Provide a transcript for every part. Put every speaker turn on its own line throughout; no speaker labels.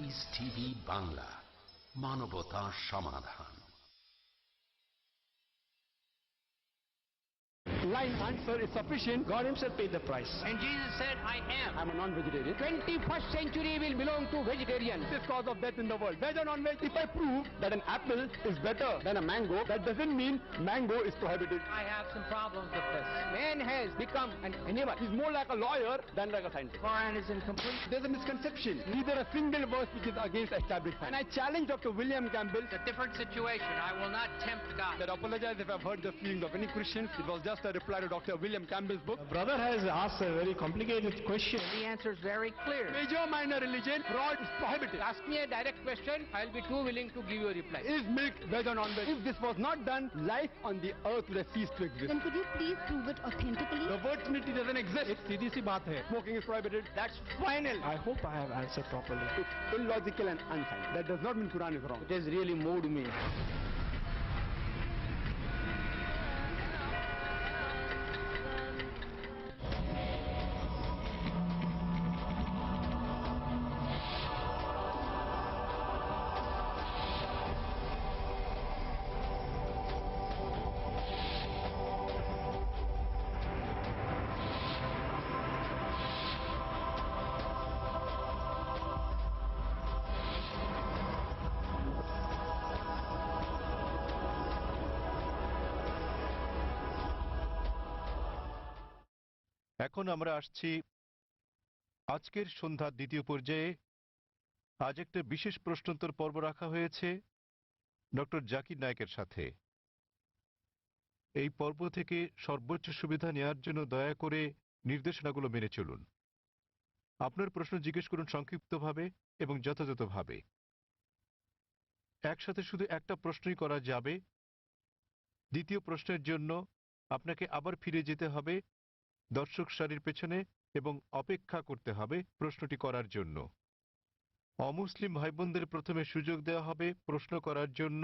Piece TV Bangla, মানবতা সমাধান।
Line answer is sufficient. God himself paid the price.
And Jesus said, I am.
I'm a non-vegetarian.
21st century will belong to vegetarians.
This cause of death in the world. Veg or non-veg? If I prove that an apple is better than a mango, that doesn't mean mango is prohibited.
I have some problems with this. Man has become an animal.
He's more like a lawyer than like a scientist.
Quran is incomplete.
There's a misconception. Neither a single verse which is against established science. And I challenge Dr. William Campbell.
It's a different situation. I will not tempt God.
I apologize if I've hurt the feelings of any Christian. It was just a reply to Dr. William Campbell's book.
The brother has asked a very complicated question.
The answer is very clear.
Major minor religion, fraud is prohibited.
Ask me a direct question. I'll be too willing to give you a reply.
Is milk veg or non-veg? If this was not done, life on the earth would have ceased to exist.
Then could you please prove it authentically?
The word Trinity doesn't exist. It's CDC baat hai. Smoking is prohibited. That's final.
I hope I have answered properly.
It's illogical and unscientific. That does not mean Quran is wrong.
It has really moved me.
এখন আমরা আসছি আজকের সন্ধ্যার দ্বিতীয় পর্যায়ে। আজ একটা বিশেষ প্রশ্নোত্তর পর্ব রাখা হয়েছে ডক্টর জাকির নায়েকের সাথে। এই পর্ব থেকে সর্বোচ্চ সুবিধা নেওয়ার জন্য দয়া করে নির্দেশনাগুলো মেনে চলুন। আপনার প্রশ্ন জিজ্ঞেস করুন সংক্ষিপ্তভাবে এবং যথাযথভাবে। একসাথে শুধু একটা প্রশ্নই করা যাবে। দ্বিতীয় প্রশ্নের জন্য আপনাকে আবার ফিরে যেতে হবে দর্শক সারির পেছনে এবং অপেক্ষা করতে হবে প্রশ্নটি করার জন্য। অমুসলিম ভাই বোনদের প্রথমে সুযোগ দেওয়া হবে প্রশ্ন করার জন্য।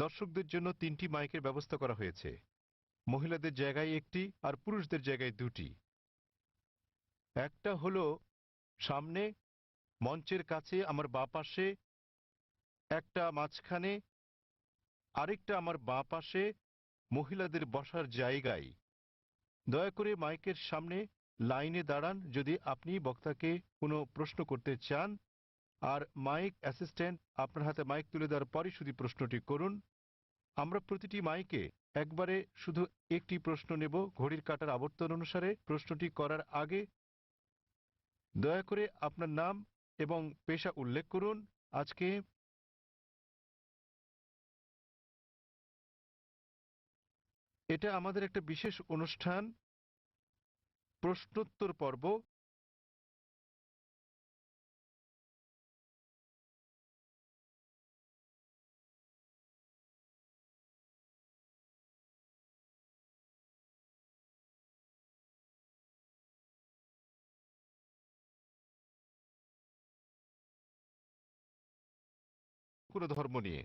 দর্শকদের জন্য 3টি মাইকের ব্যবস্থা করা হয়েছে। মহিলাদের জায়গায় একটি আর পুরুষদের জায়গায় 2টি। একটা হলো সামনে মঞ্চের কাছে আমার বাঁ পাশে, একটা মাঝখানে, আরেকটা আমার বাঁ পাশে মহিলাদের বসার জায়গায়। দয়া করে মাইকের সামনে লাইনে দাঁড়ান যদি আপনি বক্তাকে কোনো প্রশ্ন করতে চান, আর মাইক অ্যাসিস্ট্যান্ট আপনার হাতে মাইক তুলে দেওয়ার পরই শুধু প্রশ্নটি করুন। আমরা প্রতিটি মাইকে একবারে শুধু একটি প্রশ্ন নেব ঘড়ির কাঁটার আবর্তন অনুসারে। প্রশ্নটি করার আগে দয়া করে আপনার নাম এবং পেশা উল্লেখ করুন। আজকে এটা আমাদের একটা বিশেষ অনুষ্ঠান, প্রশ্নোত্তর পর্ব। কোনো ধর্ম নিয়ে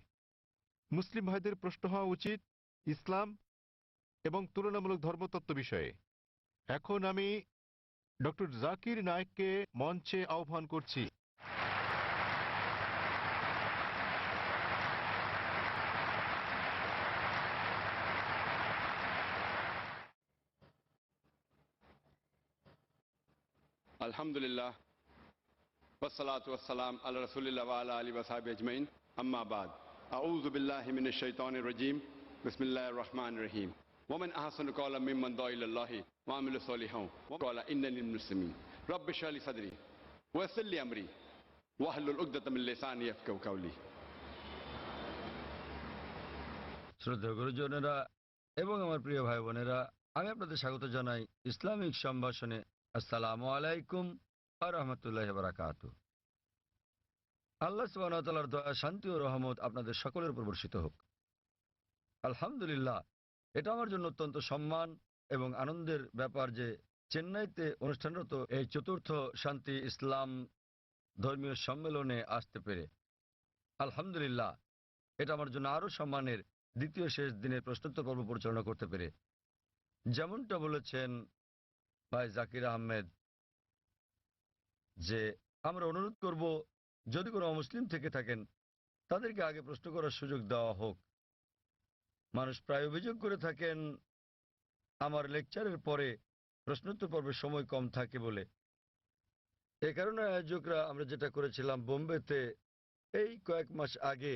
মুসলিম ভাইদের প্রশ্ন হওয়া উচিত ইসলাম এবং তুলনামূলক ধর্মতত্ত্ব বিষয়ে। এখন আমি ডক্টর জাকির নায়েককে মঞ্চে আহ্বান করছি।
আলহামদুলিল্লাহ ওয়াসসালাতু ওয়াসসালাম আলা রাসূলিল্লাহ ওয়া আলা আলিহি ওয়া সাহবিহি আজমাইন, আম্মা বাদ। আউযু বিল্লাহি মিনাশ শাইতানির রাজীম, বিসমিল্লাহির রহমানির রহিম। ওয়া মান আহসানু ক্বাওলাম মিম্মান দাআ ইলাল্লাহি ওয়া আমিলা সালিহান ওয়া ক্বালা ইন্নানি মিনাল মুসলিমিন। রব্বি ইশরাহ লি সাদরি ওয়া ইয়াসসির লি আমরি ওয়াহলুল উকদাতাম মিন লিসানি ইয়াফকাহু কাওলি।
শ্রদ্ধেয় গুরুজনেরা এবং আমার প্রিয় ভাই বোনেরা, আমি আপনাদের স্বাগত জানাই ইসলামিক সম্ভাষণে। আসসালামু আলাইকুম ওয়া রাহমাতুল্লাহি ওয়া বারাকাতুহু। আল্লাহ সুবহানাহু ওয়া তাআলার দয়া, শান্তি ও রহমত আপনাদের সকলের উপর বর্ষিত হোক। আলহামদুলিল্লাহ, এটা আমার জন্য অত্যন্ত সম্মান এবং আনন্দের ব্যাপার যে চেন্নাইতে অনুষ্ঠানরত এই চতুর্থ শান্তি ইসলাম ধর্মীয় সম্মেলনে আসতে পেরে। আলহামদুলিল্লাহ, এটা আমার জন্য আরও সম্মানের দ্বিতীয় শেষ দিনের প্রশ্নোত্তর পর্ব পরিচালনা করতে পেরে। যেমনটা বলেছেন ভাই জাকির আহমেদ যে আমরা অনুরোধ করব যদি কোনো অমুসলিম থেকে থাকেন তাদেরকে আগে প্রশ্ন করার সুযোগ দেওয়া হোক। মানুষ প্রায় অভিযোগ করে থাকেন আমার লেকচারের পরে প্রশ্নোত্তর পর্বের সময় কম থাকে বলে। এ কারণে আয়োজকরা আমরা যেটা করেছিলাম বোম্বেতে এই কয়েক মাস আগে,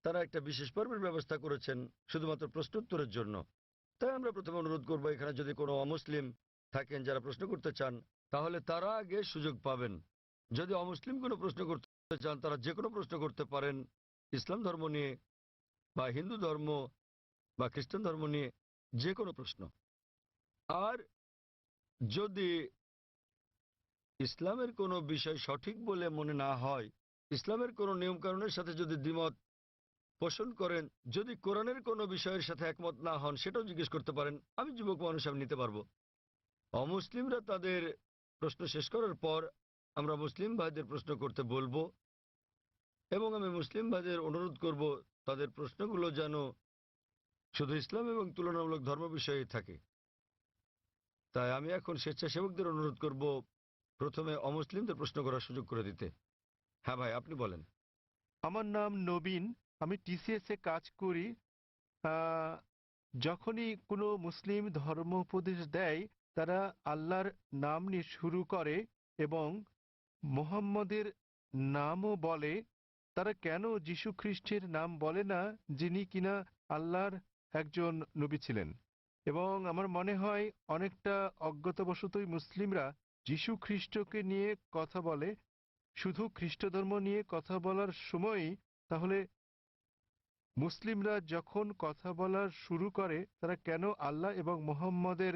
তারা একটা বিশেষ পর্বের ব্যবস্থা করেছেন শুধুমাত্র প্রশ্নোত্তরের জন্য। তাই আমরা প্রথমে অনুরোধ করবো, এখানে যদি কোনো অমুসলিম থাকেন যারা প্রশ্ন করতে চান তাহলে তারা আগে সুযোগ পাবেন। যদি অমুসলিম কোনো প্রশ্ন করতে চান তারা যে কোনো প্রশ্ন করতে পারেন, ইসলাম ধর্ম নিয়ে বা হিন্দু ধর্ম বা খ্রিস্টান ধর্ম নিয়ে যে কোনো প্রশ্ন। আর যদি ইসলামের কোনো বিষয় সঠিক বলে মনে না হয়, ইসলামের কোনো নিয়মকানুনের সাথে যদি দ্বিমত পোষণ করেন, যদি কোরআনের কোনো বিষয়ের সাথে একমত না হন, সেটাও জিজ্ঞেস করতে পারেন। আমি যুবক মানুষ, আমি নিতে পারবো। অমুসলিমরা তাদের প্রশ্ন শেষ করার পর আমরা মুসলিম ভাইদের প্রশ্ন করতে বলবো, এবং আমি মুসলিম ভাইদের অনুরোধ করব তাদের প্রশ্নগুলো যেন শুধু ইসলাম এবং তুলনামূলক ধর্ম বিষয়ে থাকে। তাই আমি এখন স্বেচ্ছাসেবকদের অনুরোধ করব প্রথমে অমুসলিমদের প্রশ্ন করার সুযোগ করে দিতে। হ্যাঁ ভাই, আপনি বলেন।
আমার নাম নবীন, আমি টিসিএস এ কাজ করি। যখনই কোনো মুসলিম ধর্ম উপদেশ দেয় তারা আল্লাহর নাম নিয়ে শুরু করে এবং মোহাম্মদের নামও বলে। তারা কেন যীশু খ্রিস্টের নাম বলে না, যিনি কিনা আল্লাহর একজন নবী ছিলেন? এবং আমার মনে হয় অনেকটা অজ্ঞতাবশতই মুসলিমরা যীশু খ্রিস্টকে নিয়ে কথা বলে। শুধু খ্রিস্ট ধর্ম নিয়ে কথা বলার সময়ই তাহলে মুসলিমরা যখন কথা বলার শুরু করে তারা কেন আল্লাহ এবং মোহাম্মদের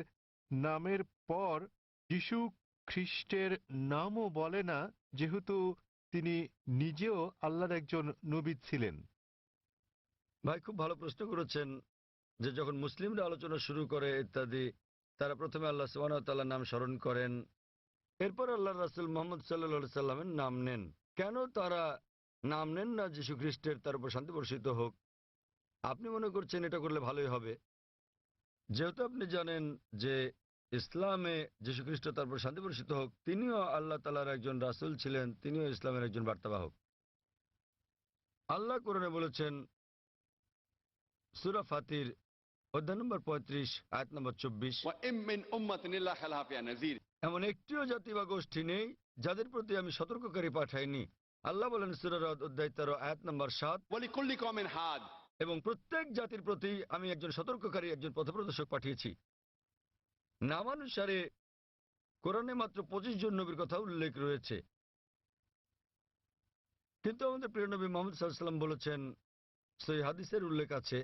নামের পর যীশু খ্রিস্টের নামও বলে না, যেহেতু তিনি নিজেও আল্লাহর একজন নবী ছিলেন?
ভাই, খুব ভালো প্রশ্ন করেছেন যে যখন মুসলিমরা আলোচনা শুরু করে ইত্যাদি, তারা প্রথমে আল্লাহ সুবহানাহু ওয়া তাআলার নাম স্মরণ করেন, এরপর আল্লাহর রাসূল মুহাম্মদ সাল্লাল্লাহু আলাইহি সাল্লামের নাম নেন। কেন তারা নাম নেন না যীশু খ্রিস্টের, তার উপর শান্তি বর্ষিত হোক? আপনি মনে করছেন এটা করলে ভালোই হবে। যেহেতু আপনি জানেন যে ইসলামে যীশু খ্রিস্ট, তার উপর শান্তি বর্ষিত হোক, তিনিও আল্লাহ তাআলার একজন রাসূল ছিলেন, তিনিও ইসলামের একজন বার্তাবাহক। আল্লাহ কোরআনে বলেছেন সূরা ফাতির অধ্যায় নম্বর 35 আয়াত নম্বর 24,
وَإِن مِّنْ أُمَّةٍ إِلَّا خَلَا فِيهَا نَذِيرٌ।
এমন একটিও জাতি বা গোষ্ঠী নেই যাদের প্রতি আমি সতর্ককারী পাঠাইনি। আল্লাহ বলেন সূরা রদ অধ্যায় 13 আয়াত নম্বর 7,
وَلِكُلِّ قَوْمٍ هَادٍ।
এবং প্রত্যেক জাতির প্রতি আমি একজন সতর্ককারী, একজন পথপ্রদর্শক পাঠিয়েছি। নামানুসারে কোরআনে মাত্র 25 জন নবীর কথা উল্লেখ রয়েছে, কিন্তু আমাদের প্রিয় নবী মুহাম্মদ সাল্লাল্লাহু আলাইহি ওয়াসাল্লাম বলেছেন, সহিহ হাদিসের উল্লেখ আছে,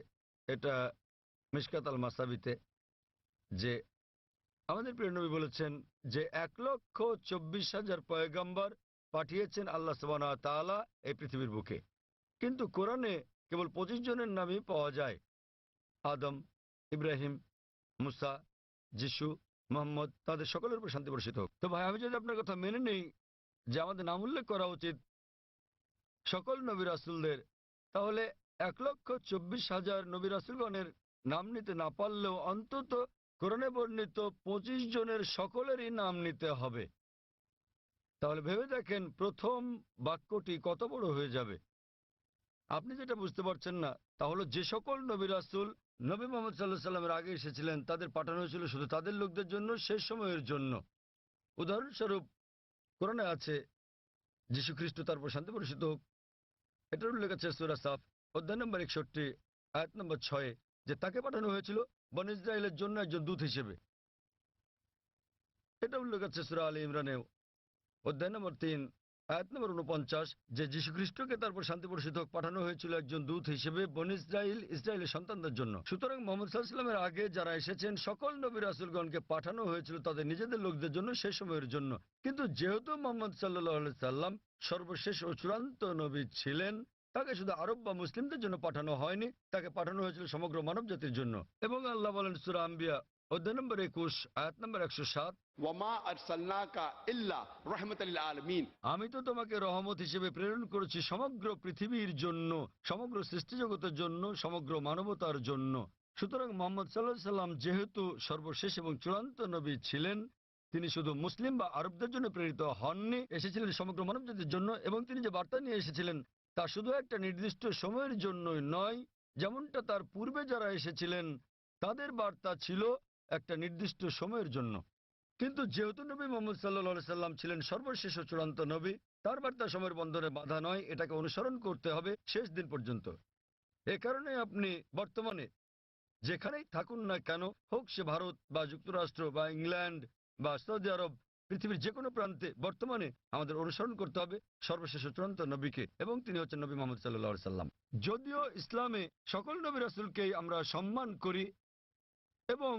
এটা মিশকাত আল মাসাবিতে, যে আমাদের প্রিয় নবী বলেছেন যে 1,24,000 পয়গম্বর পাঠিয়েছেন আল্লাহ সুবহানাহু ওয়া তাআলা এই পৃথিবীর বুকে, কিন্তু কোরআনে কেবল 25 জনের নামই পাওয়া যায়। আদম, ইব্রাহিম, মুসা, যিশু, মুহাম্মদ, তাদের সকলের উপর শান্তি বর্ষিত হোক। তো ভাই, আমি যদি আপনার কথা মেনে নেই যে আমাদের নাম উল্লেখ করা উচিত সকল নবী রাসূলদের, তাহলে 1,24,000 নবী রাসূলগণের নাম নিতে না পারলেও অন্তত কোরআনে বর্ণিত 25 জনের সকলেরই নাম নিতে হবে। তাহলে ভেবে দেখেন প্রথম বাক্যটি কত বড় হয়ে যাবে। আপনি যেটা বুঝতে পারছেন না তা হলো যে সকল নবী রাসূল নবী মুহাম্মদ সাল্লাল্লাহু আলাইহি সাল্লামের আগে এসেছিলেন তাদের পাঠানো হয়েছিল শুধু তাদের লোকদের জন্য, শেষ সময়ের জন্য। উদাহরণস্বরূপ কোরআনে আছে যীশু খ্রিস্ট, তার উপর শান্তি বর্ষিত হোক, এটার উল্লেখ আছে সূরা সাফ অধ্যায় নম্বর 61 আয়াত নম্বর 6, যে তাকে পাঠানো হয়েছিল বনী ইসরাইলের জন্য একজন দূত হিসেবে। এটা উল্লেখ আছে সূরা আলী ইমরানে অধ্যায় নম্বর 3 আয়াত নম্বর 49, যে যীশু খ্রিস্টকে তারপর শান্তি বর্ষিত হোক পাঠানো হয়েছিল একজন দূত হিসেবে বনী ইসরাইলের সন্তানদের জন্য। সুতরাং মুহাম্মদ সাল্লাল্লাহু আলাইহি ওয়াসাল্লামের আগে যারা এসেছেন সকল নবী রাসূলগণকে পাঠানো হয়েছিল তাদের নিজেদের লোকদের জন্য, সেই সময়ের জন্য। কিন্তু যেহেতু মুহাম্মদ সাল্লাল্লাহু আলাইহি সাল্লাম সর্বশেষ ও চূড়ান্ত নবী ছিলেন, তাকে শুধু আরব বা মুসলিমদের জন্য পাঠানো হয়নি, তাকে পাঠানো হয়েছিল সমগ্র মানব জাতির জন্য। এবং আল্লাহ বলেন সূরা আম্বিয়া অধ্যায় নম্বর 21 আয়াত নম্বর 107,
ওয়ামা আরসালনাকা ইল্লা রাহমাতাল লিল আলামিন।
আমি তো তোমাকে রহমত হিসেবে প্রেরণ করেছি সমগ্র পৃথিবীর জন্য, সমগ্র সৃষ্টি জগতের জন্য, সমগ্র মানবতার জন্য। সুতরাং মুহাম্মদ সাল্লাল্লাহু আলাইহি সাল্লাম যেহেতু সর্বশেষ এবং চূড়ান্ত নবী ছিলেন, তিনি শুধু মুসলিম বা আরবদের জন্য প্রেরিত হননি, এসেছিলেন সমগ্র মানবজাতির জন্য। এবং তিনি যে বার্তা নিয়ে এসেছিলেন তা শুধু একটা নির্দিষ্ট সময়ের জন্যই নয়, যেমনটা তার পূর্বে যারা এসেছিলেন তাদের বার্তা ছিল একটা নির্দিষ্ট সময়ের জন্য। কিন্তু যেহেতু নবী মুহাম্মদ সাল্লাল্লাহু আলাইহি সাল্লাম ছিলেন সর্বশেষ ও চূড়ান্ত নবী, তার বার্তা সময়ের বন্ধনে বাধা নয়, এটাকে অনুসরণ করতে হবে শেষ দিন পর্যন্ত। এ কারণে আপনি বর্তমানে যেখানেই থাকুন না কেন, হোক সে ভারত বা যুক্তরাষ্ট্র বা ইংল্যান্ড বা সৌদি আরব, পৃথিবীর যে কোনো প্রান্তে বর্তমানে আমাদের অনুসরণ করতে হবে সর্বশেষ ও চূড়ান্ত নবীকে, এবং তিনি হচ্ছেন নবী মুহাম্মদ সাল্লাল্লাহু আলাইহি সাল্লাম। যদিও ইসলামে সকল নবী রাসূলকেই আমরা সম্মান করি এবং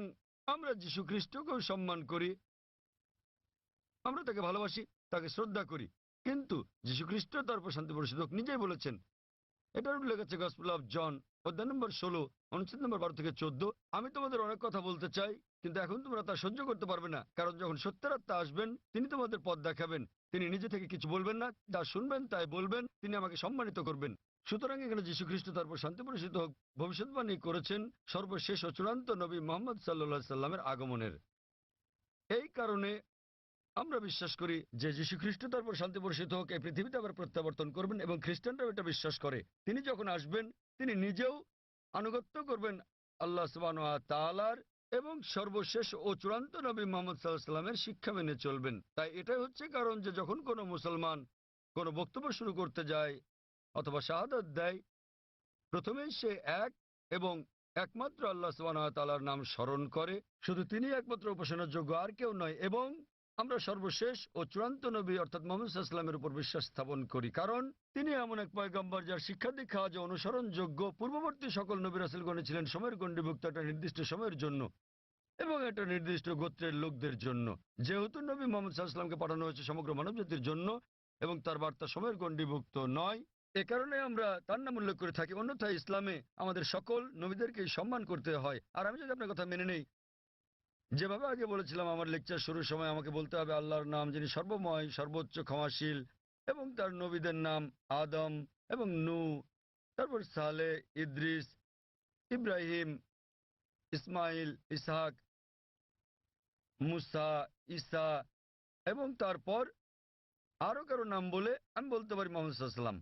আমরা যীশু খ্রিস্টকেও সম্মান করি, আমরা তাকে ভালোবাসি, তাকে শ্রদ্ধা করি, কিন্তু যীশু খ্রিস্ট তার উপর শান্তি বর্ষিত হোক নিজেই বলেছেন, এটার উল্লেখ আছে গসপেল অফ জন অধ্যায় নম্বর 16 অনুচ্ছেদ নম্বর 12 থেকে 14, আমি তোমাদের অনেক কথা বলতে চাই, কিন্তু এখন তোমরা তা সহ্য করতে পারবে না, কারণ যখন সত্যের আত্মা আসবেন তিনি তোমাদের পথ দেখাবেন। তিনি নিজে থেকে কিছু বলবেন না, যা শুনবেন তাই বলবেন, তিনি আমাকে সম্মানিত করবেন। সুতরাং এখানে যীশু খ্রিস্ট তার উপর শান্তি বর্ষিত হোক ভবিষ্যৎবাণী করেছেন সর্বশেষ ও চূড়ান্ত নবী মুহাম্মদ সাল্লাল্লাহু আলাইহি সাল্লামের আগমনের। এই কারণে আমরা বিশ্বাস করি যে যীশু খ্রিস্ট তার উপর শান্তি বর্ষিত হোক এই পৃথিবীতে আবার প্রত্যাবর্তন করবেন, এবং খ্রিস্টানরাও এটা বিশ্বাস করে। তিনি যখন আসবেন তিনি নিজেও আনুগত্য করবেন আল্লাহ সুবহানাহু ওয়া তাআলার, এবং সর্বশেষ ও চূড়ান্ত নবী মুহাম্মদ সাল্লাল্লাহু আলাইহি সাল্লামের শিক্ষা মেনে চলবেন। তাই এটাই হচ্ছে কারণ যে যখন কোনো মুসলমান কোনো বক্তব্য শুরু করতে যায় অথবা শাহাদাত দেয়, প্রথমেই সে এক এবং একমাত্র আল্লাহ সুবহানাহু ওয়া তাআলার নাম স্মরণ করে, শুধু তিনি একমাত্র উপাসনার যোগ্য, আর কেউ নয়। এবং আমরা সর্বশেষ ও চূড়ান্ত নবী অর্থাৎ মুহাম্মদ সাল্লাল্লাহু আলাইহি ওয়াসাল্লামের উপর বিশ্বাস স্থাপন করি, কারণ তিনি এমন এক পয়গম্বর যার শিক্ষা দীক্ষা আজ অনুসরণযোগ্য। পূর্ববর্তী সকল নবী রাসূলগণ ছিলেন সময়ের গণ্ডীভুক্ত একটা নির্দিষ্ট সময়ের জন্য এবং একটা নির্দিষ্ট গোত্রের লোকদের জন্য। যেহেতু নবী মুহাম্মদ সাল্লাল্লাহু আলাইহি ওয়াসাল্লামকে পাঠানো হয়েছে সমগ্র মানবজাতির জন্য এবং তার বার্তা সময়ের গণ্ডীভুক্ত নয়, এ কারণে আমরা তার নাম উল্লেখ করে থাকি। অন্যথায় ইসলামে আমাদের সকল নবীদেরকেই সম্মান করতে হয়। আর আমি যদি আপনার কথা মেনে নেই, যেভাবে আগে বলেছিলাম আমার লেকচার শুরুর সময়, আমাকে বলতে হবে আল্লাহর নাম যিনি সর্বময়, সর্বোচ্চ, ক্ষমাশীল, এবং তার নবীদের নাম আদম এবং নূহ, তারপর সালেহ, ইদ্রিস, ইব্রাহিম, ইসমাইল, ইসহাক, মুসা, ঈসা, এবং তারপর আরো কারো নাম বলে আমি বলতে পারি মুহাম্মদ সাল্লাল্লাহু আলাইহি ওয়াসাল্লাম।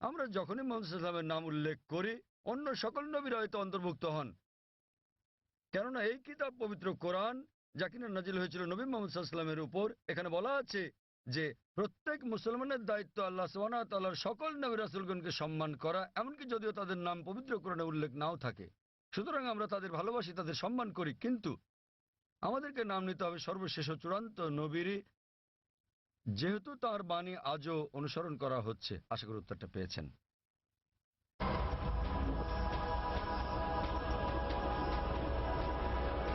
আমরা যখনই মুহাম্মদ সাল্লাল্লাহু আলাইহি ওয়াসাল্লামের নাম উল্লেখ করি অন্য সকল নবীরা হয়তো অন্তর্ভুক্ত হন, কেননা এই কিতাব পবিত্র কোরআন যা কিনা নাজিল হয়েছিল নবী মুহাম্মদ সাল্লাল্লাহু আলাইহি ওয়াসাল্লামের উপর, এখানে বলা আছে যে প্রত্যেক মুসলমানের দায়িত্ব আল্লাহ সুবহানাহু ওয়া তাআলার সকল নবী রাসূলগণকে সম্মান করা, এমনকি যদিও তাদের নাম পবিত্র কোরআনে উল্লেখ নাও থাকে। সুতরাং আমরা তাদের ভালোবাসি, তাদের সম্মান করি, কিন্তু আমাদেরকে নাম নিতে হবে সর্বশেষ ও চূড়ান্ত নবীরই, যেহেতু তার বাণী আজও অনুসরণ করা হচ্ছে। আশা করি উত্তরটা পেয়েছেন।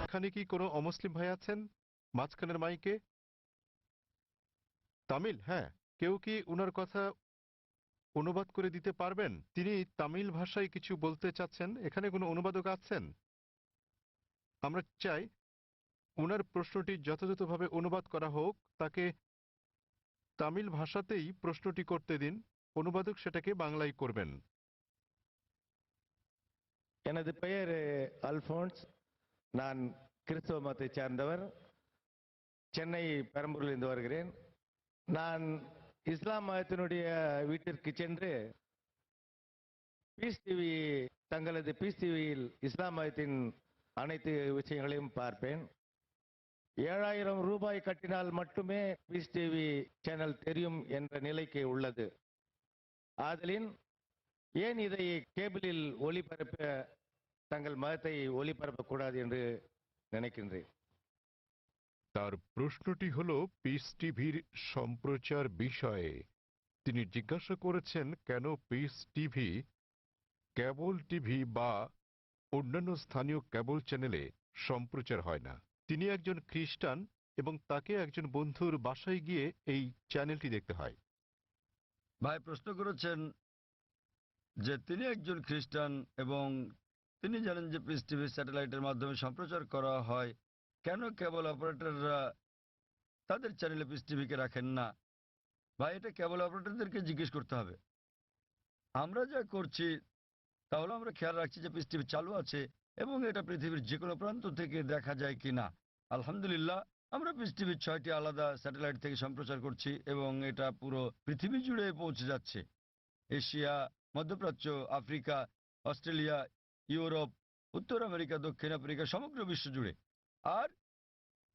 এখানে কি কোনো অমুসলিম ভাই আছেন মাঝখানের মাইকে? তামিল? হ্যাঁ, কেউ কি উনার কথা অনুবাদ করে দিতে পারবেন? তিনি তামিল ভাষায় কিছু বলতে চাচ্ছেন। এখানে কোনো অনুবাদক আছেন? আমরা চাই উনার প্রশ্নটি যথাযথভাবে অনুবাদ করা হোক, তাকে তামিল ভাষাতেই প্রশ্নটি করতে দিন, অনুবাদক সেটাকে বাংলায় করবেন।
எனது பெயர் அல்போன்ஸ். நான் கிறிஸ்தவ மதத்தை சார்ந்தவர். சென்னை பெரம்பூரிலிருந்து வருகிறேன். நான் இஸ்லாம் மதத்தினுடைய வீட்டிற்கு சென்று பீஸ் டிவி, தங்களது பீஸ் டிவியில் இஸ்லாம் மதத்தின் அனைத்து விஷயங்களையும் பார்ப்பேன். 7000 ரூபாய் கட்டினால் மட்டுமே பீஸ் டிவி சேனல் தெரியும் என்ற நிலைக்கு உள்ளது. ஆதலின் ஏன் இதை கேபிளில் ஒளிபரப்ப தங்கள் மதத்தை ஒளிபரப்பக்கூடாது என்று நினைக்கின்றேன்.
তার প্রশ্নটি হলো পিস টিভির সম্প্রচার বিষয়ে। তিনি জিজ্ঞাসা করেছেন কেন পিস টিভি, কেবল টিভি বা অন্যান্য স্থানীয় কেবল চ্যানেলে সম্প্রচার হয় না। তিনি একজন খ্রিস্টান এবং তাকে একজন বন্ধুর বাসায় গিয়ে এই চ্যানেলটি দেখতে হয়।
ভাই প্রশ্ন করেছেন যে তিনি একজন খ্রিস্টান এবং তিনি জানেন যে পিস টিভি স্যাটেলাইটের মাধ্যমে সম্প্রচার করা হয়, কেন কেবল অপারেটররা তাদের চ্যানেলে পিস টিভিকে রাখেন না? ভাই এটা কেবল অপারেটরদেরকে জিজ্ঞেস করতে হবে। আমরা যা করছি তাহলে আমরা খেয়াল রাখছি যে পিস টিভি চালু আছে এবং এটা পৃথিবীর যে কোনো প্রান্ত থেকে দেখা যায় কিনা। আলহামদুলিল্লাহ আমরা পিস টিভির 6টি আলাদা স্যাটেলাইট থেকে সম্প্রচার করছি এবং এটা পুরো পৃথিবী জুড়ে পৌঁছে যাচ্ছে। এশিয়া, মধ্যপ্রাচ্য, আফ্রিকা, অস্ট্রেলিয়া, ইউরোপ, উত্তর আমেরিকা, দক্ষিণ আফ্রিকা, সমগ্র বিশ্ব জুড়ে। আর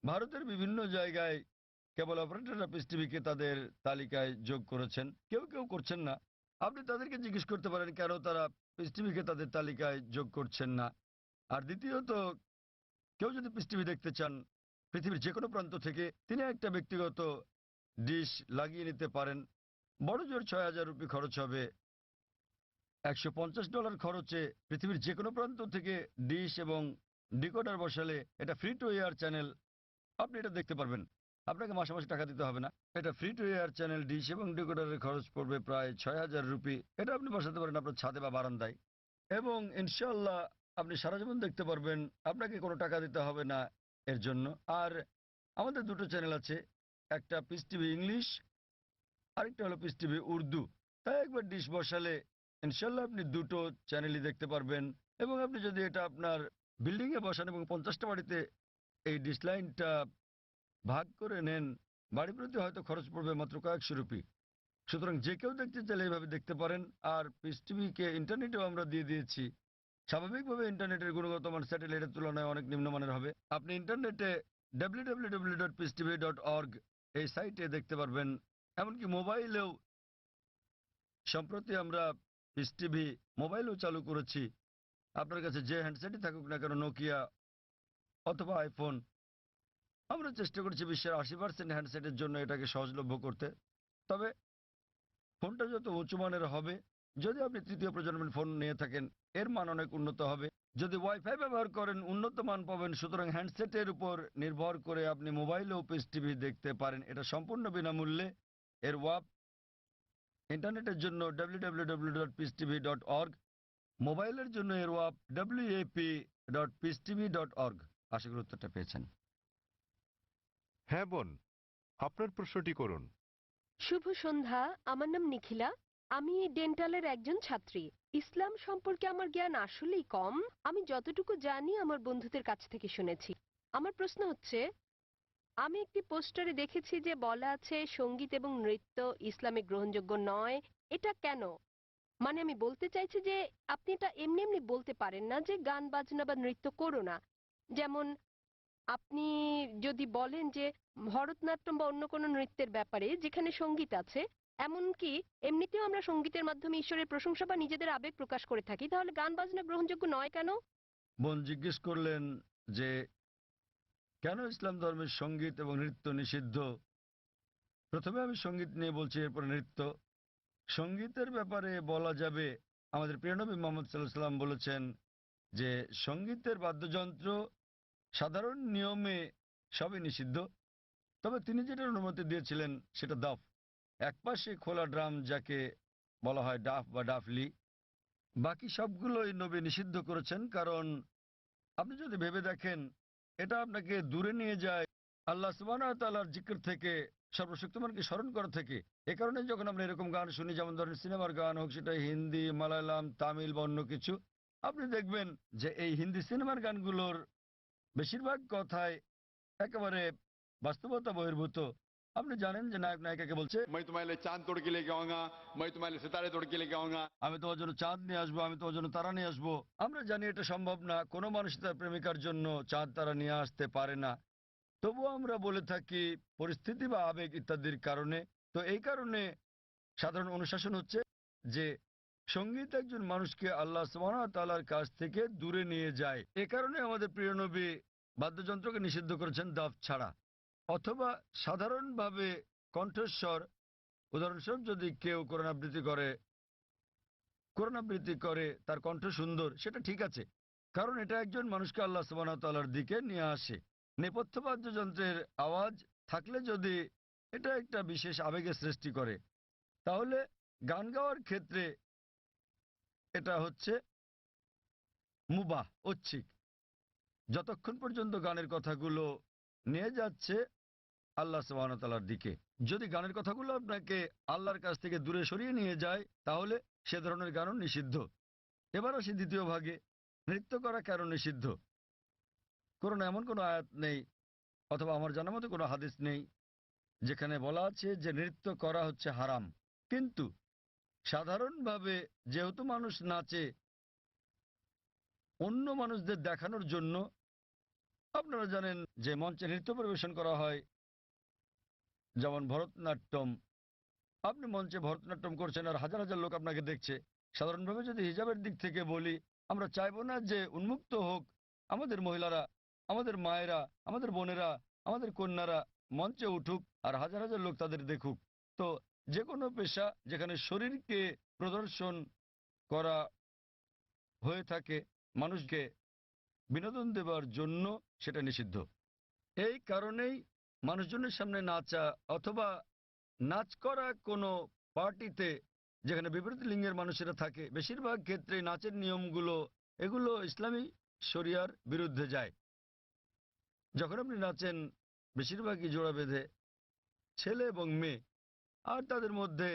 ভারতের বিভিন্ন জায়গায় কেবল অপারেটররা পিস টিভিকে তাদের তালিকায় যোগ করেছেন, কেউ কেউ করছেন না। আপনি তাদেরকে জিজ্ঞেস করতে পারেন কেন তারা পিস টিভিকে তাদের তালিকায় যোগ করছেন না। আর দ্বিতীয়ত, কেউ যদি পিস টিভি দেখতে চান পৃথিবীর যে কোনো প্রান্ত থেকে, তিনি একটা ব্যক্তিগত ডিশ লাগিয়ে নিতে পারেন। বড় জোর 6,000 রুপি খরচ হবে। $150 খরচে পৃথিবীর যে কোনো প্রান্ত থেকে ডিশ এবং ডিকোডার বসালে এটা ফ্রি টু এয়ার চ্যানেল, আপনি এটা দেখতে পারবেন। আপনাকে মাসে মাসে টাকা দিতে হবে না। এটা free to air channel, dish এবং ডিকোডারের খরচ পড়বে প্রায় 6,000 রুপি। এটা আপনি বসাতে পারেন আপনার ছাদে বা বারান্দায় এবং ইনশাল্লাহ আপনি সারা জীবন দেখতে পারবেন। আপনাকে কোনো টাকা দিতে হবে না এর জন্য। আর আমাদের দুটো চ্যানেল আছে, একটা পিস টিভি ইংলিশ, আরেকটা হলো পিস টিভি উর্দু। তাই একবার ডিশ বসালে ইনশাল্লাহ আপনি দুটো চ্যানেলই দেখতে পারবেন। এবং আপনি যদি এটা আপনার বিল্ডিংয়ে বসান এবং 50টা বাড়িতে এই ডিশ লাইনটা ভাগ করে নেন, বাড়ি প্রতি হয়তো খরচ পড়বে মাত্র কয়েকশো রুপি। সুতরাং যে কেউ দেখতে চাইলে এইভাবে দেখতে পারেন। আর পিস টিভিকে ইন্টারনেটেও আমরা দিয়ে দিয়েছি। স্বাভাবিকভাবে ইন্টারনেটের গুণগত মান স্যাটেলাইটের তুলনায় অনেক নিম্নমানের হবে। আপনি ইন্টারনেটে www.peacetv.org এই সাইটে দেখতে পারবেন। এমনকি মোবাইলেও সম্প্রতি আমরা পিস টিভি মোবাইলেও চালু করেছি। আপনার কাছে যে হ্যান্ডসেটই থাকুক না কেন, নোকিয়া অথবা আইফোন, আমরা চেষ্টা করছি বিশ্বের 80% হ্যান্ডসেটের জন্য এটাকে সহজলভ্য করতে। তবে ফোনটা যত উঁচু মানের হবে, যদি আপনি তৃতীয় প্রজন্মের ফোন নিয়ে থাকেন এর মান অনেক উন্নত হবে। যদি ওয়াইফাই ব্যবহার করেন উন্নত মান পাবেন। সুতরাং হ্যান্ডসেটের উপর নির্ভর করে আপনি মোবাইলেও পিস টিভি দেখতে পারেন। এটা সম্পূর্ণ বিনামূল্যে। এর ওয়াপ ইন্টারনেটের জন্য www.peacetv.org, মোবাইলের জন্য এর ওয়াপ wap.peacetv.org। আশা করি উত্তরটা পেয়েছেন।
হ্যাঁ বোন, আপনার প্রশ্নটি করুন।
শুভ সন্ধ্যা, আমার নাম নিখিলা। আমি ডেন্টালের একজন ছাত্রী। ইসলাম সম্পর্কে আমার জ্ঞান আসলেই কম। আমি যতটুকু জানি আমার বন্ধুদের কাছ থেকে শুনেছি। আমার প্রশ্ন হচ্ছে, আমি একটি পোস্টারে দেখেছি যে বলা আছে সঙ্গীত এবং নৃত্য ইসলামে গ্রহণযোগ্য নয়। এটা কেন? মানে আমি বলতে চাইছি যে আপনি এটা এমনি এমনি বলতে পারেন না যে গান বাজনা বা নৃত্য করো না। যেমন আপনি যদি বলেন যে ভরতনাট্যম বা অন্য কোনো নৃত্যের ব্যাপারে যেখানে সঙ্গীত আছে, এমনকি এমনিতেও আমরা সঙ্গীতের মাধ্যমে ঈশ্বরের প্রশংসা বা নিজেদের আবেগ প্রকাশ করে থাকি, তাহলে গান বাজনা গ্রহণযোগ্য নয় কেন?
বোন জিজ্ঞেস করলেন যে কেন ইসলাম ধর্মের সঙ্গীত এবং নৃত্য নিষিদ্ধ। প্রথমে আমি সঙ্গীত নিয়ে বলছি, এরপরে নৃত্য। সঙ্গীতের ব্যাপারে বলা যাবে, আমাদের প্রিয় নবী মুহাম্মদ সাল্লাল্লাহু আলাইহি ওয়াসাল্লাম বলেছেন যে সঙ্গীতের বাদ্যযন্ত্র সাধারণ নিয়মে সবই নিষিদ্ধ, তবে তিনি যেটার অনুমতি দিয়েছিলেন সেটা দাফ। একপাশে খোলা ড্রাম, যাকে বলা হয় ডাফ বা ডাফলি। বাকি সবগুলোই নবী নিষিদ্ধ করেছেন, কারণ আপনি যদি ভেবে দেখেন এটা আপনাকে দূরে নিয়ে যায় আল্লাহ সুবহানাহু ওয়া তাআলার জিকির থেকে, সর্বশক্তিমানকে স্মরণ করা থেকে। এ কারণে যখন আমরা এরকম গান শুনি, যেমন ধরেন সিনেমার গান হোক, সেটা হিন্দি, মালায়ালাম, তামিল বা অন্য কিছু, আপনি দেখবেন যে এই হিন্দি সিনেমার গানগুলোর বেশিরভাগ কথাই একেবারে বাস্তবতা বহির্ভূত। আপনি জানেন যে নায়ক নায়িকাকে বলছে,
मैं तुम्हारे लिए चांद तोड़ के लेके आऊंगा, मैं तुम्हारे लिए सितारे तोड़ के लेके आऊंगा।
আমি তোমার জন্য চাঁদ নিয়ে আসবো, আমি তোমার জন্য তারা নিয়ে আসবো। আমরা জানি এটা সম্ভব না, কোনো মানুষ তার প্রেমিকার জন্য চাঁদ তারা নিয়ে আসতে পারে না। তবুও আমরা বলে থাকি পরিস্থিতি বা আবেগ ইত্যাদির কারণে। তো এই কারণে সাধারণ অনুশাসন হচ্ছে যে সঙ্গীত একজন মানুষকে আল্লাহ সুবহানাহু ওয়া তাআলার কাছ থেকে দূরে নিয়ে যায়। এ কারণে আমাদের প্রিয় নবী বাদ্যযন্ত্রকে নিষিদ্ধ করেছেন দাফ ছাড়া। অথবা সাধারণভাবে কণ্ঠস্বর, উদাহরণস্বরূপ যদি কেউ কোরআন আবৃত্তি করে তার কণ্ঠ সুন্দর, সেটা ঠিক আছে, কারণ এটা একজন মানুষকে আল্লাহ সুবহানাহু ওয়া তাআলার দিকে নিয়ে আসে। নেপথ্য বাদ্যযন্ত্রের আওয়াজ থাকলে যদি এটা একটা বিশেষ আবেগের সৃষ্টি করে, তাহলে গান গাওয়ার ক্ষেত্রে এটা হচ্ছে মুবাহ, ঐচ্ছিক, যতক্ষণ পর্যন্ত গানের কথাগুলো নিয়ে যাচ্ছে আল্লাহ সুবহানাহু ওয়া তাআলার দিকে। যদি গানের কথাগুলো আপনাকে আল্লাহর কাছ থেকে দূরে সরিয়ে নিয়ে যায়, তাহলে সে ধরনের গানও নিষিদ্ধ। এবার আসি দ্বিতীয় ভাগে, নৃত্য করা কেন নিষিদ্ধ। কোরআনে এমন কোনো আয়াত নেই অথবা আমার জানা মতো কোনো হাদিস নেই যেখানে বলা আছে যে নৃত্য করা হচ্ছে হারাম। কিন্তু সাধারণভাবে যেহেতু মানুষ নাচে অন্য মানুষদের দেখানোর জন্য, আপনারা জানেন যে মঞ্চে নৃত্য পরিবেশন করা হয়, যেমন ভরতনাট্যম। আপনি মঞ্চে ভরতনাট্যম করছেন আর হাজার হাজার লোক আপনাকে দেখছে। সাধারণভাবে যদি হিজাবের দিক থেকে বলি, আমরা চাইবো না যে উন্মুক্ত হোক আমাদের মহিলারা, আমাদের মায়েরা, আমাদের বোনেরা, আমাদের কন্যারা মঞ্চে উঠুক আর হাজার হাজার লোক তাদের দেখুক। তো যে কোনো পেশা যেখানে শরীরকে প্রদর্শন করা হয়ে থাকে মানুষকে বিনোদন দেওয়ার জন্য, সেটা নিষিদ্ধ। এই কারণেই মানুষজনের সামনে নাচা অথবা নাচ করা কোনো পার্টিতে যেখানে বিপরীত লিঙ্গের মানুষেরা থাকে, বেশিরভাগ ক্ষেত্রে নাচের নিয়মগুলো এগুলো ইসলামী শরিয়ার বিরুদ্ধে যায়। যখন আপনি নাচেন বেশিরভাগই জোড়া বেঁধে, ছেলে এবং মেয়ে, আর তাদের মধ্যে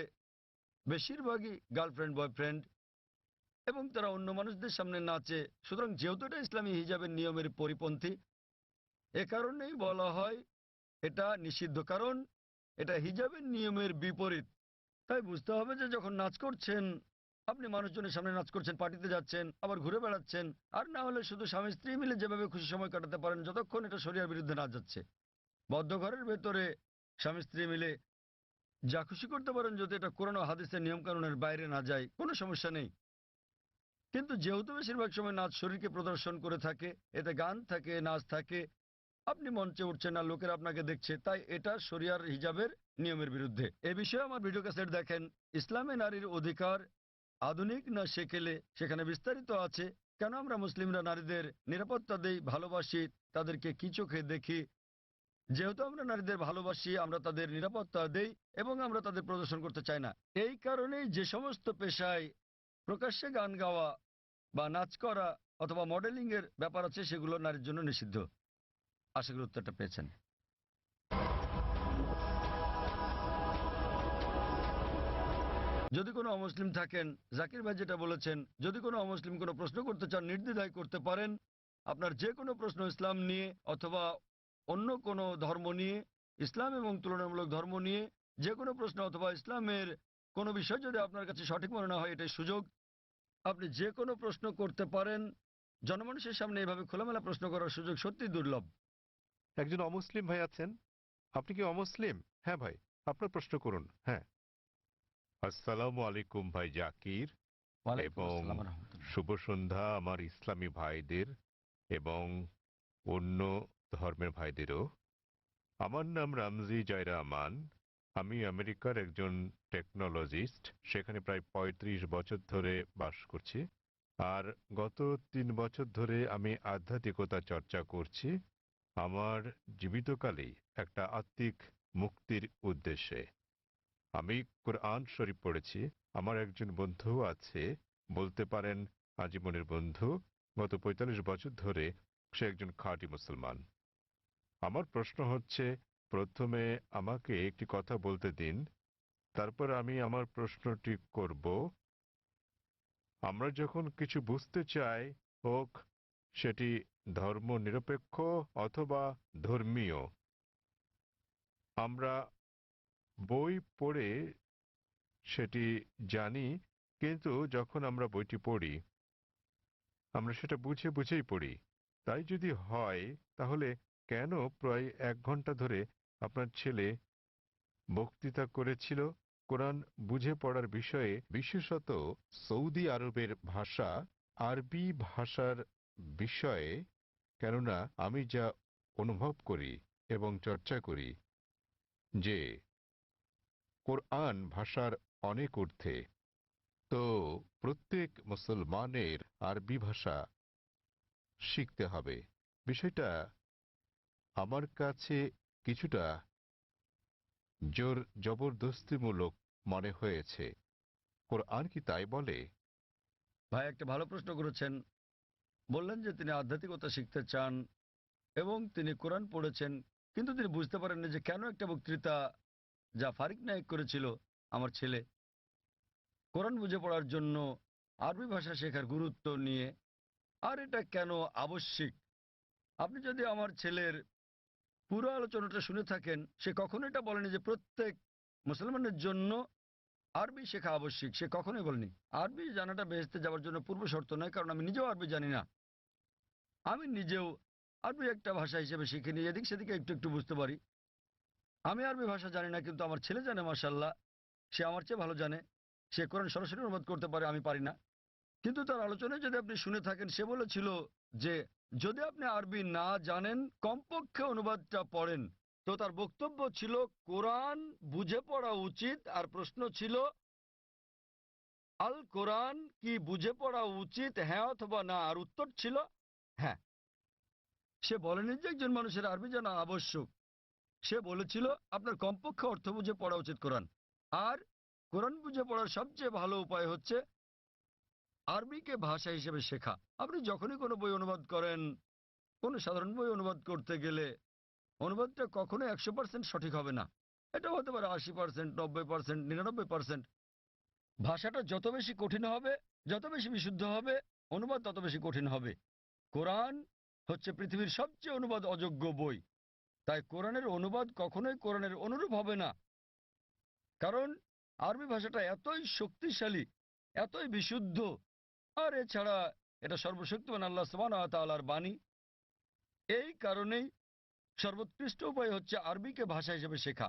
বেশিরভাগই গার্লফ্রেন্ড বয়ফ্রেন্ড, এবং তারা অন্য মানুষদের সামনে নাচে। সুতরাং যেহেতু এটা ইসলামী হিজাবের নিয়মের পরিপন্থী, এ কারণেই বলা হয় এটা নিষিদ্ধ, কারণ এটা হিজাবের নিয়মের বিপরীত। তাই বুঝতে হবে যে যখন নাচ করছেন, আপনি মানুষজনের সামনে নাচ করছেন, পার্টিতে যাচ্ছেন, আবার ঘুরে বেড়াচ্ছেন, আর না হলে শুধু স্বামী স্ত্রী মিলে যেভাবে খুশি সময় কাটাতে পারেন যতক্ষণ এটা শরিয়ার বিরুদ্ধে না যাচ্ছে। বদ্ধ ঘরের ভেতরে স্বামী স্ত্রী মিলে যা খুশি করতে পারেন যদি এটা কোরআন ও হাদিসের নিয়মকানুনের বাইরে না যায়, কোনো সমস্যা নেই। কিন্তু যেহেতু বেশিরভাগ সময় নাচ শরীরকে প্রদর্শন করে থাকে, এতে গান থাকে, নাচ থাকে, আপনি মঞ্চে উঠছেন না, লোকেরা আপনাকে দেখছে, তাই এটা শরিয়ার হিজাবের নিয়মের বিরুদ্ধে। এ বিষয়ে আমার ভিডিও ক্যাসেট দেখেন, ইসলামে নারীর অধিকার আধুনিক না সেকেলে, সেখানে বিস্তারিত আছে কেন আমরা মুসলিমরা নারীদের নিরাপত্তা দেই, ভালোবাসি, তাদেরকে কি চোখে দেখি। যেহেতু আমরা নারীদের ভালোবাসি, আমরা তাদের নিরাপত্তা দেই এবং আমরা তাদের প্রদর্শন করতে চাই না। এই কারণেই যে সমস্ত পেশায় প্রকাশ্যে গান গাওয়া বা নাচ করা অথবা মডেলিং এর ব্যাপার আছে সেগুলো নারীর জন্য নিষিদ্ধ। আশা করি উত্তরটা পেয়েছেন। যদি কোনো অমুসলিম থাকেন, জাকির ভাই যেটা বলেছেন, যদি কোনো অমুসলিম কোনো প্রশ্ন করতে চান নির্দ্বিধায় করতে পারেন। আপনার যে কোনো প্রশ্ন ইসলাম নিয়ে অথবা অন্য কোনো ধর্ম নিয়ে, ইসলাম এবং তুলনামূলক ধর্ম নিয়ে যে কোনো প্রশ্ন অথবা ইসলামের কোনো বিষয় যদি আপনার কাছে সঠিক মনে না হয়, এটাই সুযোগ। আপনি যে কোনো প্রশ্ন করতে পারেন। জনমানুষের সামনে এভাবে খোলামেলা প্রশ্ন করার সুযোগ সত্যি দুর্লভ।
একজন অমুসলিম ভাই আছেন। আপনি কি অমুসলিম? হ্যাঁ ভাই, আপনার প্রশ্ন করুন। হ্যাঁ। আসসালামু আলাইকুম ভাই জাকির, এবং শুভ সন্ধ্যা আমার ইসলামী ভাইদের এবং অন্য ধর্মের ভাইদেরও। আমার নাম রামজি জয়রামান। আমি আমেরিকার একজন টেকনোলজিস্ট, সেখানে প্রায় ৩৫ বছর ধরে বাস করছি। আর গত ৩ বছর ধরে আমি আধ্যাত্মিকতা চর্চা করছি আমার জীবিতকালেই একটা আত্মিক মুক্তির উদ্দেশ্যে। আমি কোরআন শরীফ পড়েছি। আমার একজন বন্ধু আছে, বলতে পারেন আজীবনের বন্ধু। গত ৪৫ বছর ধরে সে একজন খাঁটি মুসলমান। আমার প্রশ্ন হচ্ছে, প্রথমে আমাকে একটি কথা বলতে দিন, তারপর আমি আমার প্রশ্নটি করব। আমরা যখন কিছু বুঝতে চাই, হোক সেটি ধর্ম নিরপেক্ষ অথবা ধর্মীয়, আমরা বই পড়ে সেটি জানি, কিন্তু যখন আমরা বইটি পড়ি আমরা সেটা বুঝে বুঝেই পড়ি। তাই যদি হয় তাহলে কেন প্রায় ১ ঘন্টা ধরে আপনার ছেলে বক্তৃতা করেছিল কোরআন বুঝে পড়ার বিষয়ে, বিশেষত সৌদি আরবের ভাষা আরবি ভাষার বিষয়ে? কেননা আমি যা অনুভব করি এবং চর্চা করি যে কোরআন ভাষার অনেক ঊর্ধ্বে, তো প্রত্যেক মুসলমানের আরবি ভাষা শিখতে হবে। বিষয়টা আমার কাছে কিছুটা জোর জবরদস্তিমূলক মনে হয়েছে। কোরআন কি তাই বলে?
ভাই একটা ভালো প্রশ্ন করেছেন। বললেন যে তিনি আধ্যাত্মিকতা শিখতে চান এবং তিনি কোরআন পড়েছেন, কিন্তু তিনি বুঝতে পারেননি যে কেন একটা বক্তৃতা যা ফারিক নায়েক করেছিল আমার ছেলে কোরআন বুঝে পড়ার জন্য আরবি ভাষা শেখার গুরুত্ব নিয়ে, আর এটা কেন আবশ্যিক। আপনি যদি আমার ছেলের পুরো আলোচনাটা শুনে থাকেন, সে কখনো এটা বলেনি যে প্রত্যেক মুসলমানের জন্য আরবি শেখা আবশ্যিক। সে কখনোই বলেনি। আরবি জানাটা বেহেশতে যাওয়ার জন্য পূর্ব শর্ত নয়, কারণ আমি নিজেও আরবি জানি না। আমি নিজেও আরবি একটা ভাষা হিসেবে শিখে নিয়ে এদিক সেদিকে একটু একটু বুঝতে পারি। আমি আরবি ভাষা জানি না, কিন্তু আমার ছেলে জানে, মাশাআল্লাহ, সে আমার চেয়ে ভালো জানে। সে কোরআন সরাসরি অনুবাদ করতে পারে, আমি পারি না। কিন্তু তার আলোচনায় যদি আপনি শুনে থাকেন, সে বলেছিল যে যদি আপনি আরবি না জানেন কমপক্ষে অনুবাদটা পড়েন। তো তার বক্তব্য ছিল কোরআন বুঝে পড়া উচিত, আর প্রশ্ন ছিল আল কোরআন কি বুঝে পড়া উচিত, হ্যাঁ অথবা না, আর উত্তর ছিল হ্যাঁ। সে বলেনি যে একজন মানুষের আরবি জানা আবশ্যক। সে বলেছিল আপনার কমপক্ষে অর্থ বুঝে পড়া উচিত কোরআন। আর কোরআন বুঝে পড়ার সবচেয়ে ভালো উপায় হচ্ছে আরবিকে ভাষা হিসেবে শেখা। আপনি যখনই কোনো বই অনুবাদ করেন, কোনো সাধারণ বই অনুবাদ করতে গেলে অনুবাদটা কখনো 100% সঠিক হবে না। এটা হতে পারে 80%, 90%, 99%। ভাষাটা যত বেশি কঠিন হবে, যত বেশি বিশুদ্ধ হবে, অনুবাদ তত বেশি কঠিন হবে। কোরআন হচ্ছে পৃথিবীর সবচেয়ে অনুবাদ অযোগ্য বই। তাই কোরআনের অনুবাদ কখনোই কোরআনের অনুরূপ হবে না, কারণ আরবি ভাষাটা এতই শক্তিশালী, এতই বিশুদ্ধ। আর এছাড়া এটা সর্বশক্তিমান আল্লাহ সুবহানাহু ওয়া তাআলার বাণী। এই কারণেই সর্বোৎকৃষ্ট উপায় হচ্ছে আরবিকে ভাষা হিসেবে শেখা।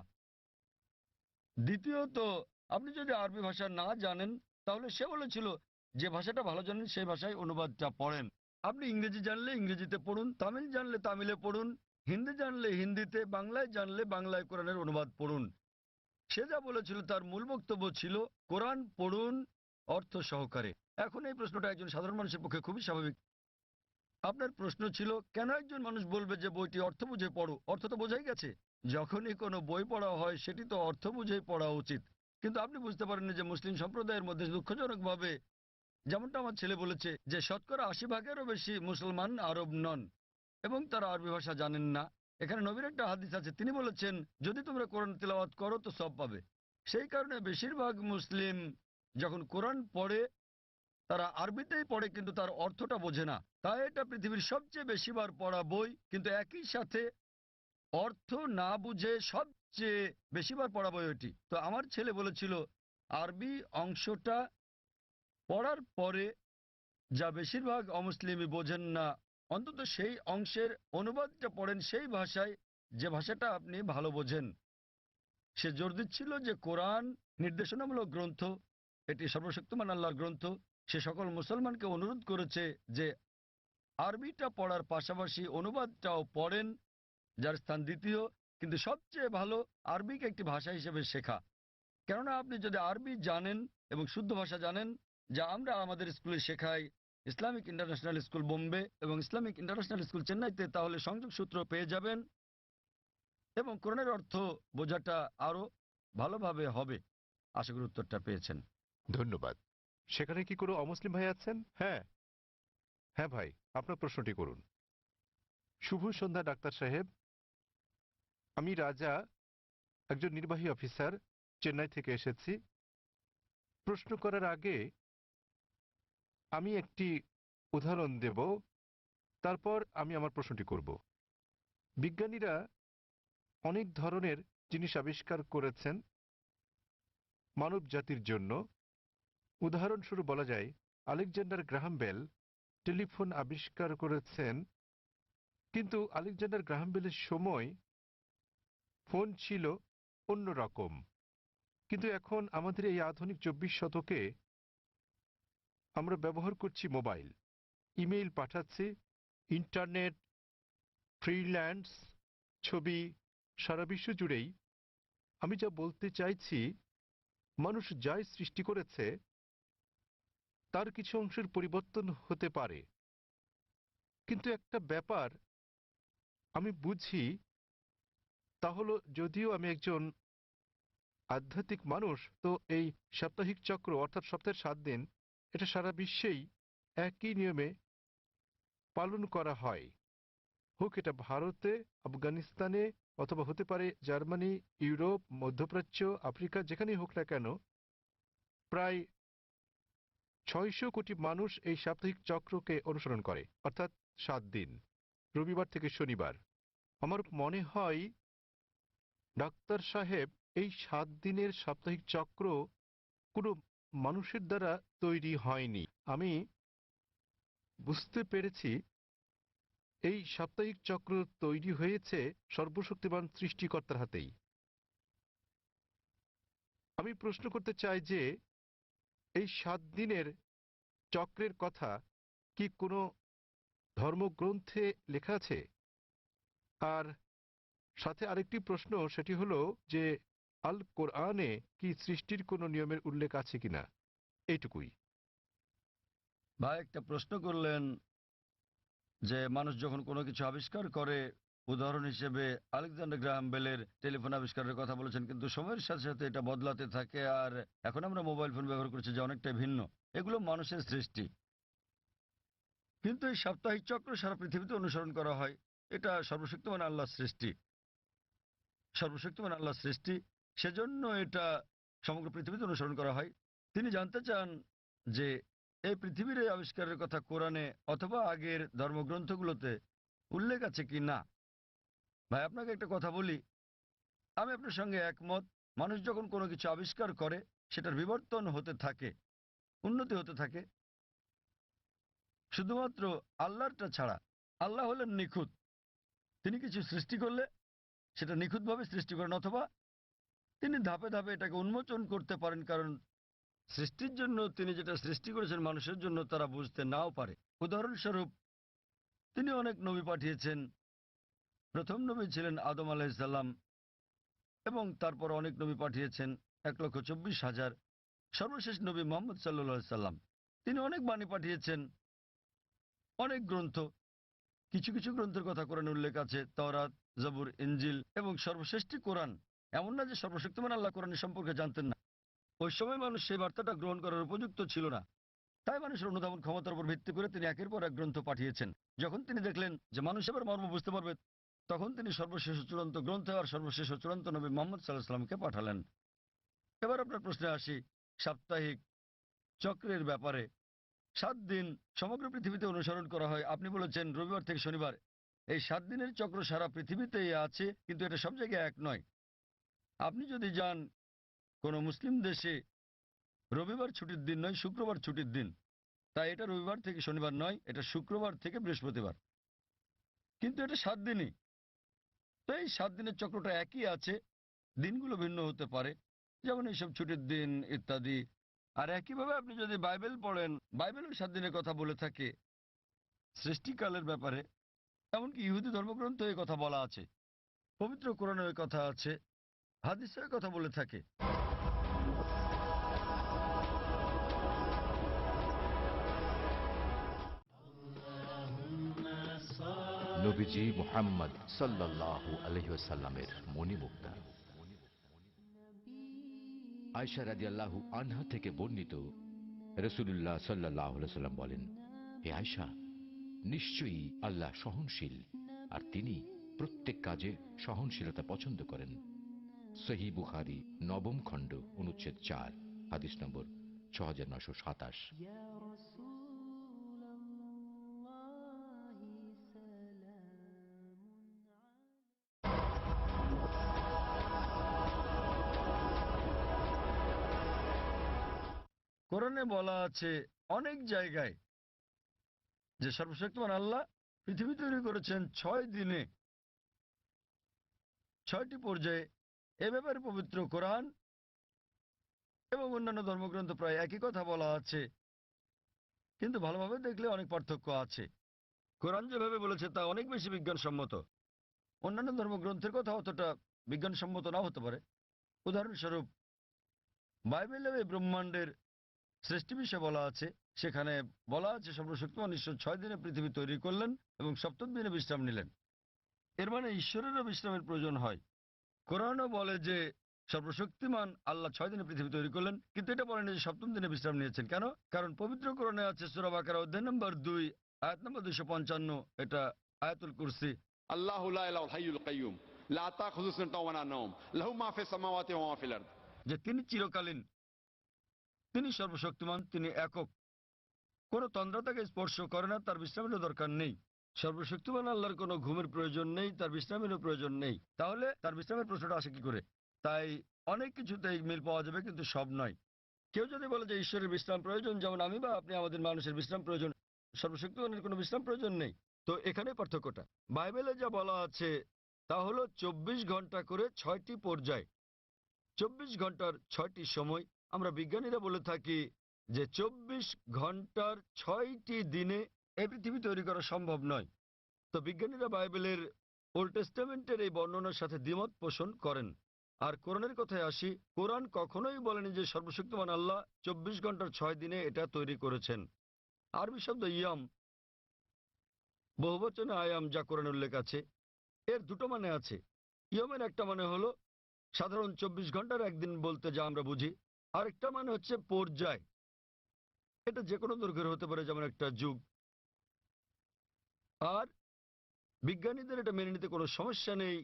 দ্বিতীয়ত, আপনি যদি আরবি ভাষা না জানেন, তাহলে সে বলেছিল যে ভাষাটা ভালো জানেন সেই ভাষায় অনুবাদটা পড়েন। আপনি ইংরেজি জানলে ইংরেজিতে পড়ুন, তামিল জানলে তামিলে পড়ুন, হিন্দি জানলে হিন্দিতে, বাংলায় জানলে বাংলায় কোরআনের অনুবাদ পড়ুন। সে যা বলেছিল তার মূল বক্তব্য ছিল কোরআন পড়ুন অর্থ সহকারে। এখন এই প্রশ্নটা একজন সাধারণ মানুষের পক্ষে খুবই স্বাভাবিক। আপনার প্রশ্ন ছিল কেন একজন মানুষ বলবে যে বইটি অর্থ বুঝে পড়ো, অর্থ তো বোঝাই গেছে। যখনই কোনো বই পড়া হয় সেটি তো অর্থ বুঝেই পড়া উচিত। কিন্তু আপনি বুঝতে পারেন যে মুসলিম সম্প্রদায়ের মধ্যে দুঃখজনকভাবে, যেমনটা আমার ছেলে বলেছে, যে শতকরা 80%-এরও বেশি মুসলমান আরব নন এবং তারা আরবি ভাষা জানেন না। এখানে নবীর একটা হাদিস আছে, তিনি বলেছেন যদি তোমরা কোরআন তেলাওয়াত করো তো সব পাবে। সেই কারণে বেশিরভাগ মুসলিম যখন কোরআন পড়ে তারা আরবিতেই পড়ে, কিন্তু তার অর্থটা বোঝে না। তাই এটা পৃথিবীর সবচেয়ে বেশিবার পড়া বই, কিন্তু একই সাথে অর্থ না বুঝে সবচেয়ে বেশিবার পড়া বই ওটি। তো আমার ছেলে বলেছিল আরবি অংশটা পড়ার পরে যা বেশিরভাগ অমুসলিমই বোঝেন না, অন্তত সেই অংশের অনুবাদটা পড়েন সেই ভাষায়, যে ভাষাটা আপনি ভালো বোঝেন। সে জোর দিচ্ছিল যে কোরআন নির্দেশনামূলক গ্রন্থ, এটি সর্বশক্তিমান আল্লাহর গ্রন্থ। সে সকল মুসলমানকে অনুরোধ করেছে যে আরবিটা পড়ার পাশাপাশি অনুবাদটাও পড়েন, যার স্থান দ্বিতীয়, কিন্তু সবচেয়ে ভালো আরবিকে একটি ভাষা হিসেবে শেখা। কেননা আপনি যদি আরবি জানেন এবং শুদ্ধ ভাষা জানেন, যা আমরা আমাদের স্কুলে শেখাই, ইসলামিক ইন্টারন্যাশনাল স্কুল বোম্বে এবং ইসলামিক ইন্টারন্যাশনাল স্কুল চেন্নাইতে, তাহলে সংযোগ সূত্র পেয়ে যাবেন এবং কোরআনের অর্থ বোঝাটা আরো ভালোভাবে হবে। আশা করি উত্তরটা পেয়েছেন।
ধন্যবাদ। সেখানে কি কোনো অমুসলিম ভাই আছেন? হ্যাঁ হ্যাঁ ভাই, আপনার প্রশ্নটি করুন। শুভ সন্ধ্যা ডাক্তার সাহেব, আমি রাজা, একজন নির্বাহী অফিসার, চেন্নাই থেকে এসেছি। প্রশ্ন করার আগে আমি একটি উদাহরণ দেব, তারপর আমি আমার প্রশ্নটি করব। বিজ্ঞানীরা অনেক ধরনের জিনিস আবিষ্কার করেছেন মানব জাতির জন্য। উদাহরণস্বরূপ বলা যায় আলেকজান্ডার গ্রাহাম বেল টেলিফোন আবিষ্কার করেছেন, কিন্তু আলেকজান্ডার গ্রাহাম বেলের সময় ফোন ছিল অন্য রকম। কিন্তু এখন আমাদের এই আধুনিক 24 শতকে আমরা ব্যবহার করছি মোবাইল, ইমেইল পাঠাচ্ছি, ইন্টারনেট, ফ্রিল্যান্স, ছবি, সারা বিশ্ব জুড়েই। আমি যা বলতে চাইছি, মানুষ যাই সৃষ্টি করেছে তার কিছু অংশের পরিবর্তন হতে পারে, কিন্তু একটা ব্যাপার আমি বুঝি, তা হলো যদিও আমি একজন আধ্যাত্মিক মানুষ, তো এই সাপ্তাহিক চক্র অর্থাৎ সপ্তাহের 7 দিন, এটা সারা বিশ্বেই একই নিয়মে পালন করা হয়। হোক এটা ভারতে, আফগানিস্তানে, অথবা হতে পারে জার্মানি, ইউরোপ, মধ্যপ্রাচ্য, আফ্রিকা, যেখানেই হোক না কেন, প্রায় 600 কোটি মানুষ এই সাপ্তাহিক চক্রকে অনুসরণ করে, অর্থাৎ 7 দিন, রবিবার থেকে শনিবার। আমার মনে হয় ডাক্তার সাহেব এই 7 দিনের সাপ্তাহিক চক্র কোনো মানুষের দ্বারা তৈরি হয়নি। আমি বুঝতে পেরেছি এই সাপ্তাহিক চক্র তৈরি হয়েছে সর্বশক্তিমান সৃষ্টিকর্তার হাতেই। আমি প্রশ্ন করতে চাই যে এই 7 দিনের চক্রের কথা কি কোনো ধর্মগ্রন্থে লেখা আছে? আর সাথে আরেকটি প্রশ্ন, সেটি হলো যে আল কোরআনে কি সৃষ্টির কোনো নিয়মের উল্লেখ আছে কিনা, এইটুকুই।
ভাই একটা প্রশ্ন করলেন যে মানুষ যখন কোনো কিছু আবিষ্কার করে, উদাহরণ হিসেবে আলেকজান্ডার গ্রাহাম বেলের টেলিফোন আবিষ্কারের কথা বলেছেন, কিন্তু সময়ের সাথে সাথে এটা বদলাতে থাকে, আর এখন আমরা মোবাইল ফোন ব্যবহার করছি যে অনেকটাই ভিন্ন। এগুলো মানুষের সৃষ্টি। কিন্তু এই সাপ্তাহিক চক্র সারা পৃথিবীতে অনুসরণ করা হয়। এটা সর্বশক্তিমান আল্লাহর সৃষ্টি, সর্বশক্তিমান আল্লাহর সৃষ্টি, সেজন্য এটা সমগ্র পৃথিবীতে অনুসরণ করা হয়। তিনি জানতে চান যে এই পৃথিবীর এই আবিষ্কারের কথা কোরআনে অথবা আগের ধর্মগ্রন্থগুলোতে উল্লেখ আছে কি না। ভাই আপনাকে একটা কথা বলি, আমি আপনার সঙ্গে একমত। মানুষ যখন কোনো কিছু আবিষ্কার করে সেটার বিবর্তন হতে থাকে, উন্নতি হতে থাকে, শুধুমাত্র আল্লাহরটা ছাড়া। আল্লাহ হলেন নিখুঁত। তিনি কিছু সৃষ্টি করলে সেটা নিখুঁতভাবে সৃষ্টি করেন, অথবা তিনি ধাপে ধাপে এটাকে উন্মোচন করতে পারেন, কারণ সৃষ্টির জন্য তিনি যেটা সৃষ্টি করেছেন মানুষের জন্য তারা বুঝতে নাও পারে। উদাহরণস্বরূপ তিনি অনেক নবী পাঠিয়েছেন। প্রথম নবী ছিলেন আদম আলাইহিসসালাম, এবং তারপর অনেক নবী পাঠিয়েছেন, 1,24,000। সর্বশেষ নবী মুহাম্মদ সাল্লাল্লাহু আলাইহি সাল্লাম, তিনি অনেক বাণী পাঠিয়েছেন, অনেক গ্রন্থ। কিছু কিছু গ্রন্থের কথা কোরআনে উল্লেখ আছে, তাওরাত, জবুর, ইনজিল, এবং সর্বশ্রেষ্ঠ কোরআন। এমন না যে সর্বশক্তিমান আল্লাহ কোরআনের সম্পর্কে জানতেন না। ওই সময় মানুষ সেই বার্তাটা গ্রহণ করার উপযুক্ত ছিল না, তাই মানুষের অনুধাবন ক্ষমতার উপর ভিত্তি করে তিনি একের পর এক গ্রন্থ পাঠিয়েছেন। যখন তিনি দেখলেন যে মানুষ এবার মর্ম বুঝতে পারবে, তখন তিনি সর্বশেষ চূড়ান্ত গ্রন্থ আর সর্বশেষ চূড়ান্ত নবী মুহাম্মদ সাল্লাল্লাহু আলাইহি সাল্লামকে পাঠালেন। এবার আপনার প্রশ্নে আসি, সাপ্তাহিক চক্রের ব্যাপারে। 7 দিন সমগ্র পৃথিবীতে অনুসরণ করা হয়। আপনি বলেছেন রবিবার থেকে শনিবার। এই 7 দিনের চক্র সারা পৃথিবীতেই আছে, কিন্তু এটা সব জায়গায় এক নয়। আপনি যদি যান কোনো মুসলিম দেশে, রবিবার ছুটির দিন নয়, শুক্রবার ছুটির দিন। তাই এটা রবিবার থেকে শনিবার নয়, এটা শুক্রবার থেকে বৃহস্পতিবার। কিন্তু এটা 7 দিনই। তো এই 7 দিনের চক্রটা একই আছে, দিনগুলো ভিন্ন হতে পারে, যেমন এইসব ছুটির দিন ইত্যাদি। আর একইভাবে আপনি যদি বাইবেল পড়েন, বাইবেলের 7 দিনের কথা বলে থাকে সৃষ্টিকালের ব্যাপারে। এমনকি ইহুদি ধর্মগ্রন্থ এই কথা বলা আছে, পবিত্র কোরআনে ওই কথা আছে, হাদিসে ওই কথা বলে থাকে।
নবীজি মুহাম্মদ সাল্লাল্লাহু আলাইহি ওয়াসাল্লামের মণিমুক্তা। আয়েশা রাদিয়াল্লাহু আনহা থেকে বর্ণিত, রাসূলুল্লাহ সাল্লাল্লাহু আলাইহি ওয়াসাল্লাম বলেন, হে আয়েশা, নিশ্চয়ই আল্লাহ সহনশীল, আর তিনি প্রত্যেক কাজে সহনশীলতা পছন্দ করেন। সহিহ বুখারী 9ম খণ্ড অনুচ্ছেদ 4, হাদিস নম্বর 6927।
কোরআনে বলা আছে অনেক জায়গায় যে সর্বশক্তিমান আল্লাহ পৃথিবী তৈরি করেছেন 6 দিনে, 6টি পর্যায়ে। এ ব্যাপারে পবিত্র কোরআন এবং অন্যান্য ধর্মগ্রন্থ প্রায় একই কথা বলা আছে, কিন্তু ভালোভাবে দেখলে অনেক পার্থক্য আছে। কোরআন যেভাবে বলেছে তা অনেক বেশি বিজ্ঞানসম্মত। অন্যান্য ধর্মগ্রন্থের কথা অতটা বিজ্ঞানসম্মত নাও হতে পারে। উদাহরণস্বরূপ বাইবেলে এই ব্রহ্মাণ্ডের সৃষ্টি বিষয়ে বলা আছে, সেখানে বলা আছে সর্বশক্তিমান ঈশ্বর 6 দিনে পৃথিবী তৈরি করলেন এবং 7ম দিনে বিশ্রাম নিলেন। এর মানে ঈশ্বরেরও বিশ্রামের প্রয়োজন হয়। কোরআনও বলে যে সর্বশক্তিমান আল্লাহ 6 দিনে পৃথিবী তৈরি করলেন, কিন্তু এটা বলেন যে 7ম দিনে বিশ্রাম নিয়েছেন। কেন? কারণ পবিত্র কোরআনে আছে সূরা বাকারা অধ্যায় নম্বর 2 আয়াত নম্বর 255, এটা আয়াতুল কুরসি।
আল্লাহু লা ইলাহা হাইয়ুল কাইয়ুম লা তাখুযুহু সিনাতুন ওয়া লা নাওম লাহু মা ফিস সামাওয়াতি ওয়া মা ফিল আরদ।
যে তিনি চিরকালীন, তিনি সর্বশক্তিমান, তিনি একক, কোনো তন্দ্রা তাকে স্পর্শ করে না, তার বিশ্রামের দরকার নেই। সর্বশক্তিমান আল্লাহর কোনো ঘুমের প্রয়োজন নেই, তার বিশ্রামেরও প্রয়োজন নেই, তাহলে তার বিশ্রামের প্রশ্নটা আসে কি করে? তাই অনেক কিছুতেই মিল পাওয়া যাবে, কিন্তু সব নয়। কেউ যদি বলে যে ঈশ্বরের বিশ্রাম প্রয়োজন, যেমন আমি বা আপনি আমাদের মানুষের বিশ্রাম প্রয়োজন, সর্বশক্তিমানের কোনো বিশ্রাম প্রয়োজন নেই, তো এখানে পার্থক্যটা। বাইবেলে যা বলা আছে তা হলো 24 ঘন্টা করে 6টি পর্যায়, 24 ঘন্টার 6টি সময়। আমরা বিজ্ঞানীরা বলে থাকি যে 24 ঘন্টার 6টি দিনে এই পৃথিবী তৈরি করা সম্ভব নয়। তো বিজ্ঞানীরা বাইবেলের ওল্ড টেস্টামেন্টের এই বর্ণনার সাথে দ্বিমত পোষণ করেন। আর কোরআনের কথায় আসি, কোরআন কখনোই বলেনি যে সর্বশক্তিমান আল্লাহ 24 ঘন্টার 6 দিনে এটা তৈরি করেছেন। আরবি শব্দ ইয়াম, বহুবচনে আয়াম, যা কোরআনে উল্লেখ আছে, এর দুটো মানে আছে। ইয়মের একটা মানে হলো সাধারণ 24 ঘন্টার একদিন বলতে যা আমরা বুঝি, আরেকটা মানে হচ্ছে পর্যায়। এটা যে কোনো দৈর্ঘ্যের হতে পারে, যেমন একটা যুগ। আর বিজ্ঞানীদের এটা মেনে নিতে কোনো সমস্যা নেই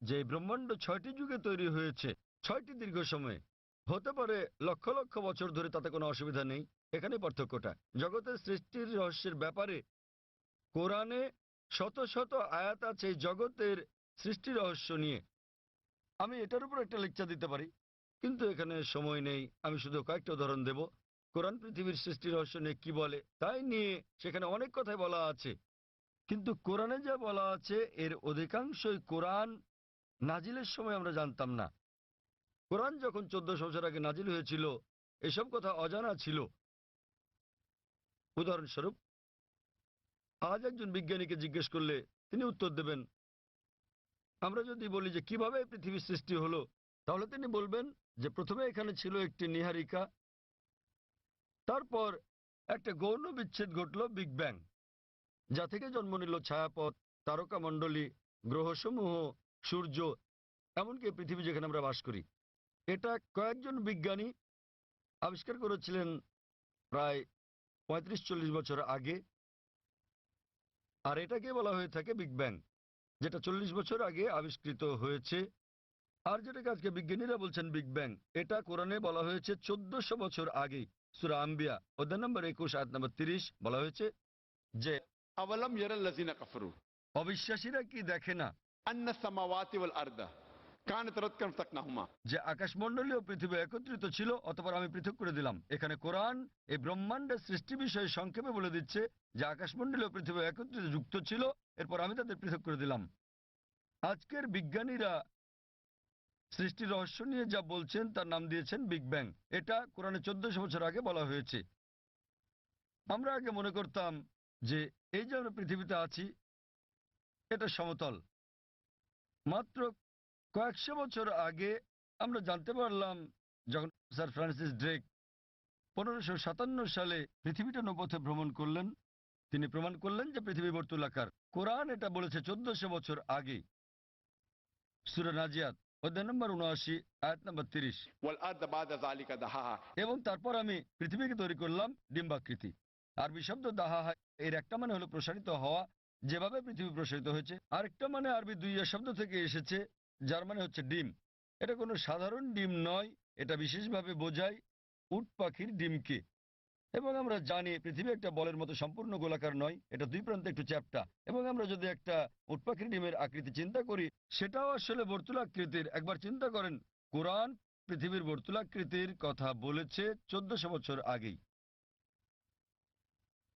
যে ব্রহ্মাণ্ড 6টি যুগে তৈরি হয়েছে, 6টি দীর্ঘ সময়ে, হতে পারে লক্ষ লক্ষ বছর ধরে, তাতে কোনো অসুবিধা নেই। এখানে পার্থক্যটা। জগতের সৃষ্টির রহস্যের ব্যাপারে কোরআনে শত শত আয়াত আছে এই জগতের সৃষ্টি রহস্য নিয়ে। আমি এটার উপর একটা লেকচার দিতে পারি, কিন্তু এখানে সময় নেই। আমি শুধু কয়েকটা উদাহরণ দেব। কোরআন পৃথিবীর সৃষ্টি রহস্য নিয়ে কি বলে তাই নিয়ে সেখানে অনেক কথাই বলা আছে, কিন্তু কোরআনে যা বলা আছে এর অধিকাংশই কোরআন নাজিলের সময় আমরা জানতাম না। কোরআন যখন 1400 বছর আগে নাজিল হয়েছিল, এসব কথা অজানা ছিল। উদাহরণস্বরূপ, আজ একজন বিজ্ঞানীকে জিজ্ঞেস করলে তিনি উত্তর দেবেন। আমরা যদি বলি যে কিভাবে পৃথিবীর সৃষ্টি হলো, তাহলে তিনি বলবেন যে প্রথমে এখানে ছিল একটি নীহারিকা, তারপর একটা গৌণ বিচ্ছেদ ঘটল, বিগ ব্যাং, যা থেকে জন্ম নিল ছায়াপথ, তারকামণ্ডলী, গ্রহসমূহ, সূর্য, এমনকি পৃথিবী যেখানে আমরা বাস করি। এটা কয়েকজন বিজ্ঞানী আবিষ্কার করেছিলেন প্রায় 35-40 বছর আগে, আর এটাকে বলা হয়ে থাকে বিগ ব্যাং, যেটা 40 বছর আগে আবিষ্কৃত হয়েছে। আর যেটাকে আজকে বিজ্ঞানীরা বলছেন বিগ ব্যাং, এটা কোরআনে বলা হয়েছে 1400 বছর আগে। সূরা আম্বিয়া অধ্যায় নম্বর 21 আয়াত নম্বর 30 বলা হয়েছে যে
আওয়ালাম ইয়ারাল্লাযিনা কাফারু,
অবিশ্বাসীরা কি দেখে না
আন্নাস সামাওয়াতি ওয়াল আরদা কানাত রাতকান ফাতাকনাহুমা,
যে আকাশমণ্ডলী ও পৃথিবী একত্রিত ছিল, অতঃপর আমি পৃথক করে দিলাম। এখানে কোরআন এই ব্রহ্মাণ্ডের সৃষ্টি বিষয়ে সংক্ষেপে বলে দিচ্ছে যে আকাশমণ্ডলী ও পৃথিবী একত্রিত যুক্ত ছিল, এরপর আমি তাদের পৃথক করে দিলাম। আজকের বিজ্ঞানীরা সৃষ্টির রহস্য নিয়ে যা বলছেন তার নাম দিয়েছেন বিগ ব্যাং। এটা কোরআনে 1400 বছর আগে বলা হয়েছে। আমরা আগে মনে করতাম যে এই যে আমরা পৃথিবীতে আছি এটা সমতল। মাত্র কয়েকশো বছর আগে আমরা জানতে পারলাম, যখন স্যার ফ্রান্সিস ড্রেক 1557 সালে পৃথিবীটা নৌপথে ভ্রমণ করলেন, তিনি প্রমাণ করলেন যে পৃথিবী বর্তুলাকার। কোরআন এটা বলেছে 1400 বছর আগে। সূরা নাজিয়াত অধ্যায় নম্বর 79 আয়াত নম্বর 30।
ওয়াল আরদা বাদা যালিকা দাহাহা,
এবং তারপর আমি পৃথিবীকে তৈরি করলাম ডিম্বাকৃতি। আরবি শব্দ দাহাহা এর একটা মানে হলো প্রসারিত হওয়া, যেভাবে পৃথিবী প্রসারিত হয়েছে। আরেকটা মানে আরবি দুইয়া শব্দ থেকে এসেছে, যার মানে হচ্ছে ডিম। এটা কোনো সাধারণ ডিম নয়, এটা বিশেষভাবে বোঝায় উট পাখির ডিমকে। এবং আমরা জানি পৃথিবী একটা বলের মতো সম্পূর্ণ গোলাকার নয়, এটা দুই প্রান্তে একটু চ্যাপ্টা। এবং আমরা যদি একটা উট পাখির ডিমের আকৃতি চিন্তা করি, সেটাও আসলে বর্তুলাকৃতির। একবার চিন্তা করেন, কোরআন পৃথিবীর বর্তুলাকৃতির কথা বলেছে 1400 বছর আগেই।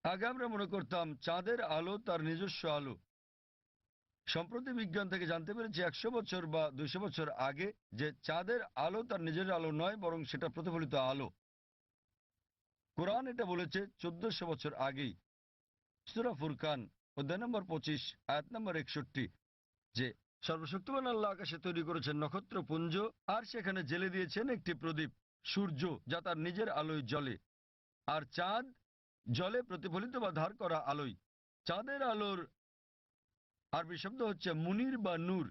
আগে আমরা মনে করতাম চাঁদের আলো তার নিজস্ব আলো। সম্প্রতি বিজ্ঞান থেকে জানতে পেরেছি 100 বছর বা 200 বছর আগে যে চাঁদের আলো তার নিজের আলো নয়, বরং সেটা প্রতিফলিত আলো। কোরআন এটা বলেছে 1400 বছর আগেই। সূরা ফুরকান অধ্যায় নম্বর 25 আয়াত নম্বর 61 যে সর্বশক্তিমান আল্লাহ আকাশে তৈরি করেছেন নক্ষত্রপুঞ্জ, আর সেখানে জেলে দিয়েছেন একটি প্রদীপ, সূর্য, যা তার নিজের আলোয় জ্বলে, আর চাঁদ জলে প্রতিফলিত বা ধার করা আলোয়। চাঁদের আলোর আরবি শব্দ হচ্ছে মুনির বা নূর,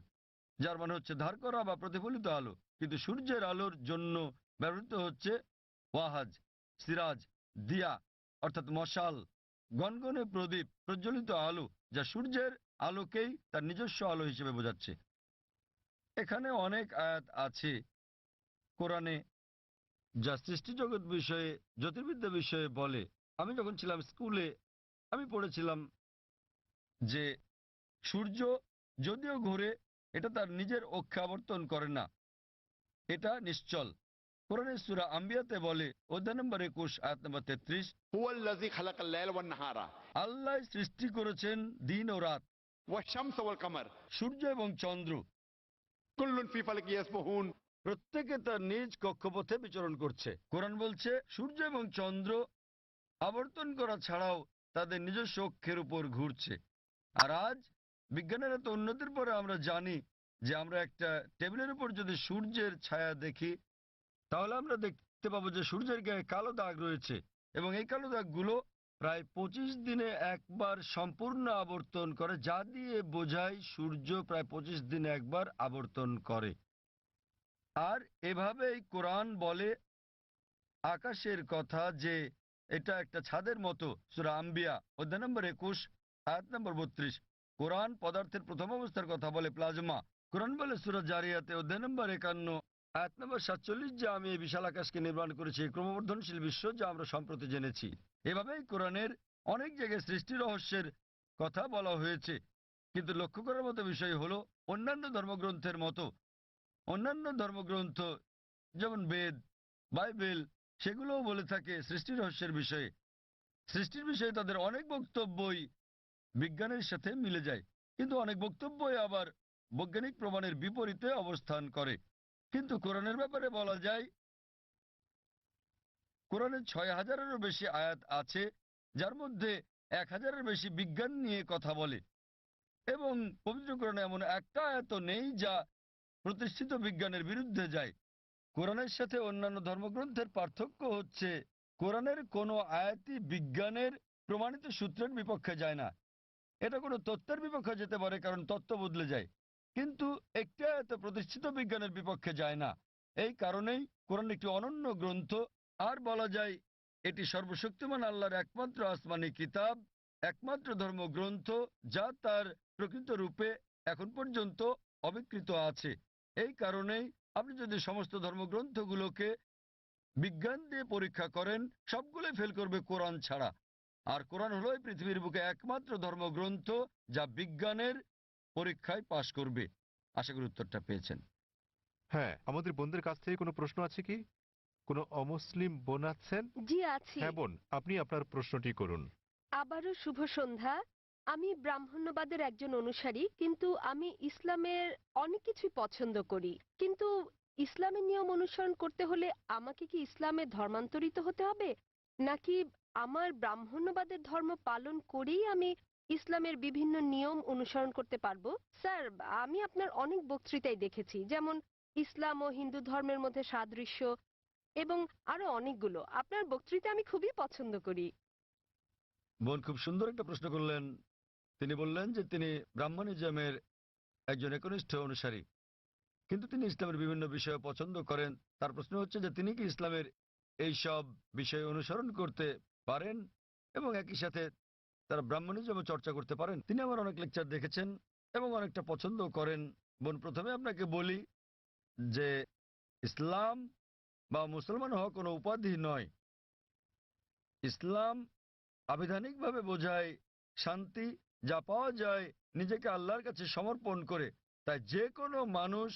যার মানে হচ্ছে ধার করা বা প্রতিফলিত আলো। কিন্তু সূর্যের আলোর জন্য ব্যবহৃত হচ্ছে ওয়াহাজ, সিরাজ, দিয়া, অর্থাৎ মশাল, গনগনে প্রদীপ, প্রজ্বলিত আলো, যা সূর্যের আলোকেই তার নিজস্ব আলো হিসেবে বোঝাচ্ছে। এখানে অনেক আয়াত আছে কোরআনে যা সৃষ্টিজগৎ বিষয়ে, জ্যোতির্বিদ্যা বিষয়ে বলে। আমি যখন ছিলাম স্কুলে আমি পড়েছিলাম যে সূর্য যদিও ঘোরে এটা তার নিজের অক্ষে আবর্তন করে না, এটা নিশ্চল। কোরআনের সূরা আম্বিয়াতে বলে অধ্যায় নম্বর 21 আয়াত নম্বর 33,
হুয়াল্লাযী খালাকাল লাইলা ওয়ান নাহারা
আল্লাহ সৃষ্টি করেছেন দিন ও রাত,
ওয়াশ-শামস ওয়াল কামার
সূর্য এবং চন্দ্র,
কুল্লুন ফি ফালাকি ইয়াসবাহুন।
প্রত্যেকে তার নিজ কক্ষপথে বিচরণ করছে। কোরআন বলছে সূর্য এবং চন্দ্র আবর্তন করা ছাড়াও তাদের নিজস্ব অক্ষের উপর ঘুরছে। আর আজ বিজ্ঞানের এত উন্নতির পরে আমরা জানি যে আমরা একটা টেবিলের উপর যদি সূর্যের ছায়া দেখি তাহলে আমরা দেখতে পাবো যে সূর্যের গায়ে কালো দাগ রয়েছে, এবং এই কালো দাগগুলো প্রায় 25 দিনে একবার সম্পূর্ণ আবর্তন করে, যা দিয়ে বোঝায় সূর্য প্রায় 25 দিনে একবার আবর্তন করে। আর এভাবেই কোরআন বলে আকাশের কথা যে এটা একটা ছাদের মতো। সূরা আম্বিয়া অধ্যায় নম্বর 21 আয়াত নম্বর 32। কোরআন পদার্থের প্রথম অবস্থার কথা বলে প্লাজমা। কোরআন বলে সূরা জারিয়াতে অধ্যায় নম্বর 51 আয়াত নম্বর 47 যে আমি এই বিশাল আকাশকে নির্মাণ করেছি, এই ক্রমবর্ধনশীল বিশ্ব যা আমরা সম্প্রতি জেনেছি। এভাবেই কোরআনের অনেক জায়গায় সৃষ্টি রহস্যের কথা বলা হয়েছে। কিন্তু লক্ষ্য করার মতো বিষয় হলো অন্যান্য ধর্মগ্রন্থের মতো অন্যান্য ধর্মগ্রন্থ যেমন বেদ, বাইবেল, সেগুলোও বলে থাকে সৃষ্টি রহস্যের বিষয়ে। সৃষ্টির বিষয়ে তাদের অনেক বক্তব্যই বিজ্ঞানের সাথে মিলে যায়, কিন্তু অনেক বক্তব্যই আবার বৈজ্ঞানিক প্রমাণের বিপরীতে অবস্থান করে। কিন্তু কোরআনের ব্যাপারে বলা যায় কোরআনের 6000-এরও বেশি আয়াত আছে যার মধ্যে 1000-এর বেশি বিজ্ঞান নিয়ে কথা বলে, এবং পবিত্র কোরআনে এমন একটা আয়াত নেই যা প্রতিষ্ঠিত বিজ্ঞানের বিরুদ্ধে যায়। কোরআনের সাথে অন্যান্য ধর্মগ্রন্থের পার্থক্য হচ্ছে কোরআনের কোনো আয়াতই বিজ্ঞানের প্রমাণিত সূত্রের বিপক্ষে যায় না। এটা কোনো তত্ত্বের বিপক্ষে যেতে পারে কারণ তত্ত্ব বদলে যায়, কিন্তু একটি আয়াত প্রতিষ্ঠিত বিজ্ঞানের বিপক্ষে যায় না। এই কারণেই কোরআন একটি অনন্য গ্রন্থ, আর বলা যায় এটি সর্বশক্তিমান আল্লাহর একমাত্র আসমানি কিতাব, একমাত্র ধর্মগ্রন্থ যা তার প্রকৃত রূপে এখন পর্যন্ত অবিকৃত আছে। এই কারণেই আপনি যদি সমস্ত ধর্মগ্রন্থগুলোকে বিজ্ঞান দিয়ে পরীক্ষা করেন সবগুলোই ফেল করবে কোরআন ছাড়া। আর কোরআন হলো এই পৃথিবীর বুকে একমাত্র ধর্মগ্রন্থ যা বিজ্ঞানের পরীক্ষায় পাশ করবে। আশা করি উত্তরটা পেয়েছেন।
হ্যাঁ, আমাদের বোনদের কাছ থেকে কোনো প্রশ্ন আছে কি? কোনো অমুসলিম বোন আছেন?
জি আছে।
হ্যাঁ বোন, আপনি আপনার প্রশ্নটি করুন।
আবারও শুভ সন্ধ্যা। আমি ব্রাহ্মণ্যবাদের একজন অনুসারী, কিন্তু আমি ইসলামের অনেক কিছুই পছন্দ করি। কিন্তু ইসলামের নিয়ম অনুসরণ করতে হলে আমাকে কি ইসলামে ধর্মান্তরিত হতে হবে, নাকি আমার ব্রাহ্মণ্যবাদের ধর্ম পালন করেই আমি ইসলামের বিভিন্ন নিয়ম অনুসরণ করতে পারবো? স্যার, আমি আপনার অনেক বক্তৃতাই দেখেছি, যেমন ইসলাম ও হিন্দু ধর্মের মধ্যে সাদৃশ্য এবং আরো অনেকগুলো। আপনার বক্তৃতা আমি খুবই পছন্দ করি।
বোন খুব সুন্দর একটা প্রশ্ন করলেন। তিনি বললেন যে তিনি ব্রাহ্মণিজমের একজন একনিষ্ঠ অনুসারী, কিন্তু তিনি ইসলামের বিভিন্ন বিষয় পছন্দ করেন। তার প্রশ্ন হচ্ছে যে তিনি কি ইসলামের এই সব বিষয় অনুসরণ করতে পারেন এবং একই সাথে তারা ব্রাহ্মণিজমও চর্চা করতে পারেন। তিনি আমার অনেক লেকচার দেখেছেন এবং অনেকটা পছন্দ করেন। বোন, প্রথমে আপনাকে বলি যে ইসলাম বা মুসলমান হওয়া কোনো উপাধি নয়। ইসলাম আবিধানিকভাবে বোঝায় শান্তি, যা পাওয়া যায় নিজেকে আল্লাহর কাছে সমর্পণ করে। তাই যে কোনো মানুষ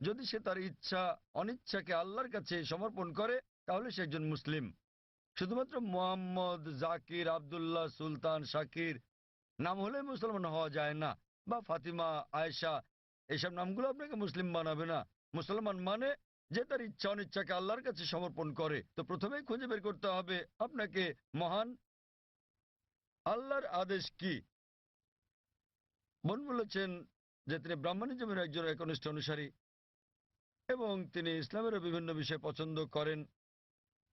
যদি সে তার ইচ্ছা অনিচ্ছাকে আল্লাহর কাছে সমর্পণ করে তাহলে সে একজন মুসলিম। শুধুমাত্র মোহাম্মদ, জাকির, আবদুল্লাহ, সুলতান, শাকির নাম হলে মুসলমান হওয়া যায় না, বা ফাতিমা, আয়েশা, এইসব নামগুলো আপনাকে মুসলিম বানাবে না। মুসলমান মানে যে তার ইচ্ছা অনিচ্ছাকে আল্লাহর কাছে সমর্পণ করে। তো প্রথমেই খুঁজে বের করতে হবে আপনাকে মহান আল্লাহর আদেশ কি। বোন বলেছেন যে তিনি ব্রাহ্মণিজমের একজন একনিষ্ঠ অনুসারী এবং তিনি ইসলামেরও বিভিন্ন বিষয় পছন্দ করেন।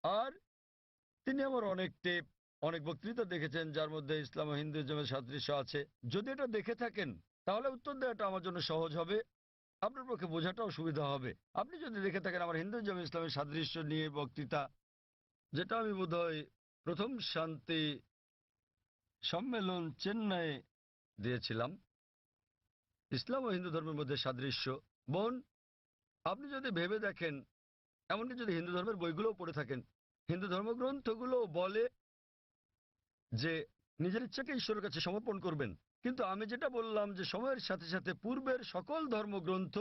আর তিনি আমার অনেক টেপ, অনেক বক্তৃতা দেখেছেন যার মধ্যে ইসলাম ও হিন্দুইজমের সাদৃশ্য আছে। যদি এটা দেখে থাকেন তাহলে উত্তর দেওয়াটা আমার জন্য সহজ হবে, আপনার পক্ষে বোঝাটাও সুবিধা হবে। আপনি যদি দেখে থাকেন আমার হিন্দুইজম ইসলামের সাদৃশ্য নিয়ে বক্তৃতা, যেটা আমি বোধহয় প্রথম শান্তি সম্মেলন চেন্নাই দিয়েছিলাম, ইসলাম ও হিন্দু ধর্মের মধ্যে সাদৃশ্য। বোন, আপনি যদি ভেবে দেখেন, এমনকি যদি হিন্দু ধর্মের বইগুলোও পড়ে থাকেন, হিন্দু ধর্মগ্রন্থগুলো বলে যে নিজের ইচ্ছাকে ঈশ্বরের কাছে সমর্পণ করবেন, কিন্তু আমি যেটা বললাম যে সময়ের সাথে সাথে পূর্বের সকল ধর্মগ্রন্থ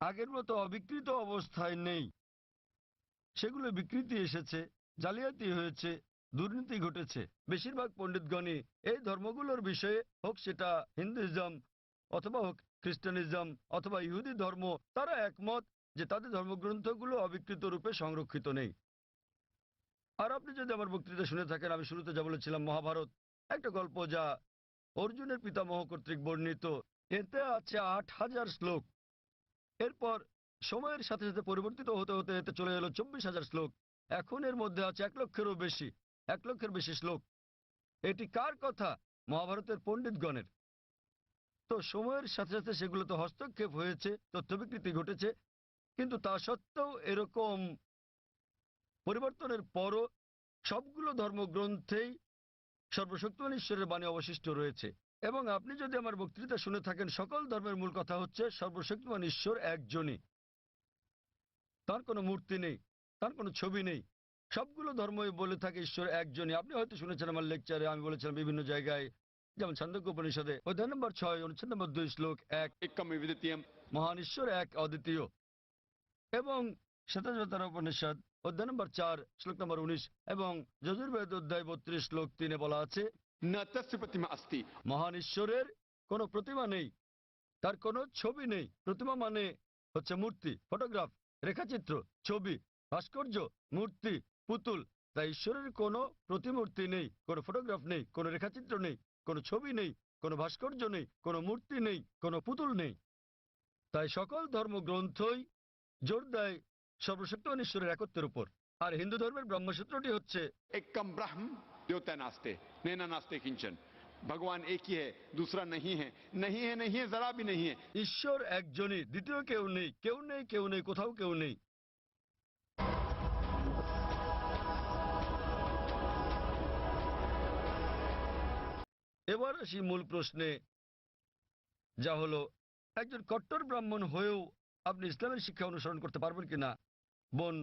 আগের মতো অবিকৃত অবস্থায় নেই, সেগুলো বিকৃতি এসেছে, জালিয়াতি হয়েছে, দুর্নীতি ঘটেছে। বেশিরভাগ পণ্ডিতগণই এই ধর্মগুলোর বিষয়ে, হোক সেটা হিন্দুইজম অথবা হোক খ্রিস্টানিজম অথবা ইহুদি ধর্ম, তারা একমত যে তাদের ধর্মগ্রন্থগুলো অবিকৃত রূপে সংরক্ষিত নেই। আর আপনি যদি আমার বক্তৃতা শুনে থাকেন, আমি শুরুতে যা বলেছিলাম, মহাভারত একটা গল্প যা অর্জুনের পিতামহ কর্তৃক বর্ণিত, এতে আছে ৮,০০০ শ্লোক। এরপর সময়ের সাথে সাথে পরিবর্তিত হতে হতে এতে চলে এলো ২৪,০০০ শ্লোক। এখন এর মধ্যে আছে ১ লক্ষের বেশি শ্লোক। এটি কার কথা? মহাভারতের পণ্ডিতগণের। তো সময়ের সাথে সাথে সেগুলোতে হস্তক্ষেপ হয়েছে, তথ্য বিকৃতি ঘটেছে, কিন্তু তা সত্ত্বেও এরকম পরিবর্তনের পরও সবগুলো ধর্মগ্রন্থেই সর্বশক্তিমান ঈশ্বরের বাণী অবশিষ্ট রয়েছে। এবং আপনি যদি আমার বক্তৃতা শুনে থাকেন, সকল ধর্মের মূল কথা হচ্ছে সর্বশক্তিমান ঈশ্বর একজনই, তার কোনো মূর্তি নেই, তার কোনো ছবি নেই। সবগুলো ধর্মই বলে থাকে ঈশ্বর একজনই। আপনি হয়তো শুনেছেন আমার লেকচারে আমি বলেছিলাম বিভিন্ন জায়গায়, যেমন ছান্দোক্য উপনিষদে অধ্যায় নম্বর ৬ অনুচ্ছেদ নম্বর ২ শ্লোক ১,
एकम विद्वितीयम।
মহান ঈশ্বর এক, অদ্বিতীয়। এবং শ্বেতাশ্বতর উপনিষদ অধ্যায় নম্বর ৪ শ্লোক নম্বর ১৯ এবং যজুর্বেদ অধ্যায় ৩২ শ্লোক ৩-এ বলা আছে,
न तस्य प्रतिमा अस्ति।
মহান ঈশ্বরের কোনো প্রতিমা নেই, তার কোনো ছবি নেই। প্রতিমা মানে হচ্ছে মূর্তি, ফটোগ্রাফ, রেখাচিত্র, ছবি, ভাস্কর্য, মূর্তি, পুতুল। তাই ঈশ্বরের কোনো প্রতিমূর্তি নেই, কোনো ফটোগ্রাফ নেই, কোনো রেখাচিত্র নেই, কোনো ছবি নেই, কোনো ভাস্কর্য নেই, কোনো মূর্তি নেই, কোনো পুতুল নেই। তাই সকল ধর্মগ্রন্থই জোর দেয় সর্বশক্তিমান ঈশ্বরের একত্বের উপর। আর হিন্দু ধর্মের ব্রহ্মসূত্রটি হচ্ছে
एकम ब्रह्म द्योतय नास्ते नैना नास्ते किंचन। भगवान एक ही है, दूसरा नहीं है, नहीं है, नहीं है, जरा भी नहीं है।
ঈশ্বর একজনই, দ্বিতীয় কেউ নেই, কেউ নেই, কেউ নেই, কোথাও কেউ নেই। এবার আসি মূল প্রশ্নে, যা হলো একজন কট্টর ব্রাহ্মণ হয়েও আপনি ইসলামের শিক্ষা অনুসরণ করতে পারবেন কিনা। বোন,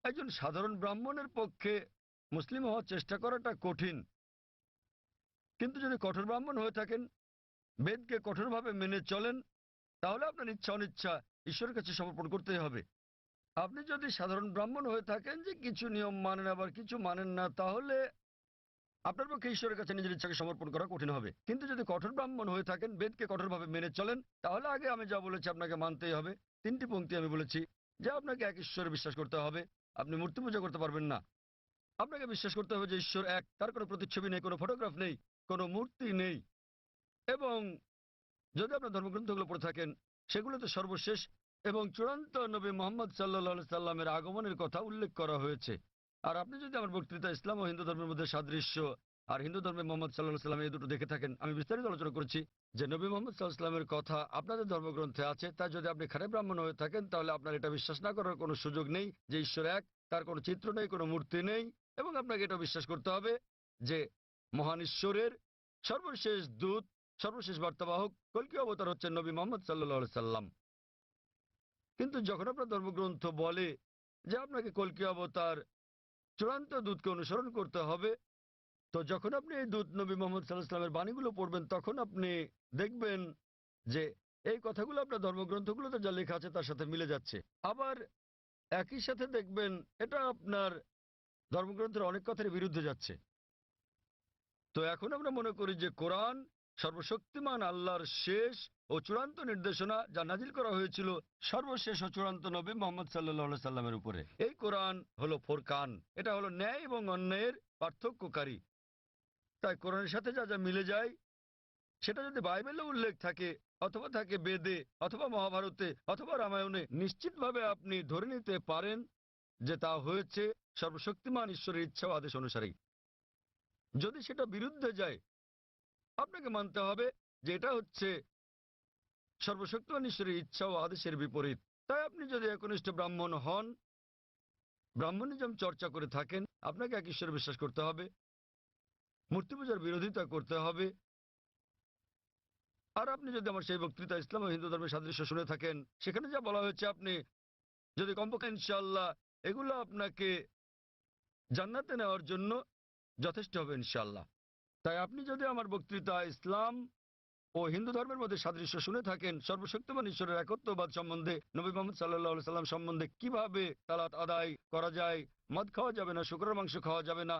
একজন সাধারণ ব্রাহ্মণের পক্ষে মুসলিম হওয়ার চেষ্টা করাটা কঠিন, কিন্তু যদি কঠোর ব্রাহ্মণ হয়ে থাকেন, বেদকে কঠোরভাবে মেনে চলেন, তাহলে আপনার ইচ্ছা অনিচ্ছা ঈশ্বরের কাছে সমর্পণ করতেই হবে। আপনি যদি সাধারণ ব্রাহ্মণ হয়ে থাকেন যে কিছু নিয়ম মানেন আবার কিছু মানেন না, তাহলে আপনার পক্ষে ঈশ্বরের কাছে নিজের ইচ্ছাকে সমর্পণ করা কঠিন হবে। কিন্তু যদি কঠোর ব্রাহ্মণ হয়ে থাকেন, বেদকে কঠোরভাবে মেনে চলেন, তাহলে আগে আমি যা বলেছি আপনাকে মানতেই হবে। 3টি পংক্তি আমি বলেছি যে আপনাকে এক ঈশ্বরে বিশ্বাস করতে হবে, আপনি মূর্তি পূজা করতে পারবেন না। আপনাকে বিশ্বাস করতে হবে যে ঈশ্বর এক, তার কোনো প্রতিচ্ছবি নেই, কোনো ফটোগ্রাফ নেই, কোনো মূর্তি নেই। এবং যদি আপনার ধর্মগ্রন্থগুলো পড়ে থাকেন, সেগুলোতে সর্বশেষ এবং চূড়ান্ত নবী মোহাম্মদ সাল্লাল্লাহু সাল্লামের আগমনের কথা উল্লেখ করা হয়েছে। আর আপনি যদি আমার বক্তৃতা ইসলাম ও হিন্দু ধর্মের মধ্যে সাদৃশ্য আর হিন্দু ধর্মে মোহাম্মদ সাল্লাল্লাহু সাল্লাম এই দুটো দেখে থাকেন, আমি বিস্তারিত আলোচনা করেছি যে নবী মোহাম্মদ সাল্লাল্লাহু সাল্লামের কথা আপনাদের ধর্মগ্রন্থে আছে। তাই যদি আপনি খারাপ ব্রাহ্মণ হয়ে থাকেন, তাহলে আপনার এটা বিশ্বাস না করার কোনো সুযোগ নেই যে ঈশ্বর এক, তার কোনো চিত্র নেই, কোনো মূর্তি নেই। এবং আপনাকে এটা বিশ্বাস করতে হবে যে মহান ঈশ্বরের সর্বশেষ দূত, সর্বশেষ বার্তাবাহক, কল্কি অবতার হচ্ছেন নবী মোহাম্মদ সাল্লাল্লাহু সাল্লাম। কিন্তু যখন আপনার ধর্মগ্রন্থ বলে যে আপনাকে কল্কি অবতার চূড়ান্ত দূতকে অনুসরণ করতে হবে, তো যখন আপনি এই দূত নবী মোহাম্মদ সাল্লাল্লাহু আলাইহি ওয়াসাল্লামের বাণীগুলো পড়বেন, তখন আপনি দেখবেন যে এই কথাগুলো আপনার ধর্মগ্রন্থগুলোতে যা লেখা আছে তার সাথে মিলে যাচ্ছে। আবার একই সাথে দেখবেন এটা আপনার ধর্মগ্রন্থের অনেক কথার বিরুদ্ধে যাচ্ছে। তো এখন আমরা মনে করি যে কোরআন সর্বশক্তিমান আল্লাহর শেষ ও চূড়ান্ত নির্দেশনা, যা নাজিল করা হয়েছিল সর্বশেষ ও চূড়ান্ত নবী মোহাম্মদ সাল্লাল্লাহু আলাইহি সাল্লামের উপরে। এই কোরআন হলো ফোরকান, এটা হলো ন্যায় এবং অন্যায়ের পার্থক্যকারী। তাই কোরআনের সাথে যা যা মিলে যায়, সেটা যদি বাইবেলে উল্লেখ থাকে অথবা থাকে বেদে অথবা মহাভারতে অথবা রামায়ণে, নিশ্চিতভাবে আপনি ধরে নিতে পারেন যে তা হয়েছে সর্বশক্তিমান ঈশ্বরের ইচ্ছা ও আদেশ অনুসারেই। যদি সেটা বিরুদ্ধে যায়, আপনাকে মানতে হবে যে এটা হচ্ছে সর্বশক্তিমান ঈশ্বরের ইচ্ছা ও আদেশের বিপরীত। তাই আপনি যদি একনিষ্ঠ ব্রাহ্মণ হন, ব্রাহ্মণিজম চর্চা করে থাকেন, আপনাকে এক ঈশ্বরে বিশ্বাস করতে হবে, মূর্তি পূজার বিরোধিতা করতে হবে। আর আপনি যদি আমার সেই বক্তৃতা ইসলাম ও হিন্দু ধর্মের সাদৃশ্য শুনে থাকেন, সেখানে যা বলা হয়েছে আপনি যদি কমপক্ষে ইনশাআল্লাহ এগুলো আপনাকে জান্নাতে নেওয়ার জন্য যথেষ্ট হবে ইনশাআল্লাহ। তাই আপনি যদি আমার বক্তৃতা ইসলাম ও হিন্দু ধর্মের মধ্যে সাদৃশ্য শুনে থাকেন, সর্বশক্তিমান ঈশ্বরের একত্ববাদ সম্বন্ধে, নবী মোহাম্মদ সাল্লাল্লাহু সাল্লাম সম্বন্ধে, কিভাবে সালাত আদায় করা যায়, মদ খাওয়া যাবে না, শুকরের মাংস খাওয়া যাবে না,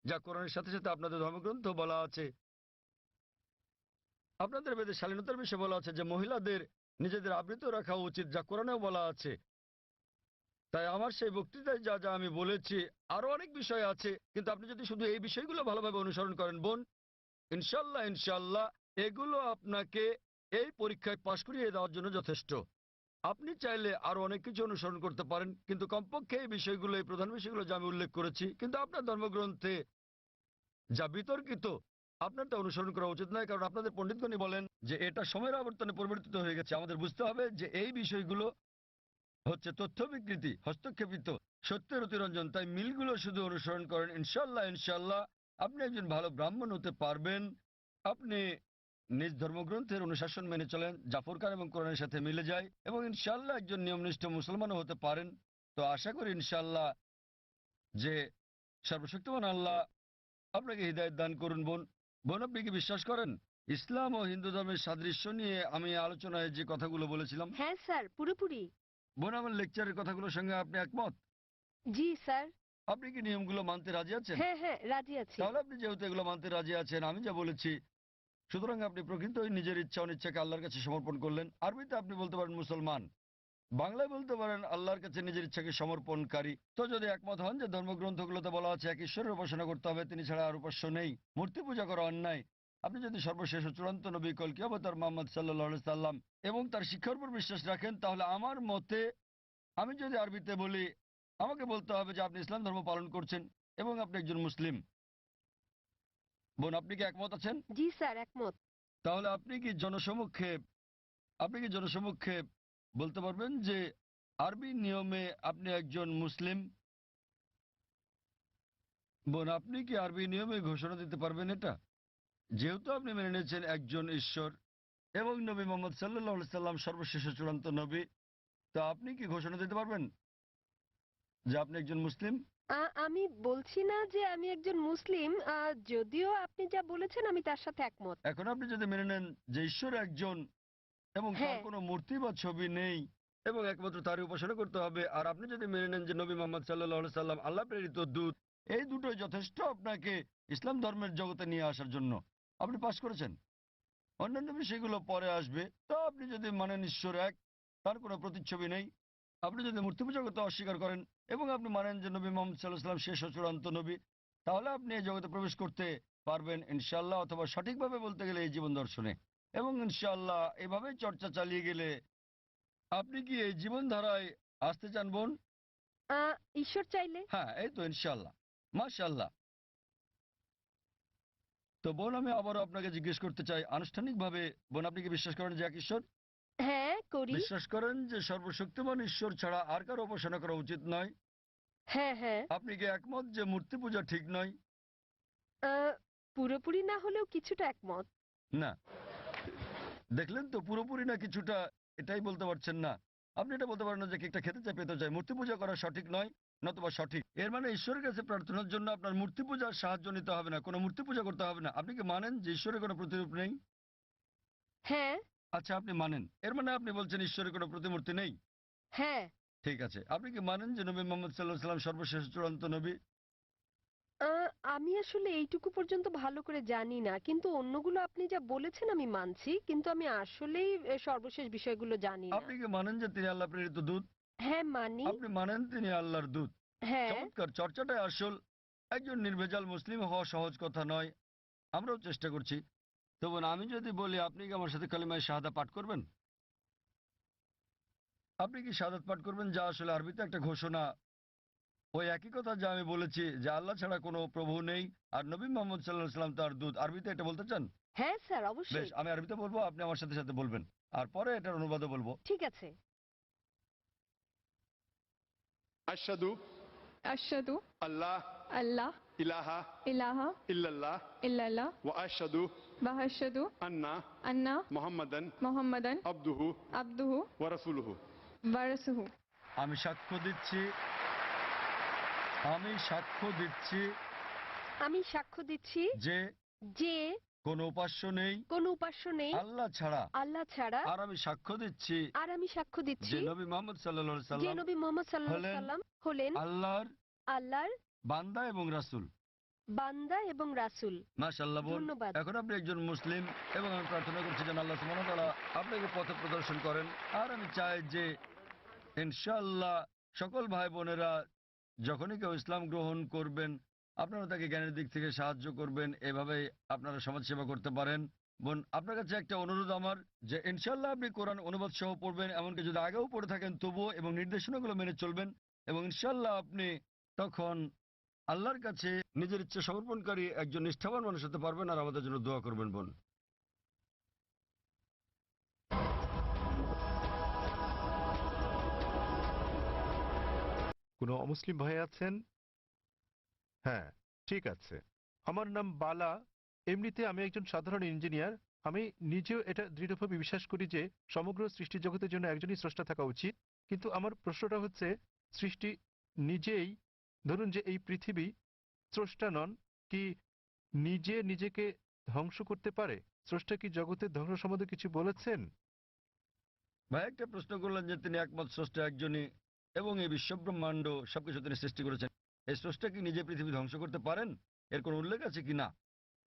যা কোরআনের সাথে সাথে আপনাদের ধর্মগ্রন্থ বলা আছে, আপনাদের বেদে শালীনতার বিষয়ে বলা আছে যে মহিলাদের নিজেদের আবৃত রাখা উচিত, যা কোরআনেও বলা আছে। তাই আমার সেই বক্তৃতায় যা যা আমি বলেছি, আরো অনেক বিষয় আছে, কিন্তু আপনি যদি শুধু এই বিষয়গুলো ভালোভাবে অনুসরণ করেন বোন, ইনশাল্লাহ ইনশাল্লাহ এগুলো আপনাকে এই পরীক্ষায় পাশ করিয়ে দেওয়ার জন্য যথেষ্ট। আপনি চাইলে আরো অনেক কিছু অনুসরণ করতে পারেন, কিন্তু কমপক্ষে এই বিষয়গুলো, এই প্রধান বিষয়গুলো যা আমি উল্লেখ করেছি, কিন্তু আপনার ধর্মগ্রন্থে যা বিতর্কিত আপনার তা অনুসরণ করা উচিত নয়, কারণ আপনাদের পণ্ডিতগণই বলেন যে এটা সময়ের আবর্তনে পরিবর্তিত হয়ে গেছে। আমাদের বুঝতে হবে যে এই বিষয়গুলো হচ্ছে তথ্য বিকৃতি, হস্তক্ষেপিত, সত্যের অতিরঞ্জন। তাই মিলগুলো শুধু অনুসরণ করেন, ইনশাল্লাহ ইনশাল্লাহ আপনি একজন ভালো ব্রাহ্মণ হতে পারবেন। আপনি নিজ ধর্মগ্রন্থের অনুশাসন মেনে চলেন, জাফর খান এবং কোরআনের সাথে মিলে যায়, এবং ইনশাল্লাহ একজন নিয়মনিষ্ঠ মুসলমানও হতে পারেন। তো আশা করি ইনশাল্লাহ যে সর্বশক্তিমান আল্লাহ আপনাকে হৃদায়ত দান করুন। বোন বোন আপনি কি বিশ্বাস করেন ইসলাম ও হিন্দু ধর্মের সাদৃশ্য নিয়ে আমি আলোচনায় যে কথাগুলো বলেছিলাম?
হ্যাঁ স্যার, পুরোপুরি।
বোন আমার লেকচারের কথাগুলোর সঙ্গে আপনি একমত?
জি স্যার।
আপনি কি নিয়মগুলো মানতে রাজি আছেন?
হ্যাঁ হ্যাঁ, রাজি আছি।
তাহলে আপনি যেহেতু এগুলো মানতে রাজি আছেন, আমি যা বলেছি, সুতরাং আপনি প্রকৃতই নিজের ইচ্ছা অনিচ্ছাকে আল্লাহর কাছে সমর্পণ করলেন। আরবিতে আপনি বলতে পারেন মুসলমান, বাংলায় বলতে পারেন আল্লাহর কাছে নিজের ইচ্ছাকে সমর্পণকারী। তো যদি একমত হন যে ধর্মগ্রন্থগুলোতে বলা আছে এক ঈশ্বরের উপাসনা করতে হবে, তিনি ছাড়া আর উপাস্য নেই, মূর্তি পূজা করা অন্যায়, আপনি যদি সর্বশেষ ও চূড়ান্ত নবী কলকি অবতার মুহাম্মদ সাল্লাল্লাহু আলাইহি সাল্লাম এবং তার শিক্ষার উপর বিশ্বাস রাখেন, তাহলে আমার মতে আমি যদি আরবিতে বলি, আমাকে বলতে হবে যে আপনি ইসলাম ধর্ম পালন করছেন এবং আপনি একজন মুসলিম। বোন আপনি কি একমত আছেন?
জি স্যার, একমত।
তাহলে আপনি কি জনসমক্ষে বলতে পারবেন যে আরবি নিয়মে আপনি একজন মুসলিম? বোন আপনি কি আরবি নিয়মে ঘোষণা দিতে পারবেন এটা? যেহেতু আপনি মেনে নিয়েছেন একজন ঈশ্বর এবং নবী মোহাম্মদ সাল্লাল্লাহু আলাইহি সাল্লাম সর্বশেষ ও চূড়ান্ত নবী, তো আপনি কি ঘোষণা দিতে পারবেন যে আপনি একজন মুসলিম?
আমি বলছি না যে আমি একজন মুসলিম, যদিও আপনি যা বলেছেন আমি তার সাথে একমত।
এখন আপনি যদি মেনে নেন যে ঈশ্বর একজন এবং তার
হ্যাঁ।
কোনো মূর্তি বা ছবি নেই এবং একমাত্র তারই উপাসনা করতে হবে, আর আপনি যদি মেনে নেন যে নবী মোহাম্মদ সাল্লাল্লাহু আলাইহি সাল্লাম আল্লাহ প্রেরিত দূত, এই দুটোই যথেষ্ট আপনাকে ইসলাম ধর্মের জগতে নিয়ে আসার জন্য। আপনি পাশ করেছেন। অন্যান্য বিষয়গুলো পরে আসবে। তো আপনি যদি মানেন ঈশ্বর এক, তার কোনো প্রতিচ্ছবি নেই, আপনি যদি মূর্তি পূজা করতে অস্বীকার করেন এবং আপনি মানেন যে নবী মোহাম্মদ সাল্লাল্লাহু আলাইহি সাল্লাম শেষ ও চূড়ান্ত নবী, তাহলে আপনি এই জগতে প্রবেশ করতে পারবেন ইনশাআল্লাহ, অথবা সঠিকভাবে বলতে গেলে এই জীবন দর্শনে। এবং ইনশাআল্লাহ এভাবে চর্চা চালিয়ে গেলে আপনি কি এই জীবনধারায় আসতে চান বোন?
ঈশ্বর চাইলে।
হ্যাঁ, এই তো ইনশাআল্লাহ, মাশাআল্লাহ। তো বোন আমি আবারও আপনাকে জিজ্ঞেস করতে চাই আনুষ্ঠানিকভাবে, বোন আপনি কি বিশ্বাস করেন যে এক ঈশ্বর?
হ্যাঁ করি।
বিশ্বাস করেন যে সর্বশক্তিমান ঈশ্বর ছাড়া আর কারো উপাসনা করা উচিত নয়?
হ্যাঁ হ্যাঁ।
আপনি কি একমত যে মূর্তি পূজা ঠিক নয়?
পুরোপুরি না হলেও কিছুটা একমত।
না, দেখলেন তো, পুরোপুরি না কিছুটা, এটাই বলতে পারছেন না। আপনি এটা বলতে পারেন না যে কেকটা খেতে চাই পেতে চাই, মূর্তি পূজা করা সঠিক নয়, নতুবা সঠিক। এর মানে ঈশ্বরের কাছে প্রার্থনার জন্য আপনার মূর্তি পূজার সাহায্য নিতে হবে না, কোনো মূর্তি পূজা করতে হবে না। আপনি কি মানেন যে ঈশ্বরের কোনো প্রতিরূপ নেই?
হ্যাঁ।
আচ্ছা, আপনি মানেন, এর মানে আপনি বলছেন ঈশ্বরের কোনো প্রতিমূর্তি নেই?
হ্যাঁ।
ঠিক আছে। আপনি কি মানেন যে নবী মোহাম্মদ সাল্লাল্লাহু আলাইহি সাল্লাম সর্বশেষ চূড়ান্ত নবী?
আমি আসলে এইটুকু পর্যন্ত ভালো করে জানি না, কিন্তু অন্যগুলো আপনি যা বলেছেন আমি মানছি, কিন্তু আমি আসলেই সর্বশেষ বিষয়গুলো জানি না।
আপনি কি মানেন যে তিনি আল্লাহ প্রেরিত দূত?
হ্যাঁ মানি।
আপনি মানেন তিনি আল্লাহর দূত?
হ্যাঁ।
চমৎকার, চর্চাটাই আসল। একজন নির্ভেজাল মুসলিম হওয়া সহজ কথা নয়, আমরাও চেষ্টা করছি। তো বোন আমি যদি বলি আপনি কি আমার সাথে কালিমায়ে শাহাদা পাঠ করবেন? আপনি কি শাহাদাত পাঠ করবেন, যা আসলে আরবিতে একটা ঘোষণা, ওই একই কথা যা আমি বলেছি যে আল্লাহ ছাড়া কোনো প্রভু নেই আর নবী মুহাম্মদ সাল্লাল্লাহু আলাইহি সাল্লাম তার দূত, আরবিতে এটা বলতে চান?
হ্যাঁ স্যার,
বেশ,
অবশ্যই।
আমি আরবিতে বলবো, আপনি আমার সাথে সাথে বলবেন, আর পরে এটার অনুবাদও বলবো।
ঠিক আছে।
আশহাদু
أشهد
আল্লাহ
الله
ইলাহা
إله
ইল্লাল্লাহ
إلا الله
ওয়া আশহাদু
وأشهد
আন্না
أن
মুহাম্মাদান
محمدا
আবদুহু
عبده
ওয়া রাসূলুহু।
ورسوله।
আমি সাক্ষ্য দিচ্ছি
আমি সাক্ষ্য দিচ্ছি
যে
যে
কোনো উপাস্য নেই
কোনো উপাস্য নেই
আল্লাহ ছাড়া,
আল্লাহ ছাড়া,
আর আমি সাক্ষ্য দিচ্ছি
আর আমি সাক্ষ্য দিচ্ছি
যে নবী মোহাম্মদ সাল্লাল্লাহু আলাইহি
যে
সাল্লাম
নবী মোহাম্মদ সাল্লাল্লাহু আলাইহি
হলেন
সাল্লাম হলেন
আল্লাহর
আল্লাহর
বান্দা এবং রাসূল।
বান্দা এবং রাসূল।
মাশাআল্লাহ বোন,
ধন্যবাদ।
এখন আপনি একজন মুসলিম এবং আমি প্রার্থনা করছি যেন আল্লাহ সুবহানাহু ওয়া তাআলা আপনাকে পথ প্রদর্শন করেন। আর আমি চাই যে ইনশাআল্লাহ সকল ভাই বোনেরা যখনই কেউ ইসলাম গ্রহণ করবেন আপনারা তাকে জ্ঞানের দিক থেকে সাহায্য করবেন, এভাবেই আপনারা সমাজসেবা করতে পারেন। বোন, আপনার কাছে একটা অনুরোধ আমার যে ইনশাআল্লাহ আপনি কোরআন অনুবাদ সহ পড়বেন, এমনকি যদি আগেও পড়ে থাকেন তবুও, এবং নির্দেশনাগুলো মেনে চলবেন, এবং ইনশাআল্লাহ আপনি তখন আল্লাহর কাছে নিজের ইচ্ছা সমর্পণকারী একজন নিষ্ঠাবান মানুষ হতে পারবেন। আর আমাদের জন্য দোয়া করবেন বোন।
কোনো অমুসলিম ভাই আছেন? হ্যাঁ, ঠিক আছে। আমার নাম বালা। এমনিতে আমি একজন সাধারণ ইঞ্জিনিয়ার। আমি নিজেও এটা দৃঢ়ভাবে বিশ্বাস করি যে সমগ্র সৃষ্টি জগতের জন্য একজনই স্রষ্টা থাকা উচিত। কিন্তু আমার প্রশ্নটা হচ্ছে, সৃষ্টি নিজেই, ধরুন যে এই পৃথিবী স্রষ্টা নন, কি নিজে নিজেকে ধ্বংস করতে পারে? স্রষ্টা কি জগতের ধ্বংস সম্বন্ধে কিছু বলেছেন?
ভাই একটা প্রশ্ন করলেন যে তিনি একমাত্র স্রষ্টা একজনই এবং এই বিশ্বব্রহ্মাণ্ড সবকিছু তিনি সৃষ্টি করেছেন। এই স্রষ্টা কি নিজে পৃথিবী ধ্বংস করতে পারেন? এর কোনো উল্লেখ আছে কি না?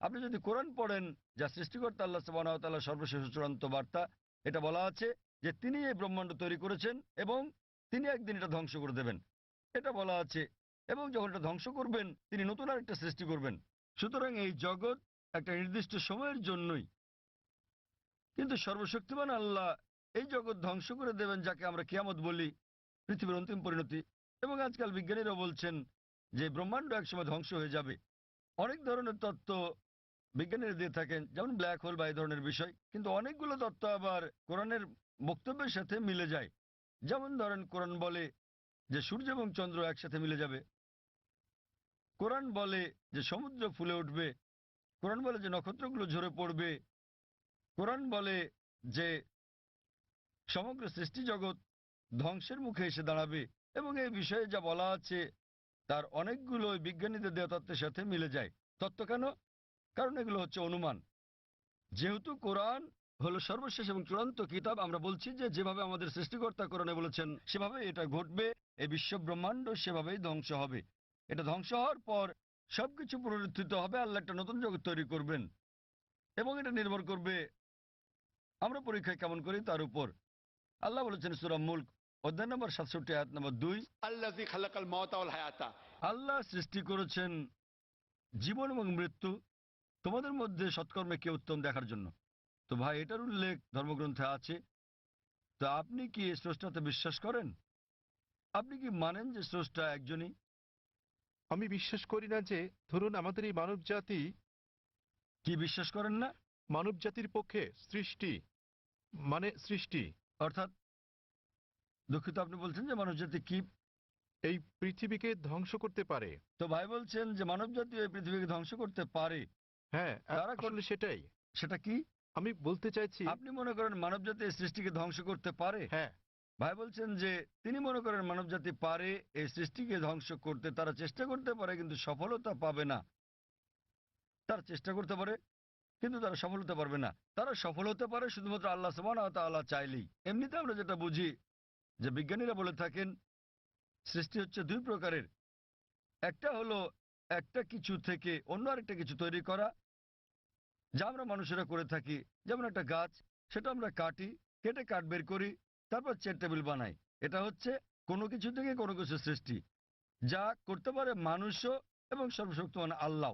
আপনি যদি কোরআন পড়েন, যা সৃষ্টিকর্তা আল্লাহ সুবহানাহু ওয়া তাআলার সর্বশেষ চূড়ান্ত বার্তা, এটা বলা আছে যে তিনি এই ব্রহ্মাণ্ড তৈরি করেছেন এবং তিনি একদিন এটা ধ্বংস করে দেবেন, এটা বলা আছে। এবং যখন এটা ধ্বংস করবেন তিনি নতুন আরেকটা সৃষ্টি করবেন। সুতরাং এই জগৎ একটা নির্দিষ্ট সময়ের জন্যই, কিন্তু সর্বশক্তিমান আল্লাহ এই জগৎ ধ্বংস করে দেবেন, যাকে আমরা কিয়ামত বলি, পৃথিবীর অন্তিম পরিণতি। এবং আজকাল বিজ্ঞানীরা বলছেন যে ব্রহ্মাণ্ড একসময় ধ্বংস হয়ে যাবে। অনেক ধরনের তত্ত্ব বিজ্ঞানীরা দিয়ে থাকেন, যেমন ব্ল্যাক হোল বা এই ধরনের বিষয়, কিন্তু অনেকগুলো তত্ত্ব আবার কোরআনের বক্তব্যের সাথে মিলে যায়। যেমন ধরেন, কোরআন বলে যে সূর্য এবং চন্দ্র একসাথে মিলে যাবে, কোরআন বলে যে সমুদ্র ফুলে উঠবে, কোরআন বলে যে নক্ষত্রগুলো ঝরে পড়বে, কোরআন বলে যে সমগ্র সৃষ্টি জগৎ ধ্বংসের মুখে এসে দাঁড়াবে। এবং এই বিষয়ে যা বলা আছে তার অনেকগুলো বিজ্ঞানীদের দেওয়া তত্ত্বের সাথে মিলে যায়। তত্ত্ব কেন? কারণ এগুলো হচ্ছে অনুমান। যেহেতু কোরআন হলো সর্বশেষ এবং চূড়ান্ত কিতাব, আমরা বলছি যে যেভাবে আমাদের সৃষ্টিকর্তা কোরআনে বলেছেন সেভাবে এটা ঘটবে। এই বিশ্ব ব্রহ্মাণ্ড সেভাবেই ধ্বংস হবে। এটা ধ্বংস হওয়ার পর সবকিছু পুনরুত্থিত হবে, আল্লাহ একটা নতুন জগৎ তৈরি করবেন। এবং এটা নির্ভর করবে আমরা পরীক্ষায় কেমন করি তার উপর। আল্লাহ বলেছেন সূরা মুলক অধ্যায় নম্বর 67 আয়াত নম্বর 2,
আল্লাযী খালাকাল মাউতা ওয়াল হায়াতা,
আল্লাহ সৃষ্টি করেছেন জীবন এবং মৃত্যু, তোমাদের মধ্যে সৎকর্মে কে উত্তম দেখার জন্য। তো ভাই, এটার উল্লেখ ধর্মগ্রন্থে আছে। তো আপনি কি এই স্রষ্টাতে বিশ্বাস করেন? আপনি কি মানেন যে স্রষ্টা একজনই?
আমি বিশ্বাস করি না যে, ধরুন আমাদের এই মানব জাতি।
কি বিশ্বাস করেন না?
মানব জাতির পক্ষে সৃষ্টি মানে সৃষ্টি,
অর্থাৎ দুঃখিত, আপনি বলছেন যে মানবজাতি কি
এই পৃথিবীকে ধ্বংস করতে পারে।
তো ভাই বলছেন যে মানবজাতি এই পৃথিবীকে ধ্বংস করতে পারে।
হ্যাঁ,
তারা
আসলে সেটাই।
সেটা কি
আমি বলতে চাইছি?
আপনি মনে করেন মানবজাতি এই সৃষ্টিকে ধ্বংস করতে পারে?
হ্যাঁ।
ভাই বলছেন যে তিনি মনে করেন মানবজাতি পারে এই সৃষ্টিকে ধ্বংস করতে। তারা চেষ্টা করতে পারে কিন্তু সফলতা পাবে না। তারা চেষ্টা করতে পারে কিন্তু তারা সফল হতে পারবে না। তারা সফল হতে পারে শুধুমাত্র আল্লাহ সুবহানাহু ওয়া তাআলা চাইলেই। এমনিতে আমরা যেটা বুঝি যে বিজ্ঞানীরা বলে থাকেন সৃষ্টি হচ্ছে দুই প্রকারের। একটা হলো একটা কিছু থেকে অন্য আরেকটা কিছু তৈরি করা, যা আমরা মানুষেরা করে থাকি। যেমন একটা গাছ, সেটা আমরা কাটি, কেটে কাঠ বের করি, তারপর চেয়ার টেবিল বানাই। এটা হচ্ছে কোনো কিছু থেকে কোনো কিছু সৃষ্টি, যা করতে পারে মানুষও এবং সর্বশক্তিমান আল্লাহ।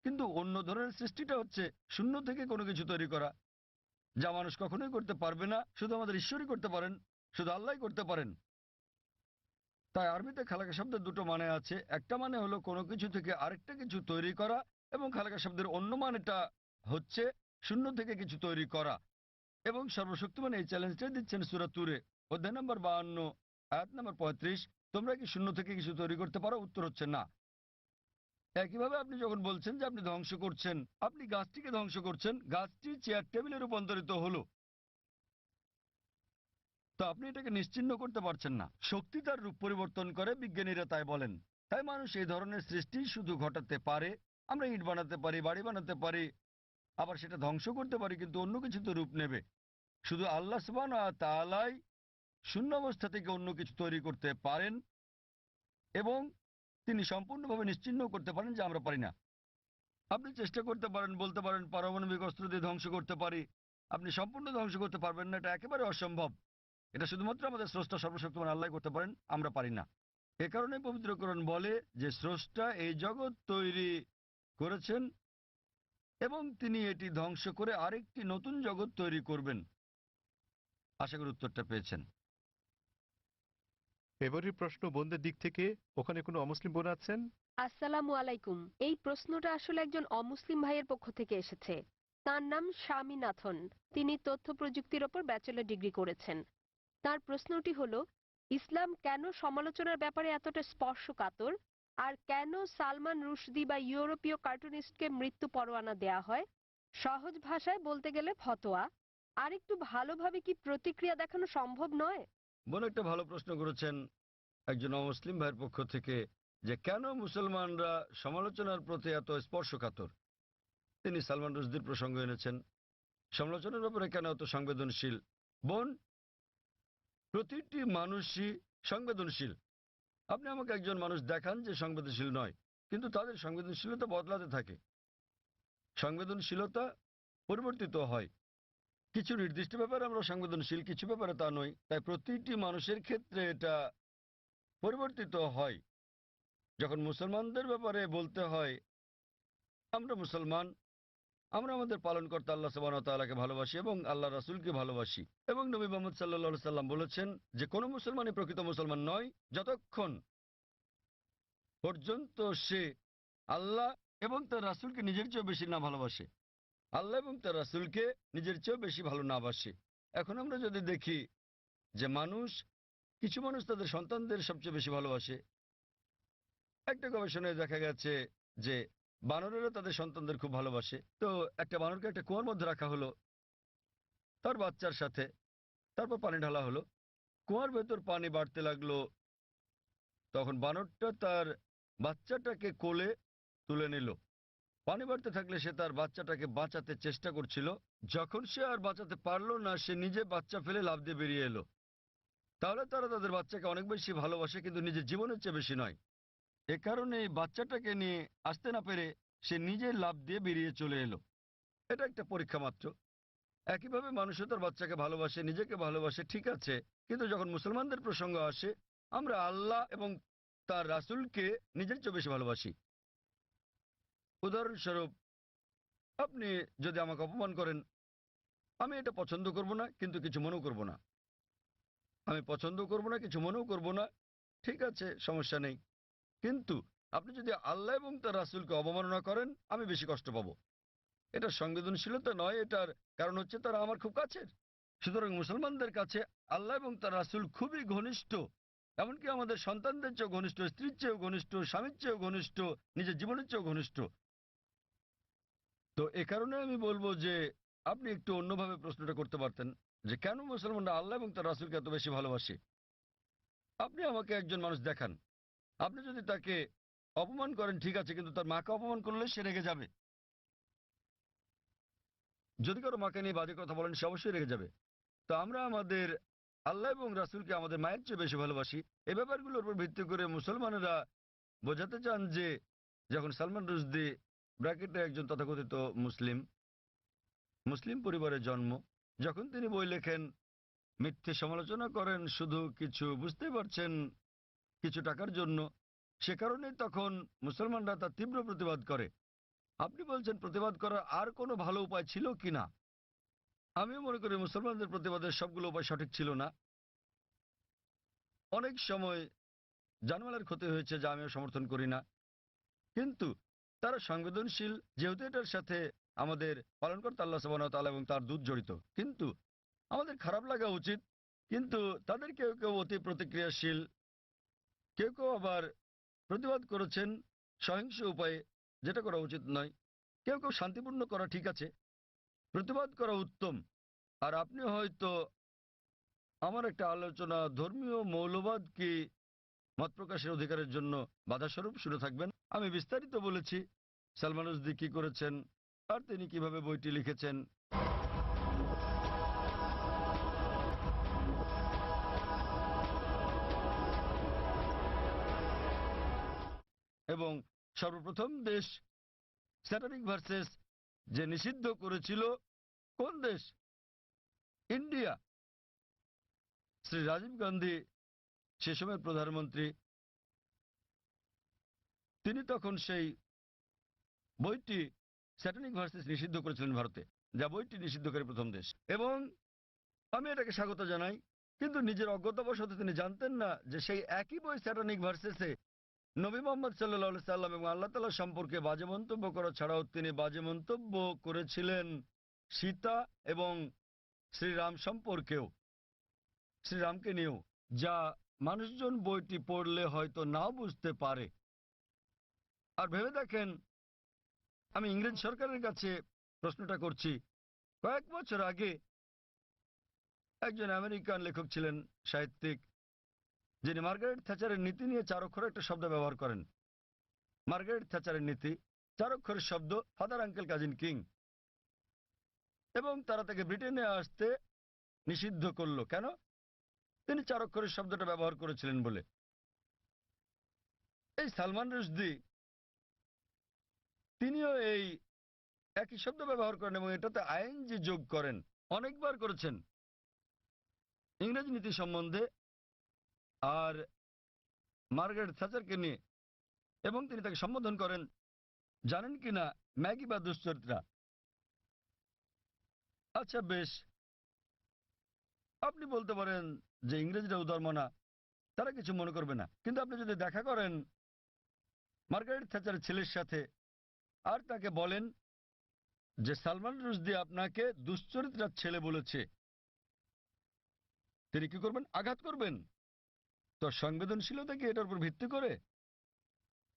কিন্তু অন্য ধরনের সৃষ্টিটা হচ্ছে শূন্য থেকে কোনো কিছু তৈরি করা, যা মানুষ কখনোই করতে পারবে না, শুধু আমাদের ঈশ্বরই করতে পারেন, শুধু আল্লাহই করতে পারেন। তাই আরবিতে খালাকা শব্দের দুটো মানে আছে। একটা মানে হলো কোনো কিছু থেকে আরেকটা কিছু তৈরি করা, এবং খালাকা শব্দের অন্য মানেটা হচ্ছে শূন্য থেকে কিছু তৈরি করা। এবং সর্বশক্তিমান এই চ্যালেঞ্জটা দিচ্ছেন সূরা তুরে অধ্যায় নম্বর 52 আয়াত নম্বর 35, তোমরা কি শূন্য থেকে কিছু তৈরি করতে পারো? উত্তর হচ্ছে না। একইভাবে আপনি যখন বলছেন যে আপনি ধ্বংস করছেন, আপনি গাছটিকে ধ্বংস করছেন, গাছটি চেয়ার টেবিলে রূপান্তরিত হলো, তো আপনি এটাকে নিশ্চিহ্ন করতে পারছেন না। শক্তি তার রূপ পরিবর্তন করে, বিজ্ঞানীরা তাই বলেন। তাই মানুষ এই ধরনের সৃষ্টি শুধু ঘটাতে পারে আমরা ইট বানাতে পারি, বাড়ি বানাতে পারি, আবার সেটা ধ্বংস করতে পারি, কিন্তু অন্য কিছু তো রূপ নেবে। শুধু আল্লাহ সুবহানাহু ওয়া তাআলাই শূন্য অবস্থা থেকে অন্য কিছু তৈরি করতে পারেন এবং তিনি সম্পূর্ণভাবে নিশ্চিহ্ন করতে পারেন, যে আমরা পারি না। আপনি চেষ্টা করতে পারেন, বলতে পারেন পারমাণবিক অস্ত্র দিয়ে ধ্বংস করতে পারি, আপনি সম্পূর্ণ ধ্বংস করতে পারবেন না, এটা একেবারে অসম্ভব। এটা শুধুমাত্র আমাদের স্রষ্টা সর্বশক্তিমান আল্লাহ করতে পারেন, আমরা পারি না। এ কারণে পবিত্র কোরআন বলে যে স্রষ্টা এই জগৎ তৈরি করেছেন এবং তিনি এটি ধ্বংস করে আরেকটি নতুন জগৎ তৈরি করবেন। আশা করি উত্তরটা পেয়েছেন।
এবারের প্রশ্ন বোনদের দিক থেকে, ওখানে কোনো অমুসলিম বোন আছেন?
আসসালামু আলাইকুম। এই প্রশ্নটা আসলে একজন অমুসলিম ভাইয়ের পক্ষ থেকে এসেছে। তার নাম স্বামীনাথন। তিনি তথ্য প্রযুক্তির ওপর ব্যাচেলর ডিগ্রি করেছেন। তার প্রশ্নটি হলো, ইসলাম কেন সমালোচনার ব্যাপারে এতটা স্পর্শকাতর, আর কেন সালমান রুশদি বা ইউরোপীয় কার্টুনিস্টকে মৃত্যু পরোয়ানা দেয়া হয়? সহজ ভাষায় বলতে গেলে ফতোয়া। আর একটু ভালোভাবে কি প্রতিক্রিয়া দেখানো সম্ভব নয়?
বোন একটা ভালো প্রশ্ন করেছেন একজন অমুসলিম ভাইয়ের পক্ষ থেকে, যে কেন মুসলমানরা সমালোচনার প্রতি এত স্পর্শকাতর। তিনি সালমান রুশদির প্রসঙ্গ এনেছেন, সমালোচনার ব্যাপারে কেন এত সংবেদনশীল। বোন, প্রতিটি মানুষই সংবেদনশীল। আপনি আমাকে একজন মানুষ দেখান যে সংবেদনশীল নয়, কিন্তু তাদের সংবেদনশীলতা বদলাতে থাকে। সংবেদনশীলতা পরিবর্তিত হয়। কিছু নির্দিষ্ট ব্যাপারে আমরা সংবেদনশীল, কিছু ব্যাপারে তা নই। তাই প্রতিটি মানুষের ক্ষেত্রে এটা পরিবর্তিত হয়। যখন মুসলমানদের ব্যাপারে বলতে হয়, আমরা মুসলমান, আমরা আমাদের পালনকর্তা আল্লাহ সুবহানাহু ওয়া তাআলাকে ভালোবাসি এবং আল্লাহ রাসূলকে ভালোবাসি, এবং নবী মুহাম্মদ সাল্লাল্লাহু আলাইহি সাল্লাম বলেছেন যে কোনো মুসলমানই প্রকৃত মুসলমান নয় যতক্ষণ পর্যন্ত সে আল্লাহ এবং তার রাসূলকে নিজের চেয়ে বেশি না ভালোবাসে, আল্লাহ এবং তার রাসূলকে নিজের চেয়েও বেশি ভালো না বাসে। এখন আমরা যদি দেখি যে কিছু মানুষ তাদের সন্তানদের সবচেয়ে বেশি ভালোবাসে। একটা গবেষণায় দেখা গেছে যে বানরেরা তাদের সন্তানদের খুব ভালোবাসে। তো একটা বানরকে একটা কুয়ার মধ্যে রাখা হলো তার বাচ্চার সাথে, তারপর পানি ঢালা হলো, কুয়ার ভেতর পানি বাড়তে লাগলো। তখন বানরটা তার বাচ্চাটাকে কোলে তুলে নিল। পানি বাড়তে থাকলে সে তার বাচ্চাটাকে বাঁচাতে চেষ্টা করছিল। যখন সে আর বাঁচাতে পারলো না, সে নিজে বাচ্চা ফেলে লাফ দিয়ে বেরিয়ে এলো। তাহলে তারা তাদের বাচ্চাকে অনেক বেশি ভালোবাসে, কিন্তু নিজের জীবনের চেয়ে বেশি নয়। এ কারণে এই বাচ্চাটাকে নিয়ে আসতে না পেরে সে নিজে লাফ দিয়ে বেরিয়ে চলে এলো। এটা একটা পরীক্ষা মাত্র। একইভাবে মানুষও তার বাচ্চাকে ভালোবাসে, নিজেকে ভালোবাসে, ঠিক আছে, কিন্তু যখন মুসলমানদের প্রসঙ্গ আসে, আমরা আল্লাহ এবং তার রাসূলকে নিজের চেয়ে বেশি ভালোবাসি। উদাহরণস্বরূপ, আপনি যদি আমাকে অপমান করেন, আমি এটা পছন্দ করব না, কিন্তু কিছু মনেও করব না। আমি পছন্দ করব না, কিছু মনেও করব না, ঠিক আছে, সমস্যা নেই। কিন্তু আপনি যদি আল্লাহ এবং তার রাসূলকে অবমাননা করেন, আমি বেশি কষ্ট পাবো। এটা সংবেদনশীলতা নয়, এটার কারণ হচ্ছে তারা আমার খুব কাছের। সুতরাং মুসলমানদের কাছে আল্লাহ এবং তার রাসূল খুবই ঘনিষ্ঠ, এমনকি আমাদের সন্তানদের চেয়েও ঘনিষ্ঠ, স্ত্রীর চেয়েও ঘনিষ্ঠ, স্বামীর চেয়েও ঘনিষ্ঠ, নিজের জীবনের চেয়েও ঘনিষ্ঠ। তো এ কারণে আমি বলবো যে আপনি একটু অন্যভাবে প্রশ্নটা করতে পারতেন, যে কেন মুসলমানরা আল্লাহ এবং তার রাসূলকে এত বেশি ভালোবাসে। আপনি আমাকে একজন মানুষ দেখান, আপনি যদি তাকে অপমান করেন ঠিক আছে, কিন্তু তার মাকে অপমান করলে সে রেগে যাবে। যদি কারো মাকে নিয়ে বাজে কথা বলেন, সে অবশ্যই রেগে যাবে। তো আমরা আমাদের আল্লাহ এবং রাসূলকে আমাদের মায়ের চেয়ে বেশি ভালোবাসি। এই ব্যাপারগুলোর উপর ভিত্তি করে মুসলমানেরা বোঝাতে চান যে যখন সালমান রুশদি ব্র্যাকেটে একজন তথাকথিত মুসলিম পরিবারে জন্ম, যখন তিনি বই লেখেন, মিথ্যে সমালোচনা করেন শুধু কিছু, বুঝতে পারছেন, কিছু টাকার জন্য, সে কারণে তখন মুসলমানরা তার তীব্র প্রতিবাদ করে। আপনি বলছেন প্রতিবাদ করার আর কোনো ভালো উপায় ছিল কিনা? আমিও মনে করি মুসলমানদের প্রতিবাদের সবগুলো উপায় সঠিক ছিল না। অনেক সময় জানমালের ক্ষতি হয়েছে, যা আমিও সমর্থন করি না, কিন্তু তারা সংবেদনশীল, যেহেতু এটার সাথে আমাদের পালনকর্তা আল্লাহ সুবহানাহু ওয়া তাআলা এবং তার দূত জড়িত। কিন্তু আমাদের খারাপ লাগা উচিত, কিন্তু তাদের কেউ কেউ অতি প্রতিক্রিয়াশীল, কেউ কেউ আবার প্রতিবাদ করেছেন সহিংস উপায়ে, যেটা করা উচিত নয়। কেউ কেউ শান্তিপূর্ণ করা ঠিক আছে, প্রতিবাদ করা উত্তম। আর আপনি হয়তো আমার একটা আলোচনা ধর্মীয় মৌলবাদ কি মত প্রকাশের অধিকারের জন্য বাধাস্বরূপ শুনে থাকবেন। আমি বিস্তারিত বলেছি, সালমান রুশদি কি করেছেন আর তিনি কিভাবে বইটি লিখেছেন। এবং সর্বপ্রথম দেশ স্যাটানিক ভার্সেস যে নিষিদ্ধ করেছিল, কোন দেশ? ইন্ডিয়া। শ্রী রাজীব গান্ধী সে সময় প্রধানমন্ত্রী, তিনি তখন সেই বইটি স্যাটানিক ভার্সেস নিষিদ্ধ করেছিলেন ভারতে, যা বইটি নিষিদ্ধকারী প্রথম দেশ। এবং আমি এটাকে স্বাগত জানাই, কিন্তু নিজের অজ্ঞতাবশত তিনি জানতেন না যে সেই একই বই স্যাটানিক ভার্সেসে নবী মোহাম্মদ সাল্লাল্লাহু সাল্লাম এবং আল্লাহ তাআলা সম্পর্কে বাজে মন্তব্য করা ছাড়াও তিনি বাজে মন্তব্য করেছিলেন সীতা এবং শ্রীরাম সম্পর্কেও, শ্রীরামকে নিয়েও, যা মানুষজন বইটি পড়লে হয়তো নাও বুঝতে পারে। আর ভেবে দেখেন, আমি ইংরেজ সরকারের কাছে প্রশ্নটা করছি, কয়েক বছর আগে একজন আমেরিকান লেখক ছিলেন, সাহিত্যিক, যিনি মার্গারেট থ্যাচারের নীতি নিয়ে 4 অক্ষরের একটা শব্দ ব্যবহার করেন। মার্গারেট থ্যাচারের নীতি 4 অক্ষরের শব্দ, ফাদার আঙ্কেল কাজিন কিং। এবং তারা তাকে ব্রিটেনে আসতে নিষিদ্ধ করলো। কেন? তিনি 4 অক্ষরের শব্দটা ব্যবহার করেছিলেন বলে। এই সালমান রুশদি তিনিও এই একই শব্দ ব্যবহার করেন এবং এটাতে আইএনজি যোগ করেন, অনেকবার করেছেন ইংরেজ নীতি সম্বন্ধে আর মার্গারেট থ্যাচারকে নিয়ে। এবং তিনি তাকে সম্বোধন করেন, জানেন কিনা, ম্যাগি বা দুশ্চরিত্রা। আচ্ছা বেশ, আপনি বলতে পারেন যে ইংরেজরা উদারমনা না, তারা কিছু মনে করবে না, কিন্তু আপনি যদি দেখা করেন মার্গারেট থ্যাচারের ছেলের সাথে আর তাকে বলেন যে সালমান রুশদি আপনাকে দুশ্চরিত্রার ছেলে বলেছে, তিনি কি করবেন? আঘাত করবেন। তো সংবেদনশীলতা কি এটার উপর ভিত্তি করে?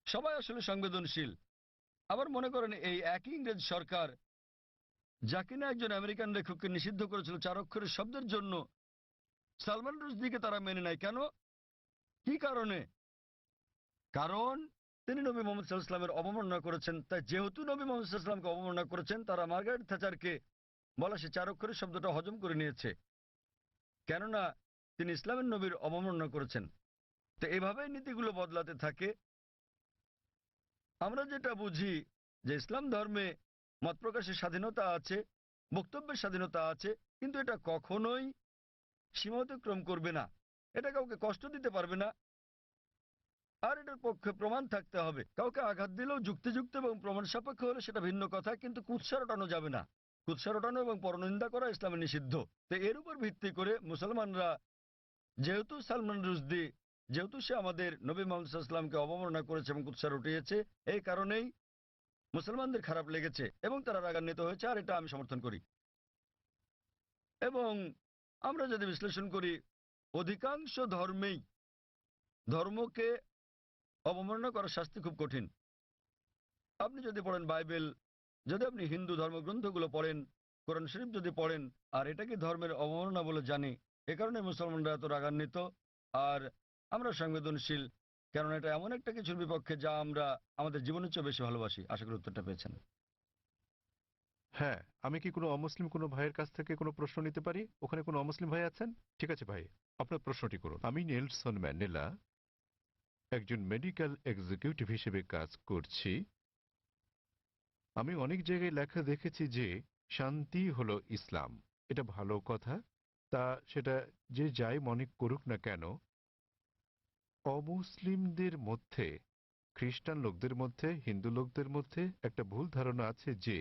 সবাই আসলে সংবেদনশীল। আবার মনে করেন এই একই ইংরেজ সরকার, যা কিনা একজন আমেরিকান লেখককে নিষিদ্ধ করেছিল 4 অক্ষরের শব্দের জন্য, সালমান রুশদিকে তারা মেনে নেয়। কেন? কি কারণে? কারণ তিনি নবী মোহাম্মদ সাল্লাল্লাহু আলাইহি ওয়াসাল্লামের অবমাননা করেছেন। তাই যেহেতু নবী মোহাম্মদ সাল্লাল্লাহু আলাইহি ওয়াসাল্লামকে অবমাননা করেছেন, তারা মার্গারেট থ্যাচারকে বলা সে 4 অক্ষরের শব্দটা হজম করে নিয়েছে, কেননা তিনি ইসলামের নবীর অবমাননা করেছেন। তো এভাবেই নীতিগুলো বদলাতে থাকে। আমরা যেটা বুঝি যে ইসলাম ধর্মে মত প্রকাশের স্বাধীনতা আছে, বক্তব্যের স্বাধীনতা আছে, কিন্তু এটা কখনোই সীমা অতিক্রম করবে না, এটা কাউকে কষ্ট দিতে পারবে না, আর এটার পক্ষে প্রমাণ থাকতে হবে। কাউকে আঘাত দিলেও যুক্তিযুক্ত এবং প্রমাণ সাপেক্ষ হলে সেটা ভিন্ন কথা, কিন্তু কুৎসা রটানো যাবে না। কুৎসা রটানো এবং পরনিন্দা করা ইসলামে নিষিদ্ধ। তো এর উপর ভিত্তি করে মুসলমানরা, যেহেতু সালমান রুশদি, যেহেতু সে আমাদের নবী মুহাম্মদ সাল্লাল্লাহু আলাইহি ওয়াসাল্লামকে অবমাননা করেছে এবং কুৎসা রটিয়েছে, এই কারণেই মুসলমানদের খারাপ লেগেছে এবং তারা রাগান্বিত হয়েছে, আর এটা আমি সমর্থন করি। এবং আমরা যদি বিশ্লেষণ করি, অধিকাংশ ধর্মেই ধর্মকে অবমাননা করার শাস্তি খুব কঠিন। আপনি যদি পড়েন বাইবেল, যদি আপনি হিন্দু ধর্মগ্রন্থগুলো পড়েন, কোরআন শরীফ যদি পড়েন, আর এটাকে ধর্মের অবমাননা বলে জানি, এ কারণে মুসলমানরা এত রাগান্বিত। আর আমরা সংবেদনশীল, কারণ এটা এমন একটা কিছুর বিপক্ষে যা আমরা আমাদের জীবনের চেয়ে বেশি ভালোবাসি। আশা করি উত্তরটা পেয়েছেন।
হ্যাঁ, আমি কি কোনো অমুসলিম কোনো ভাইয়ের কাছ থেকে কোনো প্রশ্ন নিতে পারি? ওখানে কোনো অমুসলিম ভাই আছেন? ঠিক আছে ভাই, আপনার প্রশ্নটি করুন। আমি নেলসন ম্যান্ডেলা, একজন মেডিকেল এক্সিকিউটিভ হিসেবে কাজ করছি। আমি অনেক জায়গায় লেখা দেখেছি যে শান্তি হলো ইসলাম। এটা ভালো কথা, তা সেটা যে যাই মনে করুক না কেন, অমুসলিমদের মধ্যে, খ্রিস্টান লোকদের মধ্যে, হিন্দু লোকদের মধ্যে একটা ভুল ধারণা আছে যে,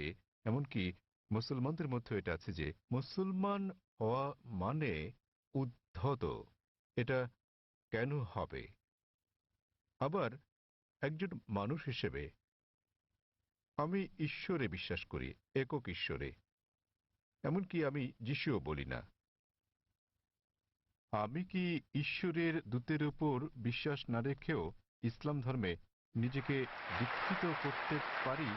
এমনকি মুসলমানদের মধ্যে এটা আছে যে মুসলমান হওয়া মানে উদ্ধত। এটা কেন হবে? আবার একজন মানুষ হিসেবে আমি ঈশ্বরে বিশ্বাস করি, একক ঈশ্বরে, এমনকি আমি যিশুও বলি না। আমি কি ঈশ্বরের দূতের উপর বিশ্বাস না রেখেও ইসলাম ধর্মে নিজেকে দীক্ষিত করতে পারি?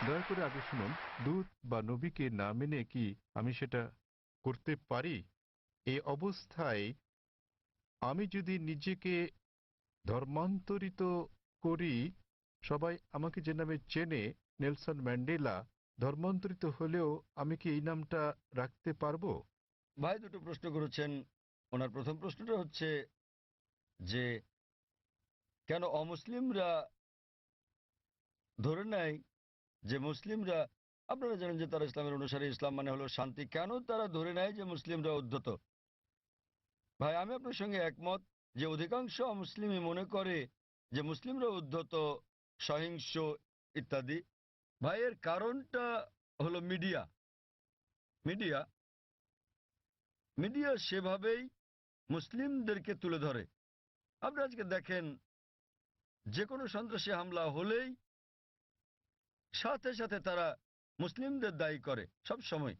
দয়া করে আগে শুনুন, দূত বা নবীকে না মেনে কি আমি সেটা করতে পারি? এই অবস্থায় আমি যদি নিজেকে ধর্মান্তরিত করি, সবাই আমাকে যে নামে চেনে নেলসন ম্যান্ডেলা ধর্মান্তরিত হলেও আমি কি এই নামটা রাখতে পারবো?
ভাই দুটো প্রশ্ন করেছেন। ওনার প্রথম প্রশ্নটা হচ্ছে যে কেন অমুসলিমরা ধরে নেয় যে মুসলিমরা, আপনারা জানেন যে তারা ইসলামের অনুসারী, ইসলাম মানে হলো শান্তি, কেন তারা ধরে নেয় যে মুসলিমরা উদ্ধত? ভাই আমি আপনার সঙ্গে একমত যে অধিকাংশ অমুসলিমই মনে করে যে মুসলিমরা উদ্ধত, সহিংস ইত্যাদি। ভাই এর কারণটা হলো মিডিয়া। মিডিয়া মিডিয়া সেভাবেই মুসলিমদেরকে তুলে ধরে। আপনি আজকে দেখেন যে কোনো সন্ত্রাসী হামলা হলেই সাথে সাথে তারা মুসলিমদের দায়ী করে সব সময়,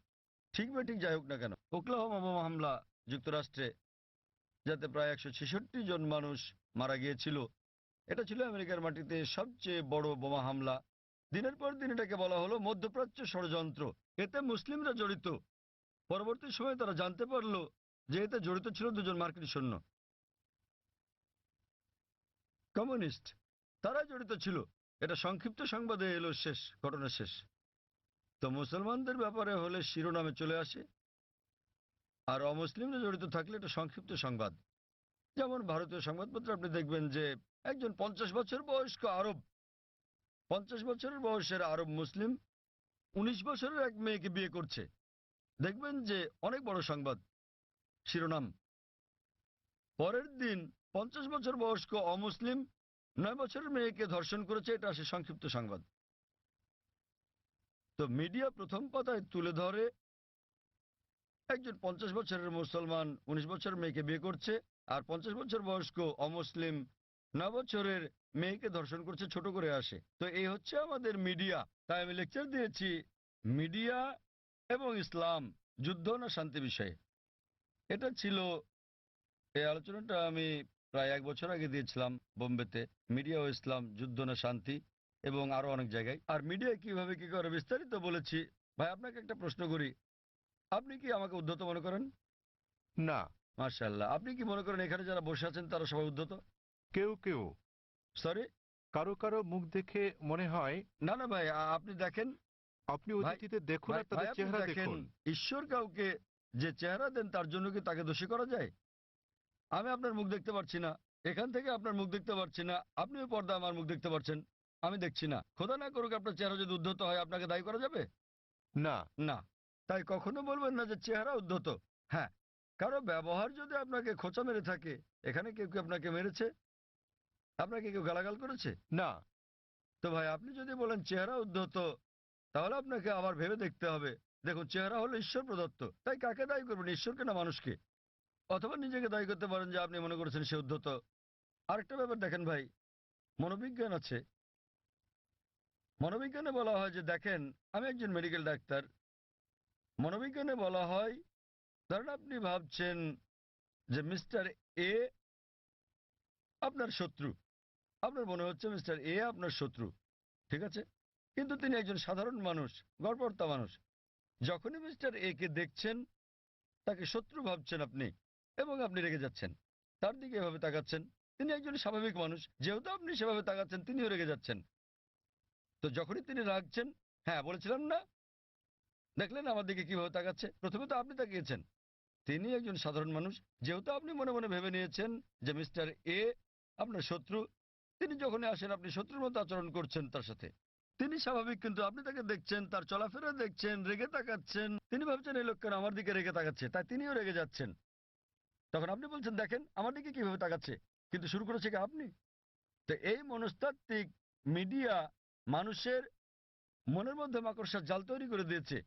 ঠিক বা ঠিক যাই হোক না কেন। ওকলাহোমা বোমা হামলা যুক্তরাষ্ট্রে, যাতে প্রায় 166 জন মানুষ মারা গিয়েছিল, এটা ছিল আমেরিকার মাটিতে সবচেয়ে বড় বোমা হামলা। দিনের পর দিন এটাকে বলা হলো মধ্যপ্রাচ্য ষড়যন্ত্র, এতে মুসলিমরা জড়িত। পরবর্তী সময়ে তারা জানতে পারলো যে এতে জড়িত ছিল 2 জন মার্কিন সৈন্য, কমিউনিস্ট, তারা জড়িত ছিল। এটা সংক্ষিপ্ত সংবাদে এলো, শেষ ঘটনা শেষ। তো মুসলমানদের ব্যাপারে হলে শিরোনামে চলে আসে, আর অমুসলিমরা জড়িত থাকলে এটা সংক্ষিপ্ত সংবাদ। যেমন ভারতীয় সংবাদপত্রে আপনি দেখবেন যে একজন 50 বছর বয়স্ক আরব, 50 বছরের বয়সের আরব মুসলিম 19 বছরের এক মেয়েকে বিয়ে করছে। দেখবেন যে অনেক বড় সংবাদ, শিরোনাম। পরের দিন 50 বছর বয়স্ক অমুসলিম 9 বছরের মেয়েকে ধর্ষণ করেছে, এটা আসে সংক্ষিপ্ত সংবাদ। তো মিডিয়া প্রথম পাতায় তুলে ধরে একজন 50 বছরের মুসলমান 19 বছরের মেয়েকে বিয়ে করছে, আর 50 বছর বয়স্ক অমুসলিম 9 বছরের মেয়েকে ধর্ষণ করছে, ছোট করে আসে। তো এই হচ্ছে আমাদের মিডিয়া। তাই আমি লেকচার দিয়েছি মিডিয়া এবং ইসলাম, যুদ্ধ না শান্তি বিষয়ে। এটা ছিল, এই আলোচনাটা আমি প্রায় 1 বছর আগে দিয়েছিলাম বোম্বেতে, মিডিয়া ও ইসলাম, যুদ্ধ না শান্তি, এবং আরো অনেক জায়গায়। আর মিডিয়া কিভাবে কি করে বিস্তারিত বলেছি। ভাই আপনাকে একটা প্রশ্ন করি, আপনি কি আমাকে উদ্ধত মনে করেন?
না।
মাশাআল্লাহ। আপনি কি মনে করেন এখানে যারা বসে আছেন তারা সবাই উদ্ধত?
কেউ কেউ।
সরি,
কারো কারো মুখ দেখে মনে হয়।
না না ভাই, আপনি দেখেন,
আপনি অতিথিতে দেখুন আর তাদের
আপনি
চেহারা
দেখেন,
দেখুন।
ঈশ্বর কাউকে যে চেহারা দেন তার জন্য কি তাকে দোষী করা যায়? আমি আপনার মুখ দেখতে পাচ্ছি না, এখান থেকে আপনার মুখ দেখতে পাচ্ছি না, আপনিও পর্দা আমার মুখ দেখতে পাচ্ছেন, আমি দেখছি না। খোদা না করুক আপনার চেহারা যদি উদ্ধত হয়, আপনাকে দায়ী করা যাবে?
না
না। তাই কখনো বলবেন না যে চেহারা উদ্ধত। হ্যাঁ, কারো ব্যবহার যদি আপনাকে খোঁচা মেরে থাকে, এখানে কেউ কি আপনাকে মেরেছে? আপনাকে কেউ গালাগাল করেছে?
না।
তো ভাই আপনি যদি বলেন চেহারা উদ্ধত, তাহলে আপনাকে আবার ভেবে দেখতে হবে। দেখুন, চেহারা হলো ঈশ্বর প্রদত্ত, তাই কাকে দায়ী করবেন, ঈশ্বরকে না মানুষকে? অথবা নিজেকে দায়ী করতে পারেন যে আপনি মনে করেছেন সে উদ্ধত। আরেকটা ব্যাপার দেখেন ভাই, মনোবিজ্ঞান আছে। মনোবিজ্ঞানে বলা হয় যে, দেখেন আমি একজন মেডিকেল ডাক্তার, মনোবিজ্ঞানে বলা হয়, ধরেন আপনি ভাবছেন যে মিস্টার এ আপনার শত্রু, আপনার মনে হচ্ছে মিস্টার এ আপনার শত্রু, ঠিক আছে? কিন্তু তিনি একজন সাধারণ মানুষ, গড়পড়তা মানুষ। যখনই মিস্টার এ কে দেখছেন, তাকে শত্রু ভাবছেন আপনি, এবং আপনি রেগে যাচ্ছেন, তার দিকে এভাবে তাকাচ্ছেন। তিনি একজন স্বাভাবিক মানুষ, যেহেতু আপনি সেভাবে তাকাচ্ছেন তিনিও রেগে যাচ্ছেন। তো যখনই তিনি রাগছেন, হ্যাঁ বলেছিলাম না, দেখলেন আমার দিকে কিভাবে তাকাচ্ছে? প্রথমে তো আপনি তাকিয়েছেন, তিনি একজন সাধারণ মানুষ, যেহেতু আপনি মনে মনে ভেবে নিয়েছেন যে মিস্টার এ আপনার শত্রু, তিনি যখনই আসেন আপনি শত্রুর মতো আচরণ করছেন তার সাথে। তিনি স্বাভাবিক, কিন্তু আপনি তাকে দেখছেন, তার চলাফেরা দেখছেন, রেগে তাকাচ্ছেন, তিনি ভাবছেন এই লোকটা আমার দিকে রেগে তাকাচ্ছে, তাই তিনিও রেগে যাচ্ছেন। তখন আপনি বলছেন দেখেন আমার দিকে কিভাবে তাকাচ্ছে, কিন্তু শুরু করেছে কি আপনি? তো এই মনস্তাত্ত্বিক মিডিয়া মানুষের মনের মধ্যে মাকড়সার জাল তৈরি করে দিয়েছে।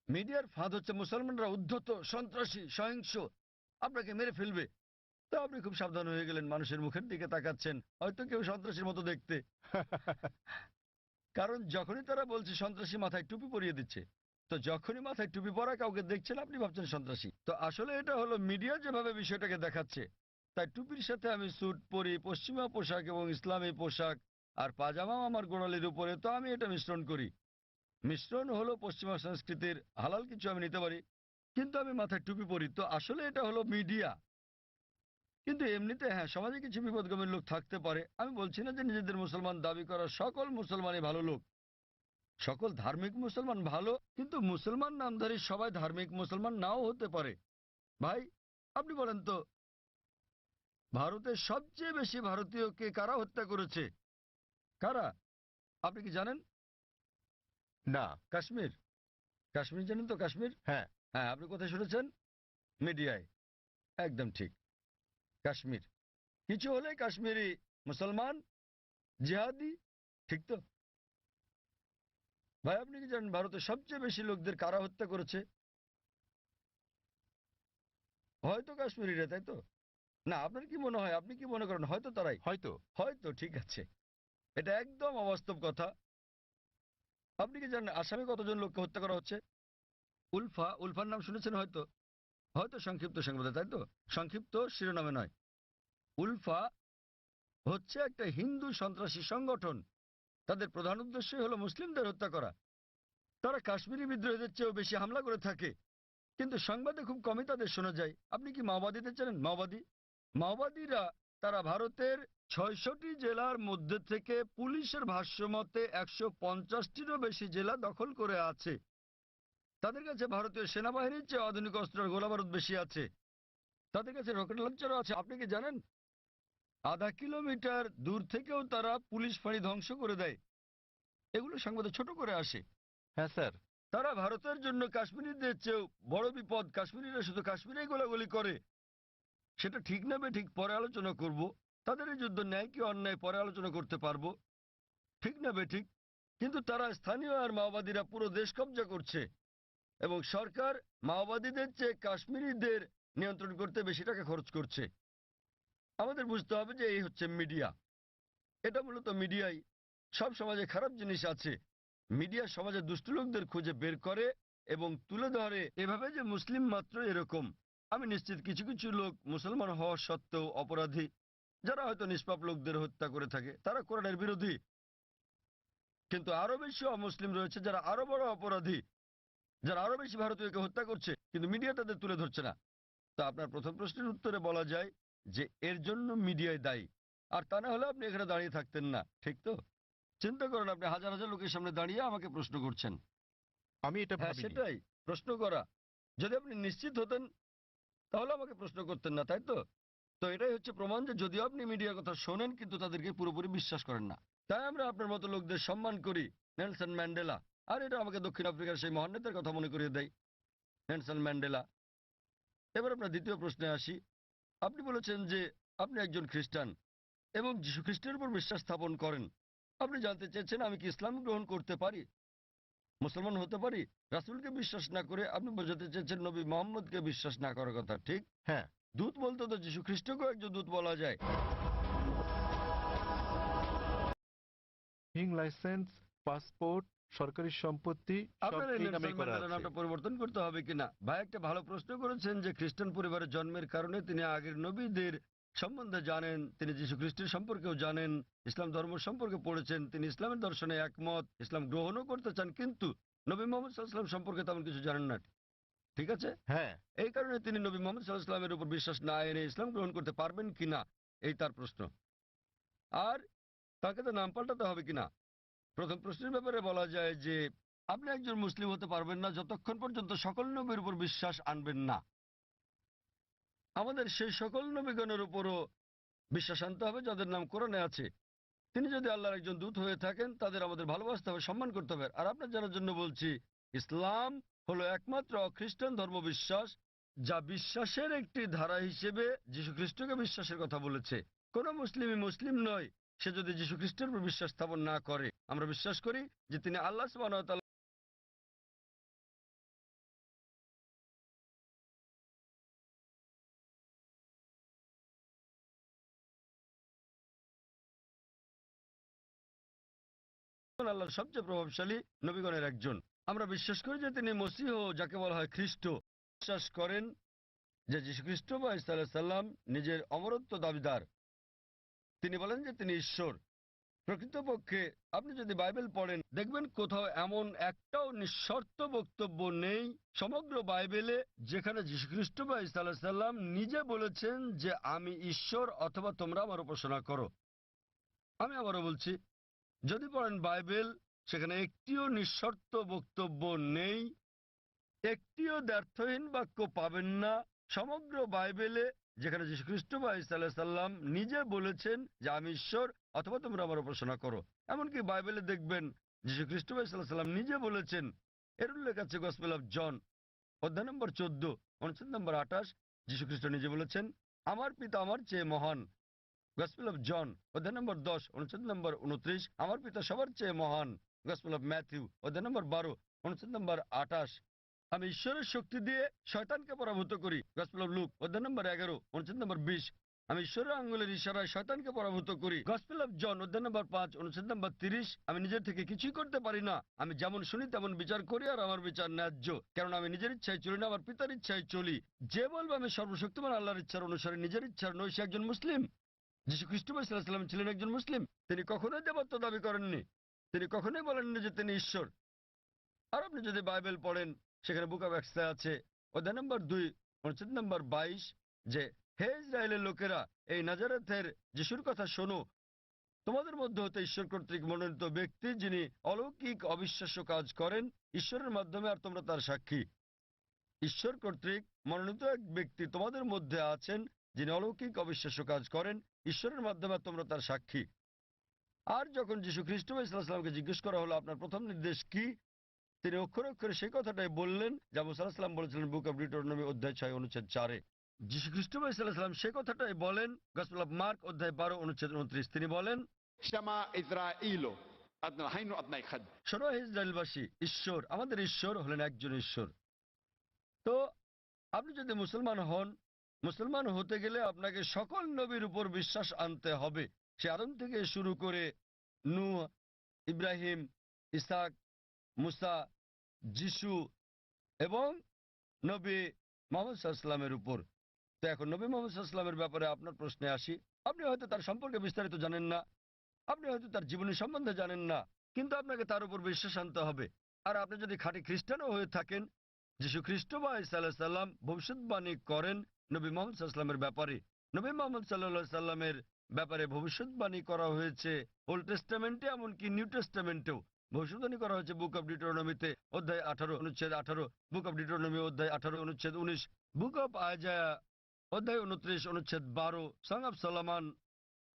মিডিয়ার ফাঁদ হচ্ছে মুসলমানরা উদ্ধত, সন্ত্রাসী, সহিংস, আপনাকে মেরে ফেলবে। তো আপনি খুব সাবধান হয়ে গেলেন, মানুষের মুখের দিকে তাকাচ্ছেন, হয়তো কেউ সন্ত্রাসীর মতো দেখতে। কারণ যখনই তারা বলছে সন্ত্রাসী, মাথায় টুপি পরিয়ে দিচ্ছে। তো যখনই মাথায় টুপি পরা কাউকে দেখছেন, আপনি ভাবছেন সন্ত্রাসী। তো আসলে এটা হলো মিডিয়া যেভাবে বিষয়টাকে দেখাচ্ছে। তাই টুপির সাথে আমি স্যুট পরি, পশ্চিমা পোশাক এবং ইসলামী পোশাক, আর পাজামাও আমার গোড়ালির উপরে, তো আমি এটা মিশ্রণ করি। মিশ্রণ হলো পশ্চিমা সংস্কৃতির, হালাল কিছু আমি নিতে পারি, কিন্তু আমি মাথায় টুপি পরি। তো আসলে এটা হলো মিডিয়া। কিন্তু এমনিতে হ্যাঁ, সমাজে কিছু বিপদগামী লোক থাকতে পারে। আমি বলছি না যে নিজেদের মুসলমান দাবি করা সকল মুসলমানই ভালো লোক, সকল ধার্মিক মুসলমান ভালো, কিন্তু মুসলমান নামধারী সবাই ধার্মিক মুসলমান নাও হতে পারে। ভাই আপনি বলেন তো, ভারতের সবচেয়ে বেশি ভারতীয়কে কারা হত্যা করেছে? কারা? আপনি কি জানেন?
না।
কাশ্মীর। কাশ্মীর জানেন তো? কাশ্মীর,
হ্যাঁ।
হ্যাঁ, আপনি কোথায় শুনেছেন? মিডিয়ায়। একদম ঠিক, কাশ্মীর। কিছু হলে কাশ্মীরি মুসলমান জিহাদি, ঠিক তো? ভাই আপনি কি জানেন ভারতের সবচেয়ে বেশি লোকদের কারা হত্যা করেছে? হয়তো কাশ্মীরিরা, তাই তো? না, আপনার কি মনে হয়, আপনি কি মনে করেন হয়তো তারাই?
হয়তো।
হয়তো, ঠিক আছে। এটা একদম অবাস্তব কথা। আপনি কি জানেন আসামে কতজন লোককে হত্যা করা হচ্ছে? উলফা, উলফার নাম শুনেছেন হয়তো? হয়তো সংক্ষিপ্ত সংবাদে, তাই তো? সংক্ষিপ্ত শিরোনামে নয়। উলফা হচ্ছে একটা হিন্দু সন্ত্রাসী সংগঠন। তাদের প্রধান উদ্দেশ্যই হলো মুসলিমদের হত্যা করা। তারা কাশ্মীরি বিদ্রোহীদের চেয়েও বেশি হামলা করে থাকে, কিন্তু সংবাদে খুব কমই তাদের শোনা যায়। আপনি কি মাওবাদীদের জানেন? মাওবাদীরা তারা ভারতের ৬৬টি জেলার মধ্যে থেকে পুলিশের ভাষ্যমতে ১৫০টিরও বেশি জেলা দখল করে আছে। তাদের কাছে ভারতীয় সেনাবাহিনীর চেয়ে আধুনিক অস্ত্র আর গোলাবারুদ বেশি আছে। তাদের কাছে রকেট লঞ্চারও আছে। আপনি কি জানেন আধা কিলোমিটার দূর থেকেও তারা পুলিশ ফাঁড়ি ধ্বংস করে দেয়? এগুলো সংবাদে ছোট করে আসে।
হ্যাঁ স্যার।
তারা ভারতের জন্য কাশ্মীরিদের চেয়েও বড় বিপদ। কাশ্মীরিরা শুধু কাশ্মীরেই গোলাগুলি করে। সেটা ঠিক না বেঠিক পরে আলোচনা করব। তাদের এই যুদ্ধ ন্যায় কি অন্যায় পরে আলোচনা করতে পারবো, ঠিক না বেঠিক। কিন্তু তারা স্থানীয় আর মাওবাদীরা পুরো দেশ কব্জা করছে, এবং সরকার মাওবাদীদের চেয়ে কাশ্মীরিদের নিয়ন্ত্রণ করতে বেশি টাকা খরচ করছে। আমাদের বুঝতে হবে যে এই হচ্ছে মিডিয়া। এটা মূলত মিডিয়াই। সব সমাজে খারাপ জিনিস আছে, মিডিয়া সমাজে দুষ্ট লোকদের খুঁজে বের করে এবং তুলে ধরে এভাবে যে মুসলিম মাত্র এরকম। আমি নিশ্চিত কিছু কিছু লোক মুসলমান হওয়া সত্ত্বেও অপরাধী, যারা হয়তো নিষ্পাপ লোকদের হত্যা করে থাকে। তারা কোরআনের বিরোধী। কিন্তু আরো বেশি অমুসলিম রয়েছে যারা আরো বড় অপরাধী, যারা আরো বেশি ভারতীয়কে হত্যা করছে, কিন্তু মিডিয়া তাদের তুলে ধরছে না। তো আপনার প্রথম প্রশ্নের উত্তরে বলা যায় যে এর জন্য মিডিয়ায় দায়ী। আর তা না হলে আপনি এখানে দাঁড়িয়ে থাকতেন না, ঠিক তো? চিন্তা করেন, আপনি হাজার হাজার লোকের সামনে দাঁড়িয়ে আমাকে প্রশ্ন করছেন।
আমি এটা
হ্যাঁ,
ভাবিনি।
সেটাই প্রশ্ন করা। যদি আপনি নিশ্চিত হতেন তাহলে আমাকে প্রশ্ন করতেন না, তাই তো? তো এটাই হচ্ছে প্রমাণ যে যদিও আপনি মিডিয়ার কথা শোনেন কিন্তু তাদেরকে পুরোপুরি বিশ্বাস করেন না। তাই আমরা আপনার মতো লোকদের সম্মান করি। নেলসন ম্যান্ডেলা, আর এটা আমাকে দক্ষিণ আফ্রিকার সেই মহান নেতার কথা মনে করিয়ে দেয়, নেলসন ম্যান্ডেলা। এবার আপনার দ্বিতীয় প্রশ্নে আসি। আপনি বলেছেন যে আপনি একজন খ্রিস্টান এবং যীশু খ্রিস্টের উপর বিশ্বাস স্থাপন করেন। আপনি জানতে চেয়েছেন আমি কি ইসলাম গ্রহণ করতে পারি, মুসলমান হতে পারি? রাসূলকে বিশ্বাস না করে আপনি বোঝাতে চেয়েছেন নবী মোহাম্মদকে বিশ্বাস না করার কথা, ঠিক?
হ্যাঁ।
দূত বলতে তো যীশু খ্রিস্টকেও একজন দূত বলা যায়।
লাইসেন্স, পাসপোর্ট, সরকারি সম্পত্তি সব
আপনার এই
এই
নেলসন
নামেই করা
ম্যান্ডেলার
আছে।
নামটা পরিবর্তন করতে হবে কিনা? ভাই একটা ভালো প্রশ্ন করেছেন যে খ্রিস্টান পরিবারের জন্মের কারণে তিনি আগের নবীদের সম্বন্ধে জানেন, তিনি যীশু খ্রিস্টের সম্পর্কেও জানেন, ইসলাম ধর্ম সম্পর্কে পড়েছেন, তিনি ইসলামের দর্শনে একমত, ইসলাম গ্রহণও করতে চান, কিন্তু নবী মোহাম্মদ সাল্লাল্লাহু আলাইহি ওয়াসাল্লাম সম্পর্কে তেমন কিছু জানেন না, ঠিক আছে?
হ্যাঁ।
এই কারণে তিনি নবী মোহাম্মদ সাল্লাল্লাহু আলাইহি ওয়াসাল্লামের উপর বিশ্বাস না এনে ইসলাম গ্রহণ করতে পারবেন কিনা, এই তার প্রশ্ন। আর তাকে তো নাম পাল্টাতে হবে কিনা? প্রথম প্রশ্নের ব্যাপারে বলা যায় যে আপনি একজন মুসলিম হতে পারবেন না যতক্ষণ পর্যন্ত সকল নবীর উপর বিশ্বাস আনবেন না। আমাদের সেই সকল নবীগণের উপরও বিশ্বাস আনতে হবে যাদের নাম কোরআনে আছে। তিনি যদি আল্লাহর একজন দূত হয়ে থাকেন তাদের আমাদের ভালোবাসতে হবে, সম্মান করতে হবে। আর আপনার জানার জন্য বলছি, ইসলাম হলো একমাত্র খ্রিস্টান ধর্ম বিশ্বাস যা বিশ্বাসের একটি ধারা হিসেবে যীশু খ্রিস্টকে বিশ্বাসের কথা বলেছে। কোন মুসলিমই মুসলিম নয় সে যদি যীশু খ্রিস্টের উপর বিশ্বাস স্থাপন না করে। আমরা বিশ্বাস করি যে তিনি আল্লাহ সুবহানাহু ওয়া তাআলা আল্লাহর সবচেয়ে প্রভাবশালী নবীগণের একজন। আমরা বিশ্বাস করি যে তিনি মসীহ, যাকে বলা হয় খ্রিস্ট। বিশ্বাস করেন যে যীশু খ্রিস্ট বা ঈসা আলাইহিস সালাম নিজের অমরত্ব দাবিদার। তিনি বলেন যে তিনি ঈশ্বর। প্রকৃতপক্ষে আপনি যদি বাইবেল পড়েন দেখবেন কোথাও এমন একটাও নিঃশর্ত বক্তব্য নেই সমগ্র বাইবেলে যেখানে যীশুখ্রিস্ট বা ঈসা আলাইহিস সালাম নিজে বলেছেন যে আমি ঈশ্বর অথবা তোমরা আমার উপাসনা করো। আমি আবারও বলছি, যদি পড়েন বাইবেল সেখানে একটিও নিঃশর্ত বক্তব্য নেই, একটিও দ্ব্যর্থহীন বাক্য পাবেন না সমগ্র বাইবেলে যেখানে যীশুখ্রিস্ট বা ঈসা আলাইহিস সালাম নিজে বলেছেন যে আমি ঈশ্বর অথবা তোমরা আমার উপাসনা করো। এমনকি বাইবেলে দেখবেন যীশুখ্রিস্ট বা ঈসা আলাইহিস সালাম নিজে বলেছেন, এর উল্লেখ আছে গসপেল অফ জন অধ্যায় নম্বর 14 অনুচ্ছেদ নম্বর 28। যীশুখ্রিস্ট নিজে বলেছেন আমার পিতা আমার চেয়ে মহান। গসপেল অফ জন অধ্যায় নম্বর 10 অনুচ্ছেদ নম্বর 29, আমার পিতা সবার চেয়ে মহান। গসপেল অফ ম্যাথিউ অধ্যায় নম্বর 12 অনুচ্ছেদ নম্বর 28, আমি ঈশ্বরের শক্তি দিয়ে শয়তানকে পরাভূত করি। গসপেল অফ লুক অধ্যায় নম্বর 11 অনুচ্ছেদ নম্বর 20, আমি ঈশ্বরের আঙ্গুলের ইশারায় শয়তানকে পরাভূত করি। গসপেল অফ জন অধ্যায় নম্বর 5 অনুচ্ছেদ নম্বর 30, আমি নিজের থেকে কিছুই করতে পারি না, আমি যেমন শুনি তেমন বিচার করি আর আমার বিচার ন্যায্য, কারণ আমি নিজের ইচ্ছায় চলি না, আমার পিতার ইচ্ছায় চলি। যে বলবে আমি সর্বশক্তিমান আল্লাহর ইচ্ছার অনুসারে নিজের ইচ্ছার নই সে একজন মুসলিম। যীশুখ্রিস্ট সাল্লাল্লাহু আলাইহি ওয়াসাল্লাম ছিলেন একজন মুসলিম। তিনি কখনোই দেবত্ব দাবি করেননি, তিনি কখনোই বলেননি যে তিনি ঈশ্বর। আর আপনি যদি বাইবেল পড়েন সেখানে বুক অফ অ্যাক্টসে আছে অধ্যায় নম্বর 2 অনুচ্ছেদ নম্বর 22 যে হে ইসরায়েলের লোকেরা এই নাজারেথের যিশুর কথা শোনো, তোমাদের মধ্যে হতে ঈশ্বর কর্তৃক মনোনীত ব্যক্তি যিনি অলৌকিক অবিশ্বাস্য কাজ করেন ঈশ্বরের মাধ্যমে, আর তোমরা তার সাক্ষী। ঈশ্বর কর্তৃক মনোনীত এক ব্যক্তি তোমাদের মধ্যে আছেন যিনি অলৌকিক অবিশ্বাস্য কাজ করেন ঈশ্বরের মাধ্যমে, আর তোমরা তার সাক্ষী। আর যখন যীশু খ্রিস্ট সাল্লাল্লাহু আলাইহি ওয়াসাল্লামকে জিজ্ঞেস করা হলো আপনার প্রথম নির্দেশ কি, তিনি অক্ষরে অক্ষরে সেই কথাটাই বললেন যা মুসা আলাইহিস সালাম বলেছিলেন বুক অব ডিউটেরোনমি অধ্যায় 6 অনুচ্ছেদ 4-এ। যীশু খ্রিস্ট সাল্লাল্লাহু আলাইহি ওয়াসাল্লাম সেই কথাটাই বলেন গসপেল অফ মার্ক অধ্যায় 12 অনুচ্ছেদ 29। তিনি বলেন
শামা ইসরাঈল আদনা হাইনু আদনাই খাদ,
শোনো হে ইসরায়েলবাসী, ঈশ্বর আমাদের ঈশ্বর হলেন একজন ঈশ্বর। তো আপনি যদি মুসলমান হন, মুসলমান হতে গেলে আপনাকে সকল নবীর উপর বিশ্বাস আনতে হবে। সে আদম থেকে শুরু করে নূহ, ইব্রাহিম, ইসাক, মুসা, যিশু এবং নবী মুহাম্মদ সাল্লাল্লাহু আলাইহি ওয়াসাল্লামের উপর। তো এখন নবী মুহাম্মদ সাল্লাল্লাহু আলাইহি ওয়াসাল্লামের ব্যাপারে আপনার প্রশ্নে আসি। আপনি হয়তো তার সম্পর্কে বিস্তারিত জানেন না, আপনি হয়তো তার জীবনী সম্বন্ধে জানেন না, কিন্তু আপনাকে তার উপর বিশ্বাস আনতে হবে। আর আপনি যদি খাঁটি খ্রিস্টানও হয়ে থাকেন, যীশু খ্রিস্ট বা ঈসা আলাইহিস সালাম ভবিষ্যৎবাণী করেন নবী মুহাম্মদ সাল্লাল্লাহু আলাইহি ওয়াসাল্লামের ব্যাপারে। নবী মুহাম্মদ সাল্লাল্লাহু আলাইহি সাল্লামের ব্যাপারে ভবিষ্যৎবাণী করা হয়েছে ওল্ড টেস্টামেন্টে, এমনকি নিউ টেস্টামেন্টেও ভবিষ্যৎবাণী করা হয়েছে বুক অব ডিউটেরোনমিতে অধ্যায় 18 অনুচ্ছেদ 18, বুক অব ডিউটেরোনমি অধ্যায় 18 অনুচ্ছেদ 19, বুক অব আইজায়া অধ্যায় 29 অনুচ্ছেদ 12, সং অফ সলোমন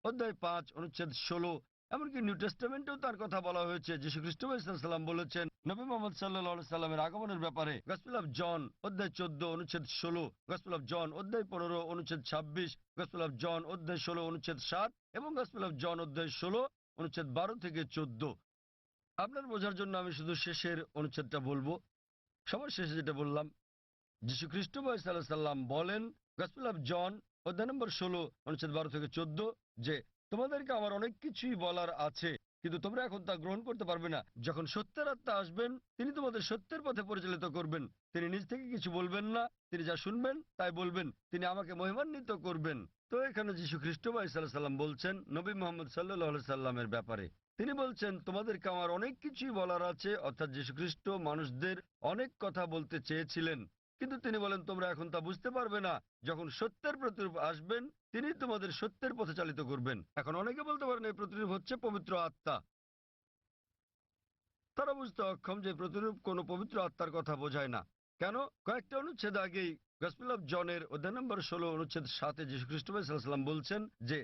অধ্যায় 5 অনুচ্ছেদ 16, এমনকি নিউ টেস্টামেন্টেও তার কথা বলা হয়েছে। যীশু খ্রিস্ট সাল্লাম বলেছেন নবী মুহাম্মদ সাল্লাল্লাহু আলাইহি সাল্লামের আগমনের ব্যাপারে গসপেল অফ জন অধ্যায় 14 অনুচ্ছেদ 16, গসপেল অফ জন অধ্যায় 15 অনুচ্ছেদ 26, গসপেল অফ জন অধ্যায় 16 অনুচ্ছেদ 7 এবং গসপেল অফ জন অধ্যায় 16 অনুচ্ছেদ 12 থেকে 14। আপনার বোঝার জন্য আমি শুধু শেষের অনুচ্ছেদটা বলবো। সবার শেষে যেটা বললাম, যীশু খ্রিস্ট সাল্লাম বলেন গসপেল অফ জন অধ্যায় নম্বর 16 অনুচ্ছেদ 12 থেকে 14 যে তোমাদেরকে আমার অনেক কিছুই বলার আছে, কিন্তু তোমরা এখন তা গ্রহণ করতে পারবে না। যখন সত্যের আত্মা আসবেন তিনি তোমাদের সত্যের পথে পরিচালিত করবেন। তিনি নিজ থেকে কিছু বলবেন না, তিনি যা শুনবেন তাই বলবেন, তিনি আমাকে মহিমান্বিত করবেন। তো এখানে যীশু খ্রিস্ট সাল্লাম বলছেন নবী মুহাম্মদ সাল্লাল্লাহু আলাইহি সাল্লামের ব্যাপারে, তিনি বলছেন তোমাদেরকে আমার অনেক কিছুই বলার আছে। অর্থাৎ যীশু খ্রিস্ট মানুষদের অনেক কথা বলতে চেয়েছিলেন, কিন্তু তিনি বলেন তোমরা এখন তা বুঝতে পারবে না। যখন সত্যের প্রতিরূপ আসবেন তিনি তোমাদের সত্যের পথে চালিত করবেন। এখন অনেকে বলতে পারেন এই প্রতিরূপ হচ্ছে পবিত্র আত্মা। তারা বুঝতে অক্ষম যে প্রতিরূপ কোনো পবিত্র আত্মার কথা বোঝায় না। কেন? কয়েকটা অনুচ্ছেদ আগেই গসপেল অফ জনের অধ্যায় নম্বর 16 অনুচ্ছেদ 7 যীশু খ্রিস্ট সাল্লাম বলছেন যে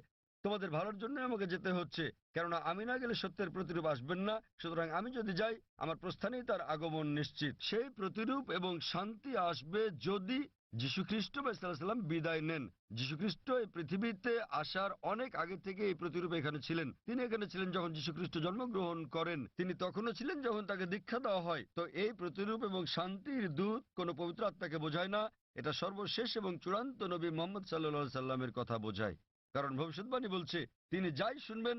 তোমাদের ভালোর জন্য আমাকে যেতে হচ্ছে, কেননা আমি না গেলে সত্যের প্রতিরূপ আসবেন না। সুতরাং আমি যদি যাই আমার প্রস্থানেই তার আগমন নিশ্চিত। সেই প্রতিরূপ এবং শান্তি আসবে যদি যীশু খ্রিস্ট সাল্লাম বিদায় নেন। যীশু খ্রিস্ট এই পৃথিবীতে আসার অনেক আগে থেকে এই প্রতিরূপ এখানে ছিলেন। তিনি এখানে ছিলেন যখন যীশু খ্রিস্ট জন্মগ্রহণ করেন, তিনি তখনও ছিলেন যখন তাকে দীক্ষা দেওয়া হয়। তো এই প্রতিরূপ এবং শান্তির দূত কোনো পবিত্র আত্মাকে বোঝায় না, এটা সর্বশেষ এবং চূড়ান্ত নবী মুহাম্মদ সাল্লাল্লাহু আলাইহি সাল্লামের কথা বোঝায়। কারণ ভবিষ্যৎবাণী বলছে তিনি যাই শুনবেন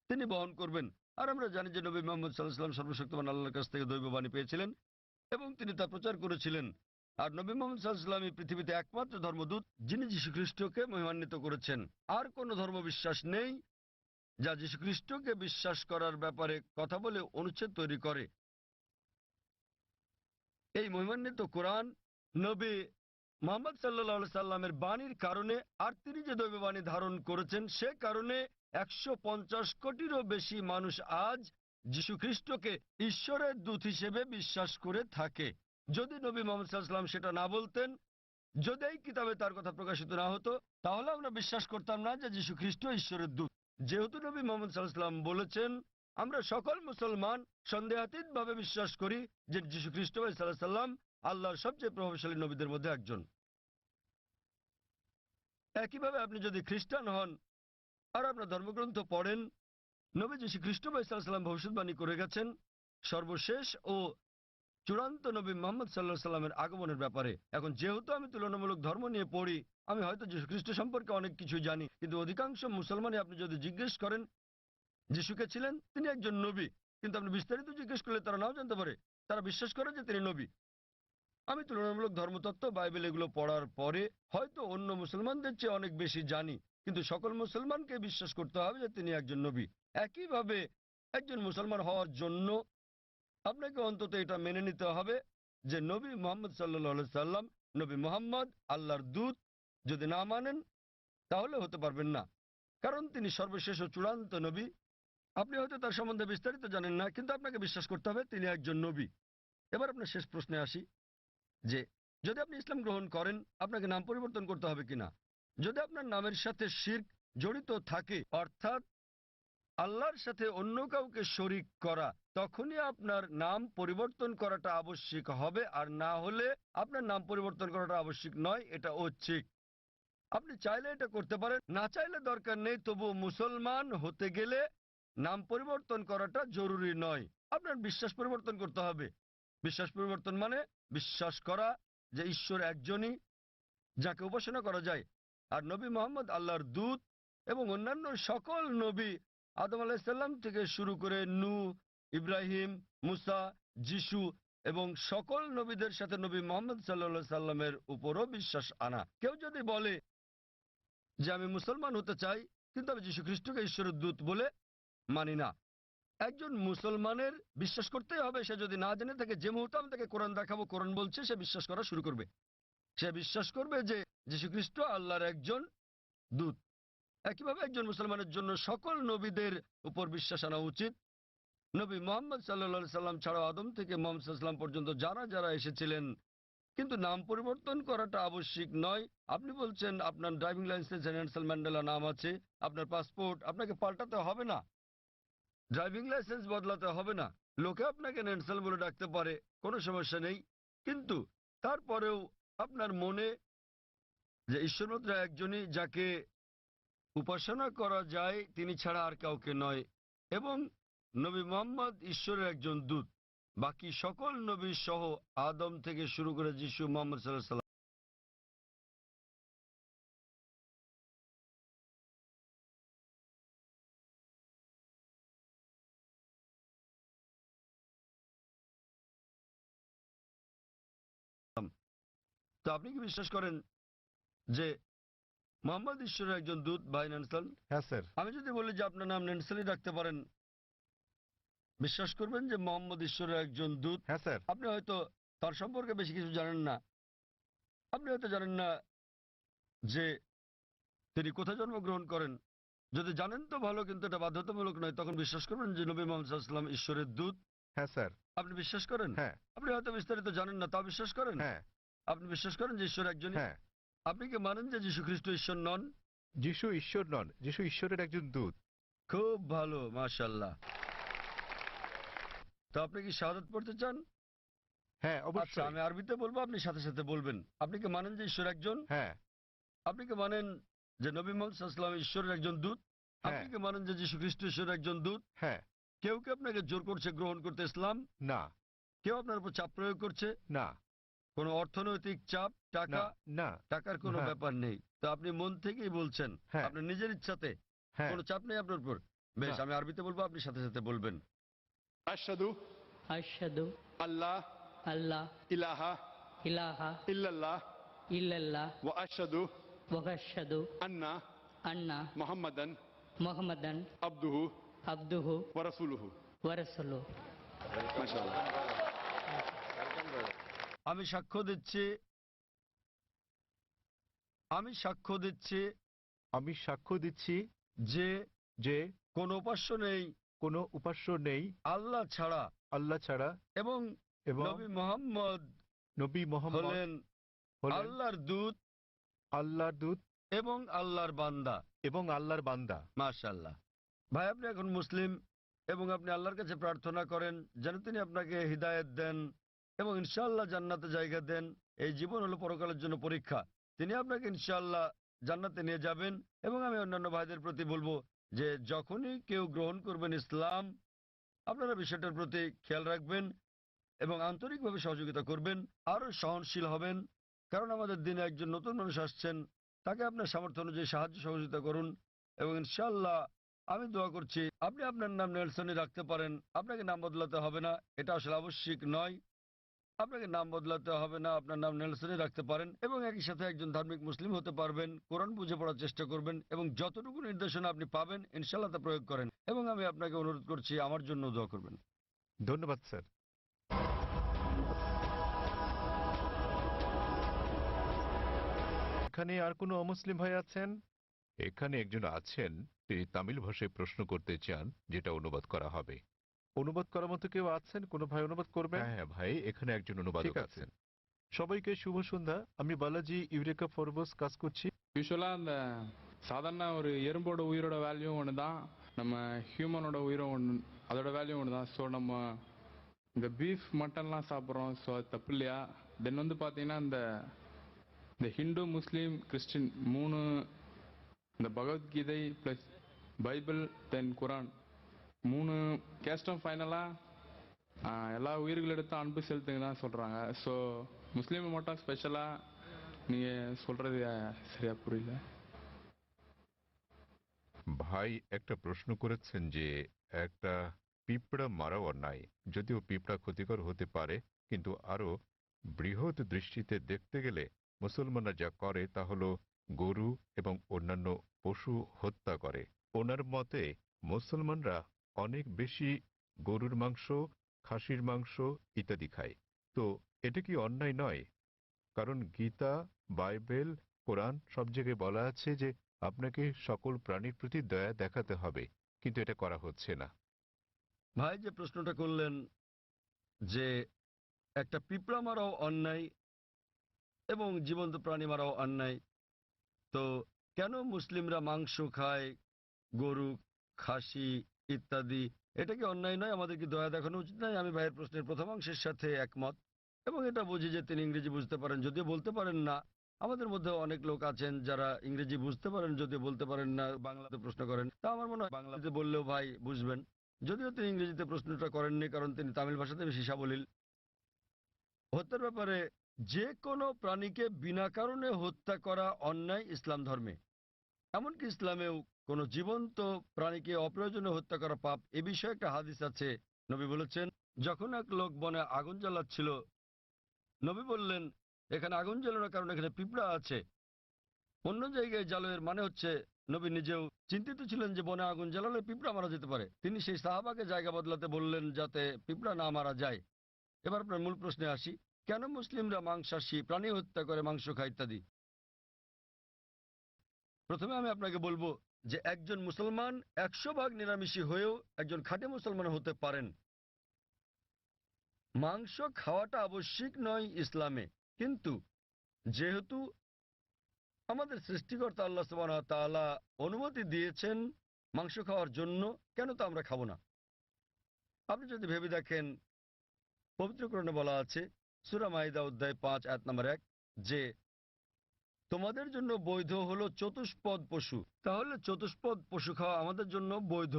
তিনি বহন করবেন। আর আমরা জানি যে নবী মুহাম্মদ সাল্লাল্লাহু আলাইহি সাল্লাম সর্বশক্তিমান আল্লাহর কাছ থেকে দৈববাণী পেয়েছিলেন এবং তিনি তা প্রচার করেছিলেন। আর নবী মুহাম্মদ সাল্লাল্লাহু আলাইহি সাল্লাম এই পৃথিবীতে একমাত্র ধর্মদূত যিনি যীশু খ্রিস্টকে মহিমান্বিত করেছেন। আর কোনো ধর্ম বিশ্বাস নেই যা যীশু খ্রিস্টকে বিশ্বাস করার ব্যাপারে কথা বলে অনুচ্ছেদ তৈরি করে। এই মহিমান্বিত কোরআন নবী মুহাম্মদ সাল্লাল্লাহু আলাইহি সাল্লামের বাণীর কারণে, আর তিনি যে দৈব বাণী ধারণ করেছেন সে কারণে 150 কোটিরও বেশি মানুষ আজ যীশু খ্রিস্টকে ঈশ্বরের দূত হিসেবে বিশ্বাস করে থাকে। যদি নবী মুহাম্মদ সাল্লাল্লাহু আলাইহি সাল্লাম সেটা না বলতেন, যদি এই কিতাবে তার কথা প্রকাশিত না হতো, তাহলে আমরা বিশ্বাস করতাম না যে যীশু খ্রিস্ট ঈশ্বরের দূত। যেহেতু নবী মুহাম্মদ সাল্লাল্লাহু আলাইহি সাল্লাম বলেছেন, আমরা সকল মুসলমান সন্দেহাতীতভাবে বিশ্বাস করি যে যীশু খ্রিস্ট সাল্লাল্লাহু আলাইহি সাল্লাম আল্লাহর সবচেয়ে প্রভাবশালী নবীদের মধ্যে একজন। একইভাবে আপনি যদি খ্রিস্টান হন আর আপনার ধর্মগ্রন্থ পড়েন, নবী যীশু খ্রিস্ট সাল্লাল্লাহু আলাইহি সাল্লাম ভবিষ্যৎবাণী করে গেছেন সর্বশেষ ও চূড়ান্ত নবী মুহাম্মদ সাল্লাল্লাহু আলাইহি সাল্লামের আগমনের ব্যাপারে। এখন যেহেতু আমি তুলনামূলক ধর্ম নিয়ে পড়ি, আমি হয়তো যীশু খ্রিস্ট সম্পর্কে অনেক কিছু জানি, কিন্তু অধিকাংশ মুসলমানই আপনি যদি জিজ্ঞেস করেন যিশুকে ছিলেন, তিনি একজন নবী, কিন্তু আপনি বিস্তারিত জিজ্ঞেস করলে তারা নাও জানতে পারে। তারা বিশ্বাস করে যে তিনি নবী। আমি তুলনামূলক ধর্মতত্ত্ব, বাইবেল এগুলো পড়ার পরে হয়তো অন্য মুসলমানদের চেয়ে অনেক বেশি জানি, কিন্তু সকল মুসলমানকে বিশ্বাস করতে হবে যে তিনি একজন নবী। একইভাবে একজন মুসলমান হওয়ার জন্য আপনাকে অন্তত এটা মেনে নিতে হবে যে নবী মুহাম্মদ সাল্লাল্লাহু আলাইহি সাল্লাম নবী মুহাম্মদ আল্লাহর দূত। যদি না মানেন তাহলে হতে পারবেন না, কারণ তিনি সর্বশেষ ও চূড়ান্ত নবী। আপনি হয়তো তার সম্বন্ধে বিস্তারিত জানেন না, কিন্তু আপনাকে বিশ্বাস করতে হবে তিনি একজন নবী। এবার আপনার শেষ প্রশ্নে আসি যে যদি আপনি ইসলাম গ্রহণ করেন, আপনাকে নাম পরিবর্তন করতে হবে কিনা। যদি আপনার নামের সাথে শিরক জড়িত থাকে, অর্থাৎ আল্লাহর সাথে অন্য কাউকে শরিক করা, তখনই আপনার নাম পরিবর্তন করাটা আবশ্যিক হবে, আর না হলে আপনার নাম পরিবর্তন করাটা আবশ্যিক নয়, এটা ঐচ্ছিক। আপনি চাইলে এটা করতে পারেন, না চাইলে দরকার নেই। তবু মুসলমান হতে গেলে নাম পরিবর্তন করাটা জরুরি নয়। আপনার বিশ্বাস পরিবর্তন করতে হবে। বিশ্বাস পরিবর্তন মানে বিশ্বাস করা যে ঈশ্বর একজনই, যাকে উপাসনা করা যায়, আর নবী মুহাম্মদ আল্লাহর দূত, এবং অন্যান্য সকল নবী আদম আলাইহিস সালাম থেকে শুরু করে নূহ, ইব্রাহিম, মুসা, যিশু এবং সকল নবীদের সাথে নবী মুহাম্মদ সাল্লাল্লাহু আলাইহি সাল্লামের উপরও বিশ্বাস আনা। কেউ যদি বলে যে আমি মুসলমান হতে চাই কিন্তু আমি যীশু খ্রিস্টকে ঈশ্বরের দূত বলে মানি না, একজন মুসলমানের বিশ্বাস করতেই হবে। সে যদি না জেনে থাকে, যে মুহূর্তে আমি তাকে কোরআন দেখাবো, কোরআন বলছে, সে বিশ্বাস করা শুরু করবে। সে বিশ্বাস করবে যে যীশু খ্রিস্ট আল্লাহর একজন দূত। একইভাবে একজন মুসলমানের জন্য সকল নবীদের উপর বিশ্বাস আনা উচিত। নবী মুহাম্মদ সাল্লাল্লাহু আলাইহি সাল্লাম ছাড়াও আদম থেকে মুহাম্মদ সাল্লাল্লাহু আলাইহি সাল্লাম পর্যন্ত যারা যারা এসেছিলেন, কিন্তু নাম পরিবর্তন করাটা আবশ্যিক নয়। আপনি বলছেন আপনার ড্রাইভিং লাইসেন্সে নেলসন ম্যান্ডেলা নাম আছে, আপনার পাসপোর্ট আপনাকে পাল্টাতে হবে না, ড্রাইভিং লাইসেন্স বদলাতে হবে না। লোকে আপনাকে নেলসন বলে ডাকতে পারে, কোনো সমস্যা নেই, কিন্তু তারপরেও আপনার মনে যে ঈশ্বর মাত্র একজনই, যাকে উপাসনা করা যায়, তিনি ছাড়া আর কাউকে নয়, এবং নবী মুহাম্মদ ঈশ্বরের একজন দূত। বাকি সকল নবী সহ আদম থেকে শুরু করে যিশু, মুহাম্মদ সাল্লাল্লাহু আলাইহি সাল্লাম তো আপনি কি বিশ্বাস করেন যে মুহাম্মদ ঈশ্বরের একজন দূত, ভাই নেলসন?
হ্যাঁ স্যার।
আমি যদি বলি যে আপনার নাম নেলসনই রাখতে পারেন, বিশ্বাস করবেন যে মুহাম্মদ ঈশ্বরের একজন দূত?
হ্যাঁ স্যার।
আপনি হয়তো তার সম্পর্কে বেশি কিছু জানেন না। আপনি হয়তো জানেন না যে তিনি কোথায় জন্মগ্রহণ করেন। যদি জানেন তো ভালো, কিন্তু এটা বাধ্যতামূলক নয়। তখন বিশ্বাস করবেন যে নবী মুহাম্মদ সাল্লাল্লাহু আলাইহি ওয়াসাল্লাম ঈশ্বরের দূত?
হ্যাঁ স্যার।
আপনি বিশ্বাস করেন?
হ্যাঁ।
আপনি হয়তো বিস্তারিত জানেন না, তাও বিশ্বাস করেন?
হ্যাঁ।
আপনি বিশ্বাস করেন যে ঈশ্বর একজনই?
হ্যাঁ।
আপনি কি মানেন যে যীশু খ্রিস্ট ঈশ্বর নন?
যিশু ঈশ্বর নন, যিশু ঈশ্বরের একজন দূত।
খুব ভালো, মাশাআল্লাহ। তো আপনি কি শাহাদাত পড়তে চান?
হ্যাঁ
আচ্ছা,
অবশ্যই।
আমি আরবিতে বলবো, আপনি সাথে সাথে বলবেন। আপনি কি মানেন যে ঈশ্বর একজন?
হ্যাঁ।
আপনি কি মানেন যে নবী মুহাম্মদ সাল্লাল্লাহু আলাইহি ওয়াসাল্লাম ঈশ্বরের একজন দূত? আপনি কি মানেন যে যীশু খ্রিস্ট ঈশ্বরের একজন দূত?
হ্যাঁ।
কেউ কি আপনাকে জোর করছে গ্রহণ করতে ইসলাম?
না।
কেউ আপনার উপর চাপ প্রয়োগ করছে?
না।
কোনো অর্থনৈতিক চাপ, টাকা?
না।
টাকার কোনো ব্যাপার নেই। তো আপনি মন থেকেই বলছেন, আপনার নিজের ইচ্ছাতে, কোনো চাপ নেই আপনার উপর। বেশ, আমি আরবিতে বলবো, আপনি সাথে সাথে বলবেন।
আশহাদু
আশহাদু
আল্লাহ
আল্লাহ
ইলাহা
ইলাহা
ইল্লাল্লাহ
ইল্লাল্লাহ
ওয়া আশহাদু
ওয়া আশহাদু
আন্না
আন্না
মুহাম্মাদান
মুহাম্মাদান
আবদুহু
আবদুহু
ওয়া রাসূলুহু।
ওয়া রাসূলুহু।
মাশাআল্লাহ।
আমি সাক্ষ্য দিচ্ছি আমি সাক্ষ্য দিচ্ছি
আমি সাক্ষ্য দিচ্ছি
যে
যে
কোনো উপাস্য নেই
কোনো উপাস্য নেই
আল্লাহ ছাড়া
আল্লাহ ছাড়া
এবং
এবং
নবী মুহাম্মদ
নবী মুহাম্মদ
হলেন
হলেন
আল্লাহর দূত
আল্লাহর দূত
এবং আল্লাহর বান্দা।
এবং আল্লাহর বান্দা।
মাশাআল্লাহ। ভাই, আপনি এখন মুসলিম এবং আপনি আল্লাহর কাছে প্রার্থনা করেন যেন তিনি আপনাকে হিদায়াত দেন এবং ইনশাআল্লাহ জান্নাতে জায়গা দেন। এই জীবন হলো পরকালের জন্য পরীক্ষা। তিনি আপনাকে ইনশাআল্লাহ জান্নাতে নিয়ে যাবেন। এবং আমি অন্যান্য ভাইদের প্রতি বলবো যে যখনই কেউ গ্রহণ করবেন ইসলাম, আপনারা বিষয়টার প্রতি খেয়াল রাখবেন এবং আন্তরিকভাবে সহযোগিতা করবেন, আরও সহনশীল হবেন। কারণ আমাদের দিনে একজন নতুন মানুষ আসছেন, তাকে আপনার সামর্থ্য অনুযায়ী সাহায্য সহযোগিতা করুন। এবং ইনশাআল্লাহ আমি দোয়া করছি আপনি আপনার নাম নেলসনই রাখতে পারেন। আপনাকে নাম বদলাতে হবে না, এটা আসলে আবশ্যিক নয়। আপনাকে নাম বদলাতে হবে না, আপনার নাম নেলসনই রাখতে পারেন এবং একই সাথে একজন ধার্মিক মুসলিম হতে পারবেন। কোরআন বুঝে পড়ার চেষ্টা করবেন এবং যতটুকু নির্দেশনা আপনি পাবেন ইনশাআল্লাহ তা প্রয়োগ করেন। এবং আমি আপনাকে অনুরোধ করছি আমার জন্য দোয়া করবেন।
ধন্যবাদ স্যার। এখানে আর কোনো অমুসলিম ভাই আছেন? এখানে একজন আছেন, তিনি তামিল ভাষায় প্রশ্ন করতে চান, যেটা অনুবাদ করা হবে। অনুবাদ করার মতো কেউ আছেন? কোনো ভাই অনুবাদ করবেন? হ্যাঁ ভাই, এখানে একজন অনুবাদক আছেন। সবাইকে শুভ সন্ধ্যা। আমি বালাজি ইউরেকা ফরবস কাজ করছি।
யூஸ்வலாக அந்த சாதாரண ஒரு எறும்போட உயிரோட வேல்யூ ஒன்று தான், நம்ம ஹியூமனோட உயிரும் ஒன்று, அதோட வேல்யூ ஒன்று தான். ஸோ நம்ம இந்த பீஃப் மட்டன்லாம் சாப்பிட்றோம், ஸோ அது தப்பு இல்லையா? தென் வந்து பார்த்தீங்கன்னா இந்த ஹிந்து முஸ்லீம் கிறிஸ்டின் மூணு, இந்த பகவத்கீதை ப்ளஸ் பைபிள் தென் குரான் மூணு கேஸ்டும் ஃபைனலாக எல்லா உயிர்களிடத்தும் அன்பு செலுத்துங்க தான் சொல்கிறாங்க. ஸோ முஸ்லீமை மட்டும் ஸ்பெஷலாக நீங்கள் சொல்கிறது சரியா புரியல।
ভাই একটা প্রশ্ন করেছেন যে একটা পিঁপড়া মারা অন্যায়, যদিও পিঁপড়া ক্ষতিকর হতে পারে, কিন্তু আরো বৃহৎ দৃষ্টিতে দেখতে গেলে মুসলমানরা যা করে তা হলো গরু এবং অন্যান্য পশু হত্যা করে। ওনার মতে মুসলমানরা অনেক বেশি গরুর মাংস, খাসির মাংস ইত্যাদি খায়। তো এটা কি অন্যায় নয়? কারণ গীতা, বাইবেল, কোরআন সব জায়গায় বলা আছে যে আপনাকে সকল প্রাণীর প্রতি দয়া দেখাতে হবে, কিন্তু এটা করা হচ্ছে না।
ভাই যে প্রশ্নটা করলেন যে একটা পিঁপড়া মারাও অন্যায় এবং জীবন্ত প্রাণী মারাও অন্যায়, তো কেন মুসলিমরা মাংস খায়, গরু, খাসি ইত্যাদি? এটা কি অন্যায় নয়? আমাদের কি দয়া দেখানো উচিত নয়? আমি ভাইয়ের প্রশ্নের প্রথমাংশের সাথে একমত এবং এটা বুঝি যে তিনি ইংরেজি বুঝতে পারেন, যদিও বলতে পারেন না। আমাদের মধ্যে অনেক লোক আছেন যারা ইংরেজি বুঝতে পারেন, যদিও বলতে পারেন না, বাংলাতে প্রশ্ন করেন। তা আমার মনে হয় বাংলাতে বললেও ভাই বুঝবেন, যদিও তিনি ইংরেজিতে প্রশ্নটা করেননি কারণ তিনি তামিল ভাষাতে বেশি সাবলীল। হত্যার ব্যাপারে যে কোনো প্রাণীকে বিনা কারণে হত্যা করা অন্যায় ইসলাম ধর্মে। এমনকি ইসলামেও কোনো জীবন্ত প্রাণীকে অপ্রয়োজনে হত্যা করা পাপ। এ বিষয়ে একটা হাদিস আছে। নবী বলেছেন, যখন এক লোক বনে আগুন জ্বালাচ্ছিল, নবী বললেন এখানে আগুন জ্বালানোর কারণে এখানে পিঁপড়া আছে। অন্য জায়গায় জ্বালোয়ের মানে হচ্ছে নবী নিজেও চিন্তিত ছিলেন যে বনে আগুন জ্বালালে পিঁপড়া মারা যেতে পারে। তিনি সেই সাহাবাকে জায়গা বদলাতে বললেন যাতে পিঁপড়া না মারা যায়। এবার আপনার মূল প্রশ্নে আসি, কেন মুসলিমরা মাংসাশী প্রাণী হত্যা করে, মাংস খায় ইত্যাদি? প্রথমে আমি আপনাকে বলবো যে একজন মুসলমান 100% নিরামিষী হয়েও একজন খাঁটি মুসলমান হতে পারেন। মাংস খাওয়াটা আবশ্যিক নয় ইসলামে, কিন্তু যেহেতু আমাদের সৃষ্টিকর্তা আল্লাহ সুবহানাহু ওয়া তাআলা অনুমতি দিয়েছেন মাংস খাওয়ার জন্য, কেন তো আমরা খাবো না? আপনি যদি ভেবে দেখেন, পবিত্র কোরআনে বলা আছে সূরা মাইদা অধ্যায় 5 আয়াত নম্বর 1 যে তোমাদের জন্য বৈধ হলো চতুষ্পদ পশু। তাহলে চতুষ্পদ পশু খাওয়া আমাদের জন্য বৈধ।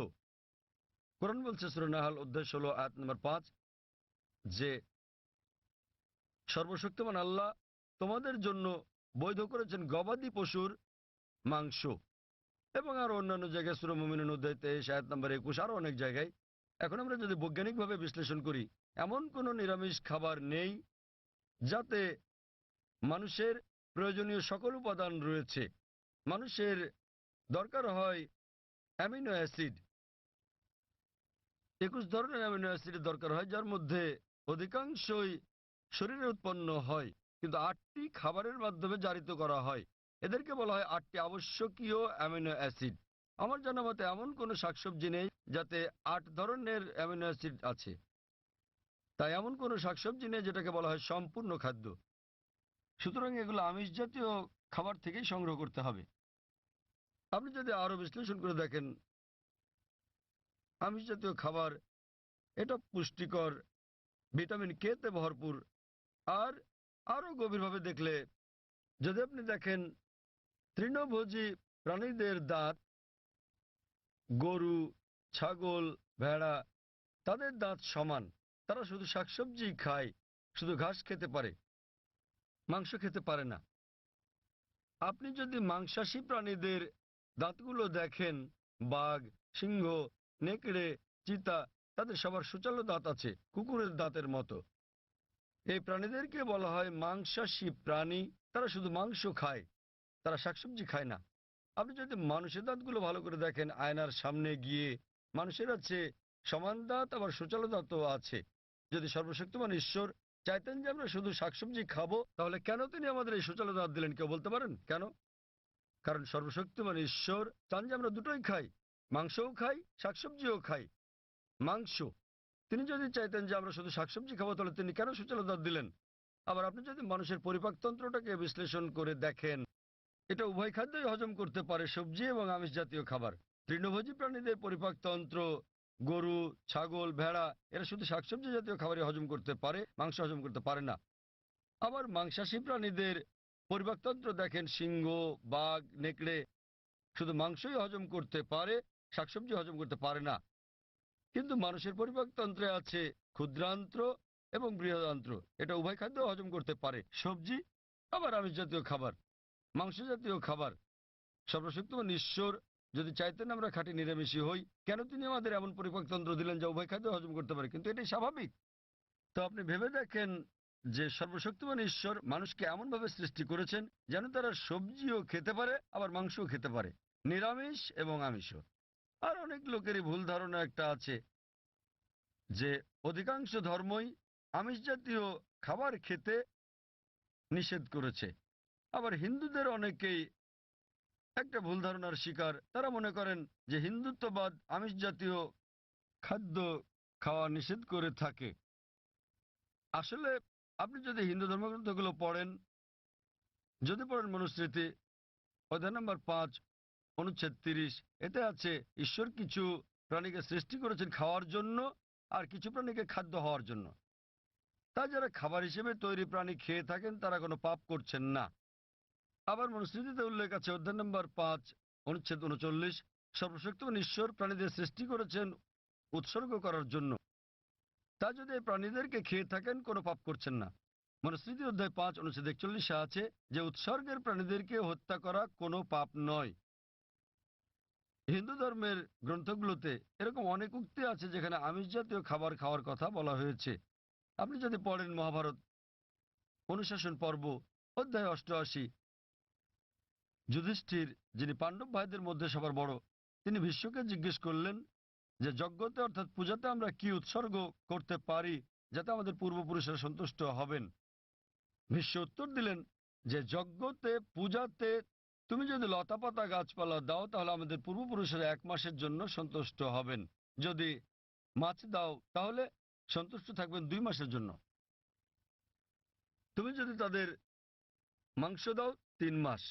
কোরআন বলছে সূরা নাহল অধ্যায় 16 আয়াত নম্বর 5 যে সর্বশক্তিমান আল্লাহ তোমাদের জন্য বৈধ করেছেন গবাদি পশুর মাংস। এবং আরো অন্যান্য জায়গায় সূরা মুমিনুন অধ্যায় 23 আয়াত নম্বর 21, আরো অনেক জায়গায়। এখন আমরা যদি বৈজ্ঞানিকভাবে বিশ্লেষণ করি, এমন কোনো নিরামিষ খাবার নেই যাতে মানুষের প্রয়োজনীয় সকল উপাদান রয়েছে। মানুষের দরকার হয় অ্যামিনো অ্যাসিড, 21 ধরনের অ্যামিনো অ্যাসিডের দরকার হয়, যার মধ্যে অধিকাংশই শরীরে উৎপন্ন হয়, কিন্তু 8টি খাবারের মাধ্যমে জারিত করা হয়। এদেরকে বলা হয় 8টি আবশ্যকীয় অ্যামিনো অ্যাসিড। আমার জানা মতে এমন কোনো শাকসবজি নেই যাতে 8 ধরনের অ্যামিনো অ্যাসিড আছে। তাই এমন কোনো শাকসবজি নেই যেটাকে বলা হয় সম্পূর্ণ খাদ্য। সুতরাং এগুলো আমিষ জাতীয় খাবার থেকেই সংগ্রহ করতে হবে। আপনি যদি আরো বিশ্লেষণ করে দেখেন, আমিষ জাতীয় খাবার এটা পুষ্টিকর, ভিটামিন কে তে ভরপুর। আর আরো গভীরভাবে দেখলে, যদি আপনি দেখেন তৃণভোজী প্রাণীদের দাঁত, গরু, ছাগল, ভেড়া, তাদের দাঁত সমান। তারা শুধু শাকসবজি খায়, শুধু ঘাস খেতে পারে, মাংস খেতে পারে না। আপনি যদি মাংসাশী প্রাণীদের দাঁতগুলো দেখেন, বাঘ, সিংহ, নেকড়ে, চিতা, তাদের সবার সুচালো দাঁত আছে, কুকুরের দাঁতের মতো। এই প্রাণীদেরকে বলা হয় মাংসাশী প্রাণী। তারা শুধু মাংস খায়, তারা শাকসবজি খায় না। আপনি যদি মানুষের দাঁতগুলো ভালো করে দেখেন, আয়নার সামনে গিয়ে, মানুষের আছে সমান দাঁত, আবার সুচালো দাঁতও আছে। যদি সর্বশক্তিমান ঈশ্বর চাইতেন যে আমরা শুধু শাকসবজি খাবো, তাহলে কেন তিনি আমাদের এই সুচালো দাঁত দিলেন? কেউ বলতে পারেন কেন? কারণ সর্বশক্তিমান ঈশ্বর চান যে আমরা দুটোই খাই, মাংসও খাই, শাকসবজিও খাই। মাংস, তিনি যদি চাইতেন যে আমরা শুধু শাকসবজি খাবো, তাহলে তিনি কেন সুচালো দাঁত দিলেন? আবার আপনি যদি মানুষের পরিপাকতন্ত্রটাকে বিশ্লেষণ করে দেখেন, এটা উভয় খাদ্যই হজম করতে পারে, সবজি এবং আমিষ জাতীয় খাবার। তৃণভোজী প্রাণীদের পরিপাকতন্ত্র, গরু, ছাগল, ভেড়া, এরা শুধু শাকসবজি জাতীয় খাবারই হজম করতে পারে, মাংস হজম করতে পারে না। আবার মাংসাশী প্রাণীদের পরিপাকতন্ত্র দেখেন, সিংহ, বাঘ, নেকড়ে শুধু মাংসই হজম করতে পারে, শাকসবজি হজম করতে পারে না। কিন্তু মানুষের পরিপাকতন্ত্রে আছে ক্ষুদ্রান্ত্র এবং বৃহদান্ত্র, এটা উভয় খাদ্য হজম করতে পারে, সবজি আবার আমিষ জাতীয় খাবার, মাংস জাতীয় খাবার। সর্বশক্তিমান ঈশ্বর যদি চাইতেন আমরা খাঁটি নিরামিষী হই, কেন তিনি আমাদের এমন পরিপাকতন্ত্র দিলেন যা উভয় খাদ্য হজম করতে পারে? কিন্তু এটাই স্বাভাবিক। তো আপনি ভেবে দেখেন যে সর্বশক্তিমান ঈশ্বর মানুষকে এমনভাবে সৃষ্টি করেছেন যেন তারা সবজিও খেতে পারে, আবার মাংসও খেতে পারে, নিরামিষ এবং আমিষও। আর অনেক লোকেরই ভুল ধারণা একটা আছে যে অধিকাংশ ধর্মই আমিষ জাতীয় খাবার খেতে নিষেধ করেছে। আবার হিন্দুদের অনেকেই একটা ভুল ধারণার শিকার। তারা মনে করেন যে হিন্দুত্ববাদ আমিষ জাতীয় খাদ্য খাওয়া নিষেধ করে থাকে। আসলে আপনি যদি হিন্দু ধর্মগ্রন্থগুলো পড়েন, যদি পড়েন মনুস্মৃতি অধ্যায় নম্বর 5 অনুচ্ছেদ 30, এতে আছে ঈশ্বর কিছু প্রাণীকে সৃষ্টি করেছেন খাওয়ার জন্য আর কিছু প্রাণীকে খাদ্য হওয়ার জন্য। তাই যারা খাবার হিসেবে তৈরি প্রাণী খেয়ে থাকেন তারা কোনো পাপ করছেন না। আবার মনুস্মৃতিতে উল্লেখ আছে অধ্যায় নম্বর 5 অনুচ্ছেদ 39, সর্বশক্তিমান ঈশ্বর প্রাণীদের সৃষ্টি করেছেন উৎসর্গ করার জন্য। তা যদি এই প্রাণীদেরকে খেয়ে থাকেন কোনো পাপ করছেন না। মনুস্মৃতি অধ্যায় 5 অনুচ্ছেদ 41 আছে যে উৎসর্গের প্রাণীদেরকে হত্যা করা কোনো পাপ নয়। হিন্দু ধর্মের গ্রন্থগুলোতে এরকম অনেক উক্তি আছে যেখানে আমিষ জাতীয় খাবার খাওয়ার কথা বলা হয়েছে। আপনি যদি পড়েন মহাভারত অনুশাসন পর্ব অধ্যায় 88, যুধিষ্ঠির, যিনি পাণ্ডব ভাইদের মধ্যে সবার বড়, তিনি ভীষ্মকে জিজ্ঞেস করলেন যে যজ্ঞতে অর্থাৎ পূজাতে আমরা কি উৎসর্গ করতে পারি যাতে আমাদের পূর্বপুরুষেরা সন্তুষ্ট হবেন। ভীষ্ম উত্তর দিলেন যে যজ্ঞতে পূজাতে তুমি যদি লতাপাতা গাছপালা দাও তাহলে আমাদের পূর্বপুরুষেরা 1 মাসের জন্য সন্তুষ্ট হবেন, যদি মাছ দাও তাহলে সন্তুষ্ট থাকবেন 2 মাসের জন্য, তুমি যদি তাদের মাংস দাও 3 মাস,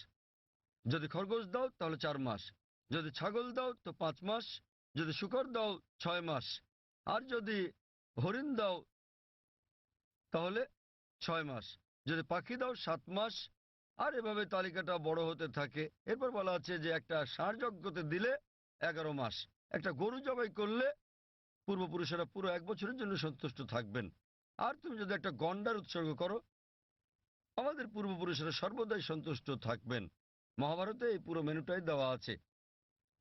যদি খরগোশ দাও তাহলে 4 মাস, যদি ছাগল দাও তো 5 মাস, যদি শূকর দাও 6 মাস, আর যদি হরিণ দাও তাহলে 6 মাস, যদি পাখি দাও 7 মাস। আর এভাবে তালিকাটা বড় হতে থাকে। এরপর বলা আছে যে একটা ষাঁড় যজ্ঞতে দিলে 11 মাস, একটা গরু জবাই করলে পূর্বপুরুষেরা পুরো 1 বছরের জন্য সন্তুষ্ট থাকবেন। আর তুমি যদি একটা গন্ডার উৎসর্গ করো, আমাদের পূর্বপুরুষেরা সর্বদাই সন্তুষ্ট থাকবেন। মহাভারতে এই পুরো মেনুটাই দেওয়া আছে।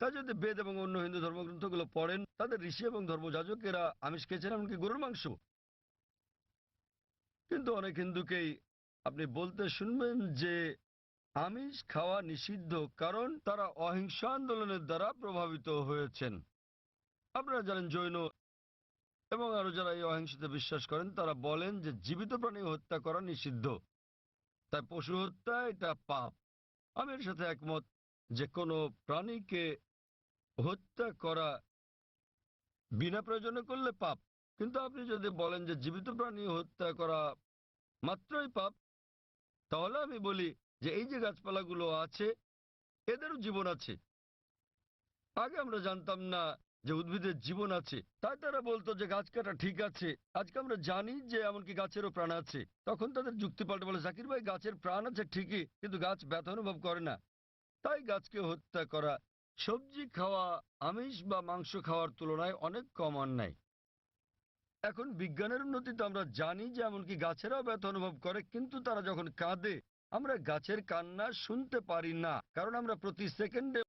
তা যদি বেদ এবং অন্য হিন্দু ধর্মগ্রন্থগুলো পড়েন, তাদের ঋষি এবং ধর্মযাজকেরা আমিষ খেয়েছেন, এমনকি গরুর মাংস। কিন্তু অনেক হিন্দুকেই আপনি বলতে শুনবেন যে আমিষ খাওয়া নিষিদ্ধ, কারণ তারা অহিংস আন্দোলনের দ্বারা প্রভাবিত হয়েছেন। আপনারা জানেন জৈন এবং আরো যারা এই অহিংসতে বিশ্বাস করেন তারা বলেন যে জীবিত প্রাণী হত্যা করা নিষিদ্ধ, তাই পশু হত্যা এটা পাপ। আমি এর সাথে একমত যে কোনো প্রাণীকে হত্যা করা বিনা প্রয়োজনে করলে পাপ, কিন্তু আপনি যদি বলেন যে জীবিত প্রাণী হত্যা করা মাত্রই পাপ, তাহলে আমি বলি যে এই যে গাছপালাগুলো আছে এদেরও জীবন আছে। আগে আমরা জানতাম না যে উদ্ভিদের জীবন আছে, তাই তারা বলতো যে গাছ কাটা ঠিক আছে। আজকে আমরা জানি যে এমনকি গাছেরও প্রাণ আছে। তখন তাদের যুক্তি পাল্টে বলে, জাকির ভাই গাছের প্রাণ আছে ঠিকই, কিন্তু গাছ ব্যথা অনুভব করে না, তাই গাছকে হত্যা করা সবজি খাওয়া আমিষ বা মাংস খাওয়ার তুলনায় অনেক কম অন্যায়। এখন বিজ্ঞানের উন্নতিতে আমরা জানি যে এমনকি গাছেরাও ব্যথা অনুভব করে, কিন্তু তারা যখন কাঁদে আমরা গাছের কান্না শুনতে পারি না, কারণ আমরা প্রতি সেকেন্ডে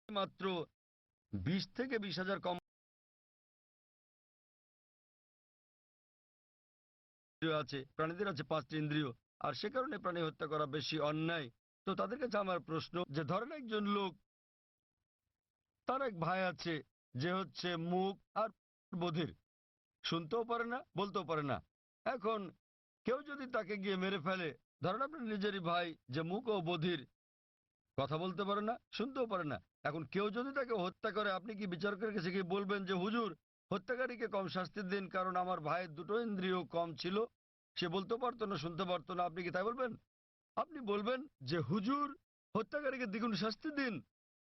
মাত্র 20 থেকে 20,000 কম আছে। প্রাণীদের আছে 5টি ইন্দ্রিয়, আর সে কারণে প্রাণী হত্যা করা বেশি অন্যায়। তো তাদের কাছে আমার প্রশ্ন যে ধরেন একজন লোক, তার এক ভাই আছে যে হচ্ছে মুখ আর বধির, শুনতেও পারে না বলতেও পারে না। এখন কেউ যদি তাকে গিয়ে মেরে ফেলে, ধরেন আপনার নিজেরই ভাই যে মুখ ও বধির, কথা বলতে পারে না শুনতেও পারে না, এখন কেউ যদি তাকে হত্যা করে, আপনি কি বিচারকের কাছে গিয়ে বলবেন যে হুজুর হত্যাকারীকে কম শাস্তি দিন, কারণ আমার ভাইয়ের দুটো ইন্দ্রিয় কম ছিল, সে বলতে পারতো না শুনতে পারতো না? আপনি কি তাই বলবেন? আপনি বলবেন যে হুজুর হত্যাকারীকে দ্বিগুণ শাস্তি দিন,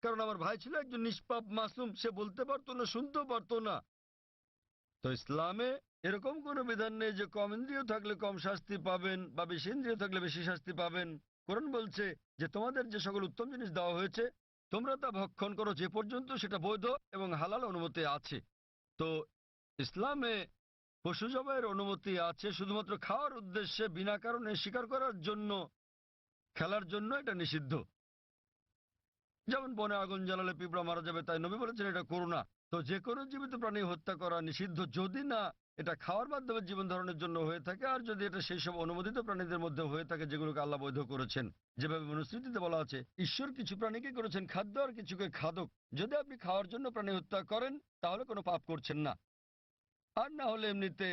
কারণ আমার ভাই ছিল একজন নিষ্পাপ মাসুম, সে বলতে পারতো না শুনতেও পারতো না। তো ইসলামে এরকম কোনো বিধান নেই যে কম ইন্দ্রিয় থাকলে কম শাস্তি পাবেন বা বেশি ইন্দ্রিয় থাকলে বেশি শাস্তি পাবেন। কোরআন বলছে যে তোমাদের যে সকল উত্তম জিনিস দেওয়া হয়েছে তোমরা তা ভক্ষণ করো যে পর্যন্ত সেটা বৈধ এবং হালাল অনুমতি আছে। তো ইসলামে পশু জবাইয়ের অনুমতি আছে, শুধুমাত্র খাওয়ার উদ্দেশ্যে বিনা কারণে শিকার করার জন্য, খেলার জন্য এটা নিষিদ্ধ। যেমন বনে আগুন জ্বালালে পিঁপড়া মারা যাবে, তাই নবী বলেছেন এটা করো না। তো যে কোনো জীবিত প্রাণী হত্যা করা নিষিদ্ধ, যদি না এটা খাওয়ার মাধ্যমে জীবন ধারণের জন্য হয়ে থাকে, আর যদি এটা সেই সব অনুমোদিত প্রাণীদের মধ্যে হয়ে থাকে যেগুলোকে আল্লাহ বৈধ করেছেন। যেভাবে মনুস্মৃতিতে বলা আছে ঈশ্বর কিছু প্রাণীকে করেছেন খাদ্য আর কিছুকে খাদক। যদি আপনি খাওয়ার জন্য প্রাণী হত্যা করেন তাহলে কোনো পাপ করছেন না, আর না হলে এমনিতে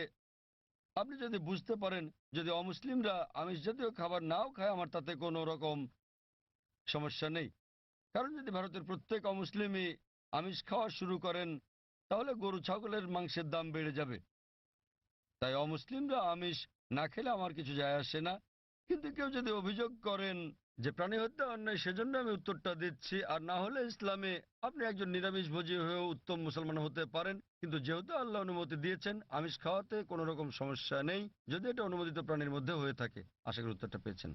আপনি যদি বুঝতে পারেন যদি অমুসলিমরা আমিষ জাতীয় খাবার নাও খায় আমার তাতে কোনো রকম সমস্যা নেই। কারণ যদি ভারতের প্রত্যেক অমুসলিমই আমিষ খাওয়া শুরু করেন তাহলে গরু ছাগলের মাংসের দাম বেড়ে যাবে। তাই অমুসলিমরা আমিষ না খেলে আমার কিছু যায় আসে না। কিন্তু কেউ যদি অভিযোগ করেন যে প্রাণী হত্যা অন্যায়, সেজন্য আমি উত্তরটা দিচ্ছি। আর না হলে ইসলামে আপনি একজন নিরামিষভোজী হয়েও উত্তম মুসলমান হতে পারেন, কিন্তু যেহেতু আল্লাহ অনুমতি দিয়েছেন আমিষ খাওয়াতে কোনো রকম সমস্যা নেই, যদি এটা অনুমোদিত প্রাণীর মধ্যে হয়ে থাকে। আশা করি উত্তরটা পেয়েছেন।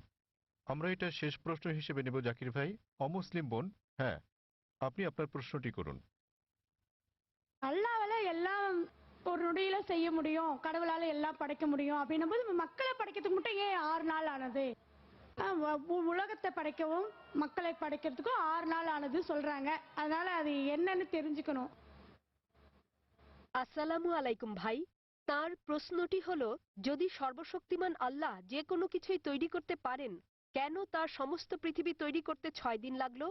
আমরা এটা শেষ প্রশ্ন হিসেবে নেব জাকির ভাই। অমুসলিম বোন, হ্যাঁ আপনি আপনার প্রশ্নটি করুন।
அல்லாவால எல்லாம் ஒரு நொடியில செய்ய முடியும், கடவுளால எல்லாம் படைக்க முடியும் அப்படின்னும் போது மக்களை படைக்கிறதுக்கு மட்டும் ஏன் 6 நாள் ஆனது? உலகத்தை படைக்கவும் மக்களை படைக்கிறதுக்கும் 6 நாள் ஆனது சொல்றாங்க. அதனால அது என்னன்னு தெரிஞ்சுக்கணும்.
আসসালামু আলাইকুম ভাই। তার প্রশ্নটি হলো, যদি সর্বশক্তিমান আল্লাহ যে কোনো কিছুই তৈরি করতে পারেন, কেন তার সমস্ত পৃথিবী তৈরি করতে 6 দিন লাগলো?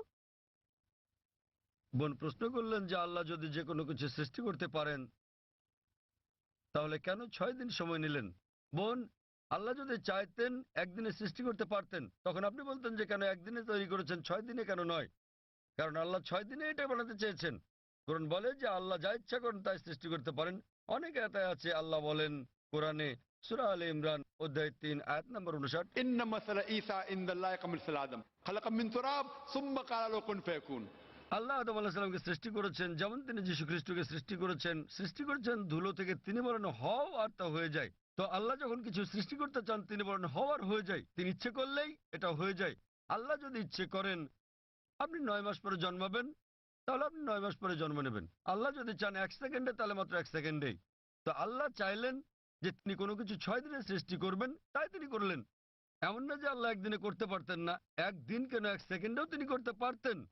বোন প্রশ্ন করলেন যে আল্লাহ যদি যে কোনো কিছু সৃষ্টি করতে পারেন তাহলে কেন 6 দিন সময় নিলেন। বোন, আল্লাহ যদি চাইতেন একদিনে সৃষ্টি করতে পারতেন, তখন আপনি বলতেন যে কেন একদিনে তৈরি করেছেন, 6 দিনে কেন নয়? কারণ আল্লাহ 6 দিনে এটা বানাতে চেয়েছেন। কোরআন বলে যে আল্লাহ যা ইচ্ছা করেন তাই সৃষ্টি করতে পারেন। অনেক আয়াত আছে আল্লাহ বলেন কোরআনে, সূরা আলে ইমরান অধ্যায় 3 আয়াত নম্বর 59,
ইন্না মাসালা ঈসা ইনদাল্লাহি কামিসাল আদম খালাকা মিন তুরাব সুম্মা ক্বালা লাহু কুন ফায়াকুন।
আল্লাহ আদম আলাইহিস সালামকে সৃষ্টি করেছেন যেমন তিনি যীশু খ্রিস্টকে সৃষ্টি করেছেন ধুলো থেকে, তিনি বলেন হও আর তা হয়ে যায়। তো আল্লাহ যখন কিছু সৃষ্টি করতে চান তিনি বলেন হও আর হয়ে যায়, তিনি ইচ্ছে করলেই এটা হয়ে যায়। আল্লাহ যদি ইচ্ছে করেন আপনি 9 মাস পরে জন্মাবেন তাহলে আপনি 9 মাস পরে জন্ম নেবেন। আল্লাহ যদি চান 1 সেকেন্ডে তাহলে মাত্র 1 সেকেন্ডেই। তো আল্লাহ চাইলেন যে তিনি কোনো কিছু 6 দিনে সৃষ্টি করবেন, তাই তিনি করলেন। এমন না যে আল্লাহ একদিনে করতে পারতেন না, একদিন কেন 1 সেকেন্ডেও তিনি করতে পারতেন।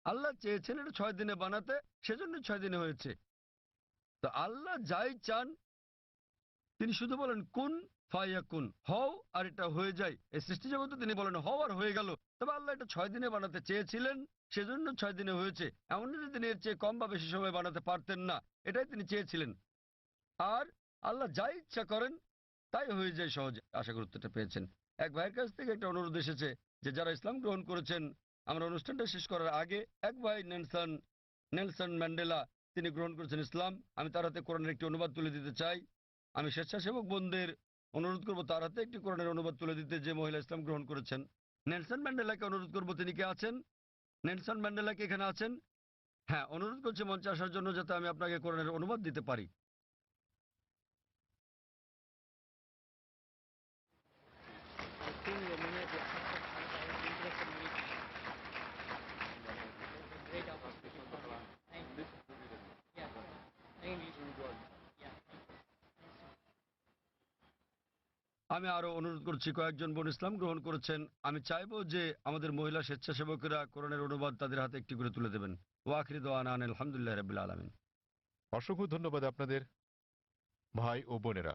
আল্লাহ চেয়েছেন এটা 6 দিনে বানাতে, সেজন্য 6 দিনে হয়েছে। তো আল্লাহ যাই চান তিনি শুধু বলেন কুন ফায়াকুন, হও আর এটা হয়ে যায়। এই সৃষ্টি জগতে তিনি বলেন হও আর হয়ে গেল। তবে আল্লাহ এটা 6 দিনে বানাতে চেয়েছিলেন, সেজন্য 6 দিনে হয়েছে। এমন না যে তিনি এর চেয়ে কম বা বেশি সময় বানাতে পারতেন না, এটাই তিনি চেয়েছিলেন। আর আল্লাহ যা ইচ্ছা করেন তাই হয়ে যায় সহজে। আশা করি উত্তরটা পেয়েছেন। এক ভাইয়ের কাছ থেকে একটা অনুরোধ এসেছে যে যারা ইসলাম গ্রহণ করেছেন, আমরা অনুষ্ঠানটা শেষ করার আগে এক ভাই নেলসন ম্যান্ডেলা, তিনি গ্রহণ করেছেন ইসলাম। আমি তার হাতে কোরআনের একটি অনুবাদ তুলে দিতে চাই। আমি স্বেচ্ছাসেবক বোনদের অনুরোধ করবো তার হাতে একটি কোরআনের অনুবাদ তুলে দিতে, যে মহিলা ইসলাম গ্রহণ করেছেন। নেলসন ম্যান্ডেলাকে অনুরোধ করবো, তিনি কে আছেন? নেলসন ম্যান্ডেলা কি এখানে আছেন? হ্যাঁ, অনুরোধ করছি মঞ্চে আসার জন্য, যাতে আমি আপনাকে কোরআনের অনুবাদ দিতে পারি। আমি আরো অনুরোধ করছি, কয়েকজন বোন ইসলাম গ্রহণ করেছেন। আমি চাইবো যে আমাদের মহিলা স্বেচ্ছাসেবকেরা কোরআনের অনুবাদ তাদের হাতে একটি করে তুলে দেবেন। ওয়াখির দোয়ানা আলহামদুলিল্লাহ রাব্বিল আলামিন।
অসংখ্য ধন্যবাদ আপনাদের ভাই ও বোনেরা।